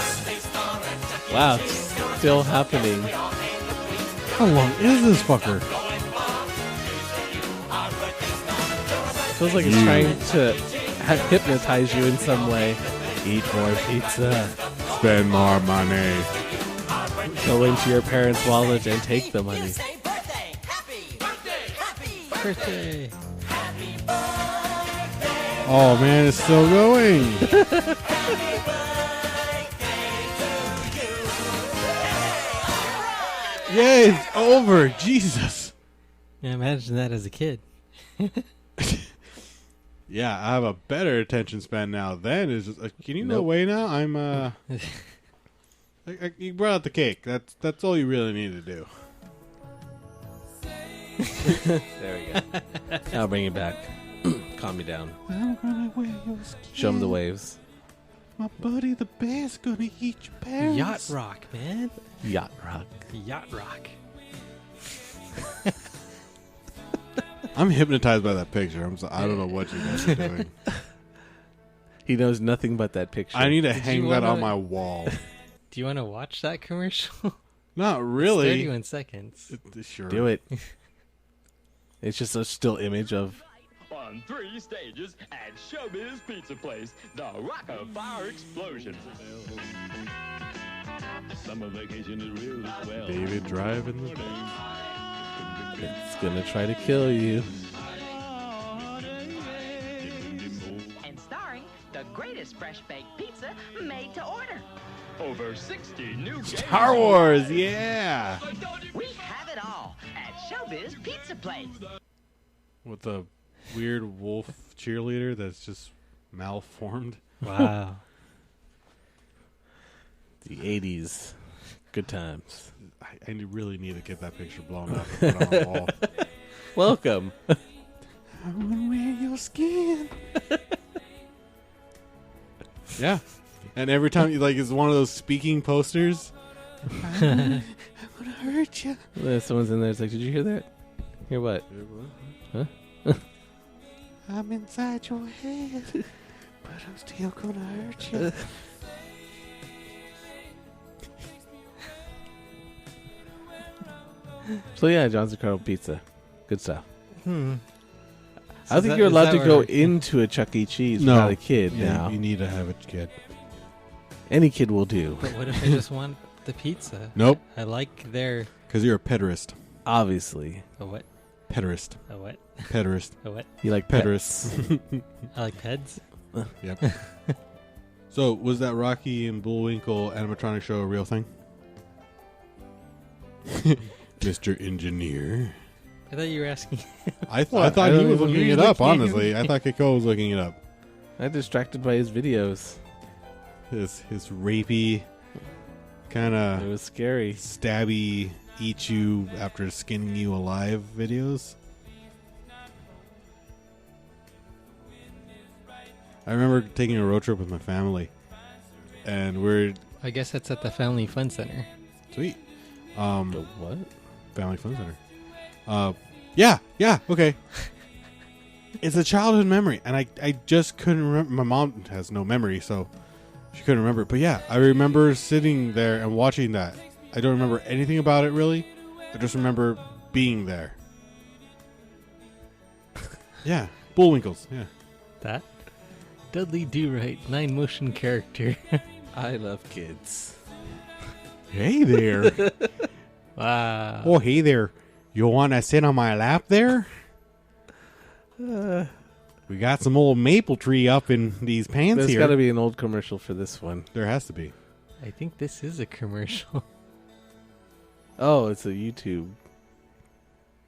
Wow, it's still happening. How long is this fucker? Feels like it's trying to hypnotize you in some way. Eat more pizza. Spend more money. Go into your parents' wallet and take the money. Birthday. Oh man, it's still going. Yay, it's over. Jesus. Yeah, imagine that as a kid. Yeah, I have a better attention span now. Then is just, can you go away now? I'm you brought out the cake. That's all you really need to do. There we go. I'll bring you back. Calm me down. I'm gonna wear your skin. Show them the waves. My buddy the bear's gonna eat your parents. Yacht rock, man. Yacht rock. Yacht rock. I'm hypnotized by that picture. I don't know what you guys are doing. He knows nothing but that picture. I need to hang that on my wall. Do you want to watch that commercial? Not really. It's 31 seconds. Sure. Do it. It's just a still image of... On 3 stages at Showbiz Pizza Place, the Rock of Fire Explosion. Summer vacation is real as well. David driving the It's gonna try to kill you. And starring the greatest fresh baked pizza made to order. Over 60 new games. Star Wars, yeah. We have it all at Showbiz Pizza Place. With a weird wolf cheerleader that's just malformed. Wow. The 80s. Good times. I really need to get that picture blown up and put on the wall. Welcome. I wanna wear your skin. Yeah. And every time you it's one of those speaking posters. I'm gonna hurt you. Someone's in there. It's like, did you hear that? Hear what? Huh? I'm inside your head, but I'm still gonna hurt you. So yeah, John's Carl Pizza. Good stuff. So I don't think you're allowed to go into a Chuck E. Cheese without a kid now. You need to have a kid. Any kid will do. But what if I just want the pizza? Nope. I like their... Because you're a pederast. Obviously. A what? Pederast. A what? Pederast. A what? You like pederasts. I like peds. Yep. So, was that Rocky and Bullwinkle animatronic show a real thing? Mr. Engineer. I thought you were asking. I thought he was looking it up, honestly. I thought Keiko was looking it up. I'm distracted by his videos. His rapey, kind of... It was scary. Stabby, eat you after skinning you alive videos. I remember taking a road trip with my family. And we're... I guess that's at the Family Fun Center. Sweet. The what? Family Fun Center. Yeah, okay. It's a childhood memory, and I just couldn't remember. My mom has no memory, so she couldn't remember. But yeah, I remember sitting there and watching that. I don't remember anything about it, really. I just remember being there. Yeah, Bullwinkles, yeah. That? Dudley Do-Right, 9-motion character. I love kids. Hey there. Wow. Oh, hey there. You want to sit on my lap there? We got some old maple tree up in these pants There's here. got to be an old commercial for this one. There has to be. I think this is a commercial. Oh, it's a YouTube.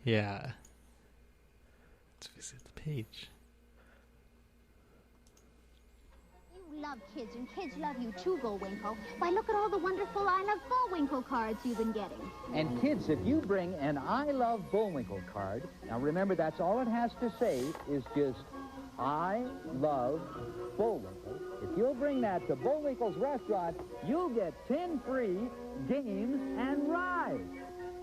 Yeah. Let's visit the page. You love kids, and kids love you too, Bullwinkle. Why, look at all the wonderful I Love Bullwinkle cards you've been getting. And kids, if you bring an I Love Bullwinkle card, now remember that's all it has to say is just I love Bullwinkle. If you'll bring that to Bullwinkle's restaurant, you'll get 10 free games and rides.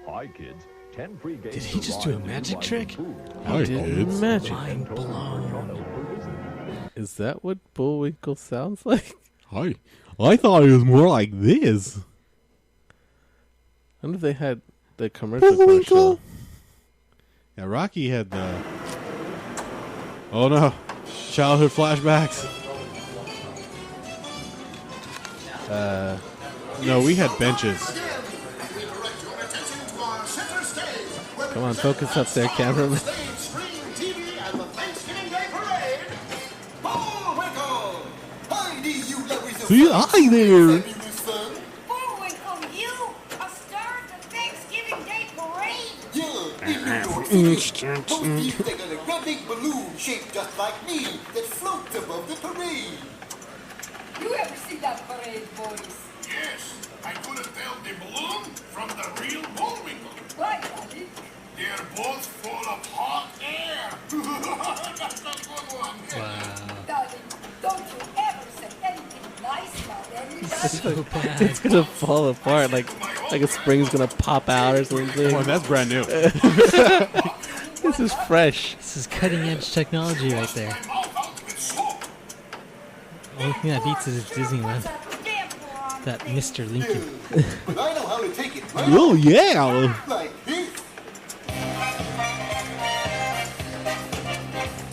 Hi, kids. 10 free games. Did he just do a magic trick? Hi, kids. Magic. Mind blown. Is that what Bullwinkle sounds like? Hi. I thought it was more like this. I wonder if they had the commercial. Bullwinkle. Yeah, Rocky had the... Oh, no. Childhood flashbacks. No, we had benches. Come on, focus up there, cameraman. See, hi there. Bullwinkle, you a star at the Thanksgiving Day parade? Most people think of a great big balloon shaped just like me that floats above the parade. You ever see that parade, boys? Yes, I couldn't tell the balloon from the real Bullwinkle. Why, Daddy? They're both full of hot air. That's a good one. Wow. Darling, don't you ever say anything nice about anybody. It's gonna fall apart. Like, Like a spring's gonna pop out or something. Oh, that's brand new. This is fresh. This is cutting edge technology right there. Only thing that beats is Disneyland. That Mr. Lincoln. But I know how to take it. Right? Oh, yeah. Like this.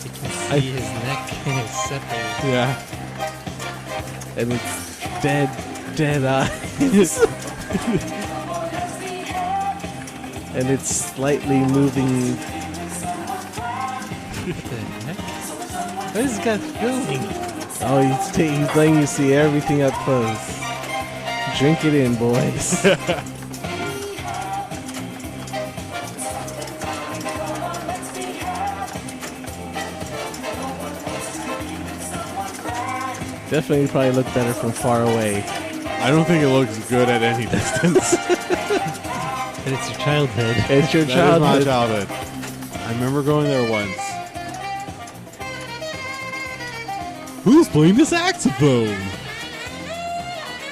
You can see his neck is separated. Yeah. And it's dead eyes. And it's slightly moving. What the heck? What is this guy filming? Oh, he's letting you see everything up close. Drink it in, boys. Definitely probably look better from far away. I don't think it looks good at any distance. But it's your childhood. It's your That childhood. is my childhood. I remember going there once. Who's playing the saxophone?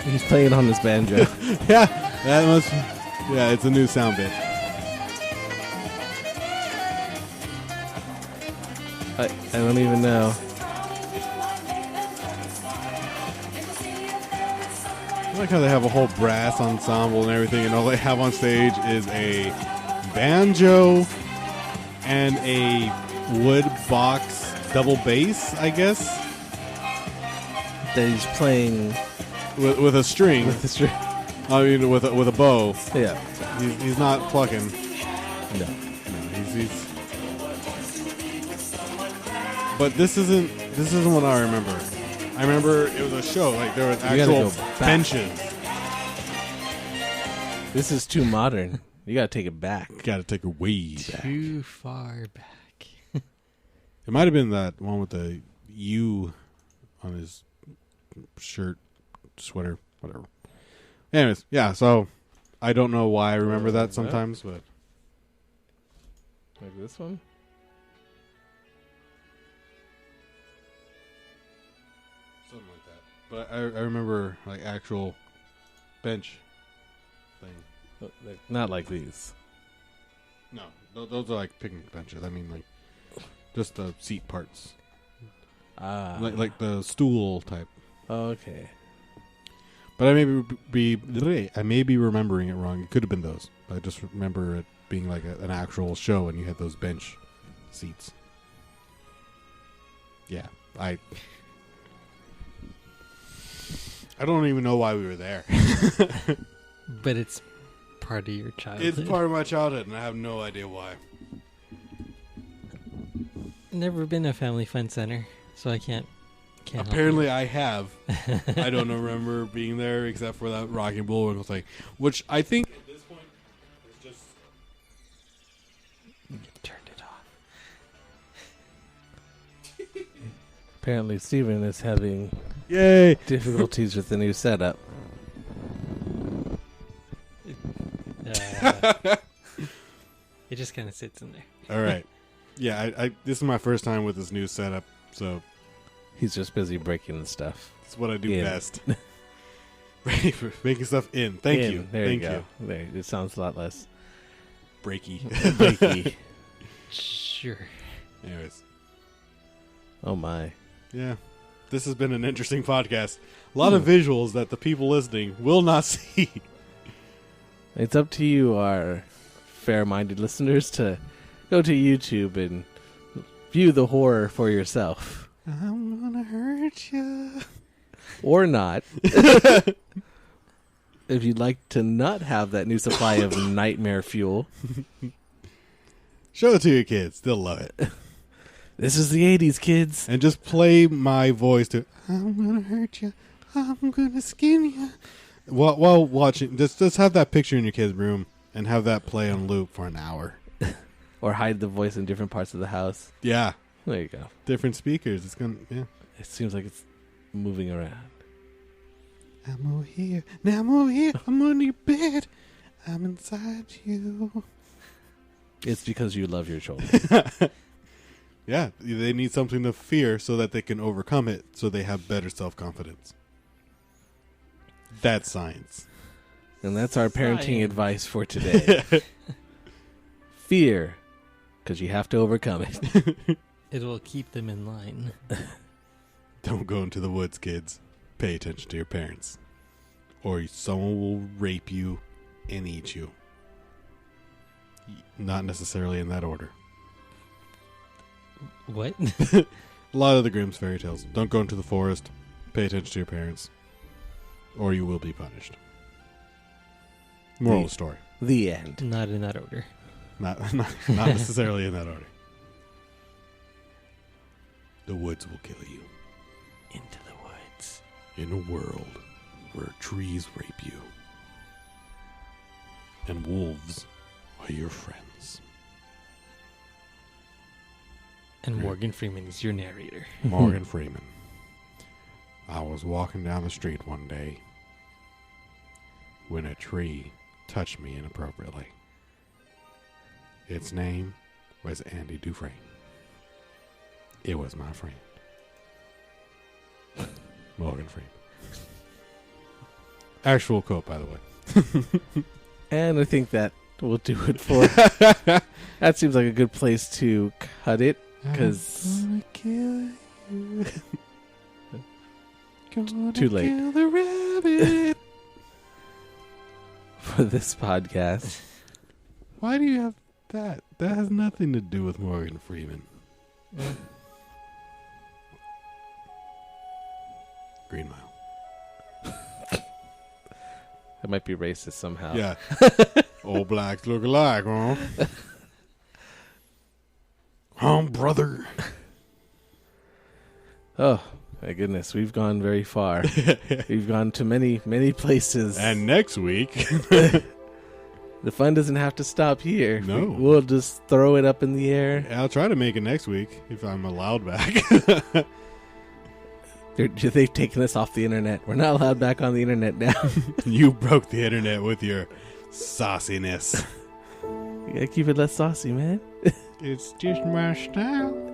He's playing on his banjo. Yeah, that must. Yeah, it's a new sound bit. I don't even know. I like how they have a whole brass ensemble and everything, and all they have on stage is a banjo and a wood box double bass, I guess, That he's playing with a string. with the string. I mean, with a bow. Yeah. He's not plucking. No. He's. But this isn't what I remember. I remember it was a show. Like there was You gotta actual go back. benches. This is too modern. You gotta take it back. Got to take it way back. Too far back. It might have been that one with the U on his shirt, sweater, whatever. Anyways, yeah. So I don't know why I remember that sometimes, but Like this one? something like that. But I remember like actual bench thing. Not like these. No, those are like picnic benches. I mean, like just the seat parts, like the stool type. Okay. But I may be remembering it wrong. It could have been those. I just remember it being like an actual show, and you had those bench seats. Yeah, I don't even know why we were there. But it's part of your childhood. It's part of my childhood, and I have no idea why. Never been a family fun center, so I can't help Apparently, you. I have. I don't remember being there except for that Rocking Bullwinkle thing, which I think at this point is just. Turned it off. Apparently, Steven is having Yay! difficulties with the new setup. It just kind of sits in there. All right. Yeah, I this is my first time with this new setup, so He's just busy breaking the stuff. it's what I do In. best. Ready for making stuff in. Thank In. you. There Thank you go. There, it sounds a lot less Breaky. breaky. Sure. Anyways, Oh my. yeah. This has been an interesting podcast. A lot of visuals that the people listening will not see. It's up to you, our fair-minded listeners, to go to YouTube and view the horror for yourself. I'm gonna hurt you. Or not. If you'd like to not have that new supply of nightmare fuel. Show it to your kids. They'll love it. This is the 80s, kids. And just play my voice to I'm gonna hurt you. I'm gonna skin you. While watching, just have that picture in your kid's room and have that play on loop for an hour. Or hide the voice in different parts of the house. Yeah. There you go. Different speakers. It's gonna, yeah. It seems like it's moving around. I'm over here. Now I'm over here. I'm under your bed. I'm inside you. It's because you love your children. Yeah, they need something to fear so that they can overcome it, so they have better self-confidence. That's science. And that's our parenting advice for today. Fear, because you have to overcome it. It will keep them in line. Don't go into the woods, kids. Pay attention to your parents. Or someone will rape you and eat you. Not necessarily in that order. What? A lot of the Grimm's fairy tales. Don't go into the forest. Pay attention to your parents. Or you will be punished. Moral of the story. The end. Not in that order. Not necessarily in that order. The woods will kill you. Into the woods. In a world where trees rape you. And wolves are your friends. And Morgan Freeman is your narrator. Morgan Freeman. I was walking down the street one day when a tree touched me inappropriately. Its name was Andy Dufresne. It was my friend. Morgan Freeman. Actual quote, by the way. And I think that will do it for... That seems like a good place to cut it, because... Kill you. Too late. Kill the rabbit. For this podcast. Why do you have that? That has nothing to do with Morgan Freeman. Green Mile. That might be racist somehow. Yeah. All blacks look alike, huh? Brother. Oh, my goodness. We've gone very far. We've gone to many, many places. And next week... The fun doesn't have to stop here. No. We'll just throw it up in the air. I'll try to make it next week if I'm allowed back. They've taken us off the internet. We're not allowed back on the internet now. You broke the internet with your sauciness. You gotta keep it less saucy, man. It's just my style.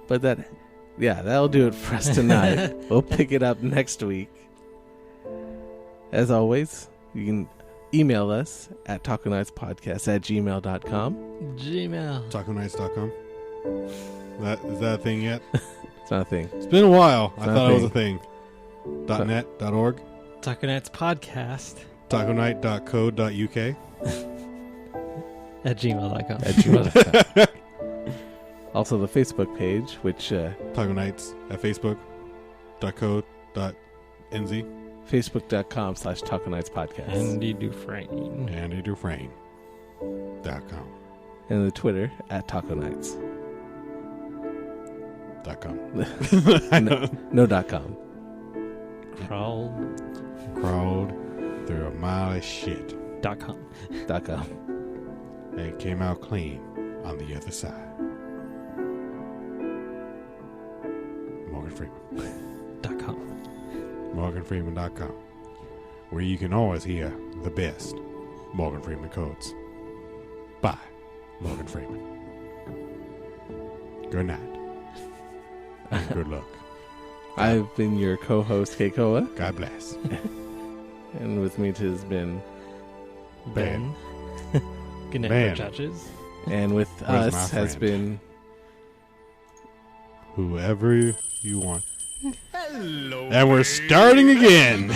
But that'll do it for us tonight. We'll pick it up next week. As always, you can email us at tacoknightspodcast@gmail.com. Gmail. TacoKnights.com. Is that a thing yet? It's not a thing. It's been a while. I not thought a it was a thing. .net, .org. Taco Knights Podcast. TacoKnight.co.uk. At gmail.com. At gmail.com. Also the Facebook page, which... Taco Knights at facebook.co.nz. Facebook.com/TacoKnightsPodcast. Andy Dufresne. AndyDufresne.com. And the Twitter at TacoKnights. .com. No .com. Crawled through a mile of shit. .com. .com. And came out clean on the other side. Morgan Freeman. .com. MorganFreeman.com, where you can always hear the best Morgan Freeman codes by Morgan Freeman. Good night. And good luck. I've been your co-host, Keikoa. God bless. And with me it has been Ben. Good night, Ben. judges. And with Where's us my has friend? been Whoever you want. Hello. And we're starting again.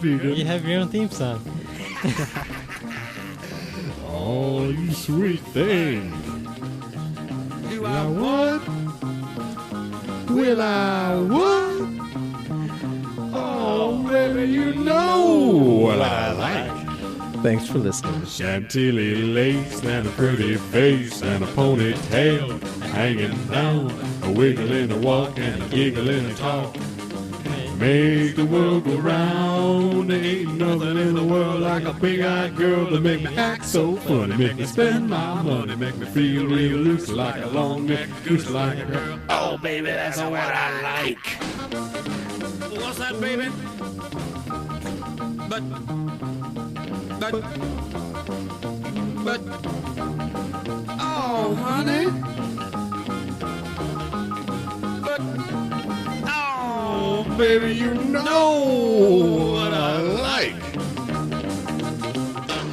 You have your own theme song. Oh, you sweet thing. Do I what? Will I what? Oh, baby, you know what I like. Thanks for listening. Chantilly lace and a pretty face and a ponytail hanging down, a wiggle and a walk and a giggle and a talk. Make the world go round. There ain't nothing in the world like a big-eyed girl to make me act so funny, make me spend my money, make me feel real loose like a long neck goose like a girl. Oh, baby, that's what I like. What's that, baby? But, oh, honey. But, oh, baby, you know what I like.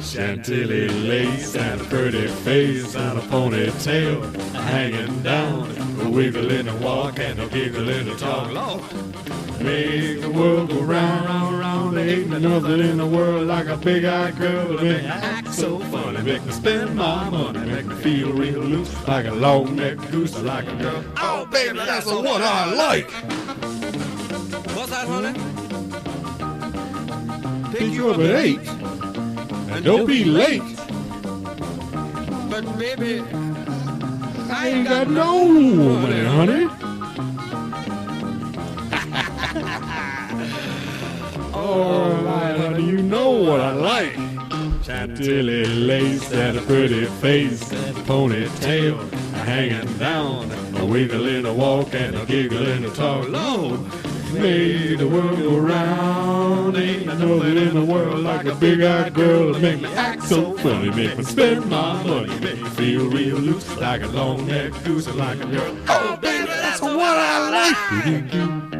Chantilly lace and a pretty face and a ponytail hanging down, a wiggle in a walk and a giggle in a talk. Lord, make the world go round, round, round. There ain't nothing in the world like a big-eyed girl to make me act so funny, make me spend my money, make me feel real loose like a long-necked goose, like a girl. Oh, baby, that's the one I like. What's that, honey? Pick you up at 8. And don't be late. But baby, I ain't got no money, honey. All right, honey, you know what I like. Chantilly lace and a pretty face and a ponytail hanging down, a wiggle in a walk and a giggle in a talk. Lord, made the world go round. Ain't nothing in the world like a big-eyed girl to make me act so funny, make me spend my money, make me feel real loose like a long-necked goose, like a girl. Oh, baby, that's what I like.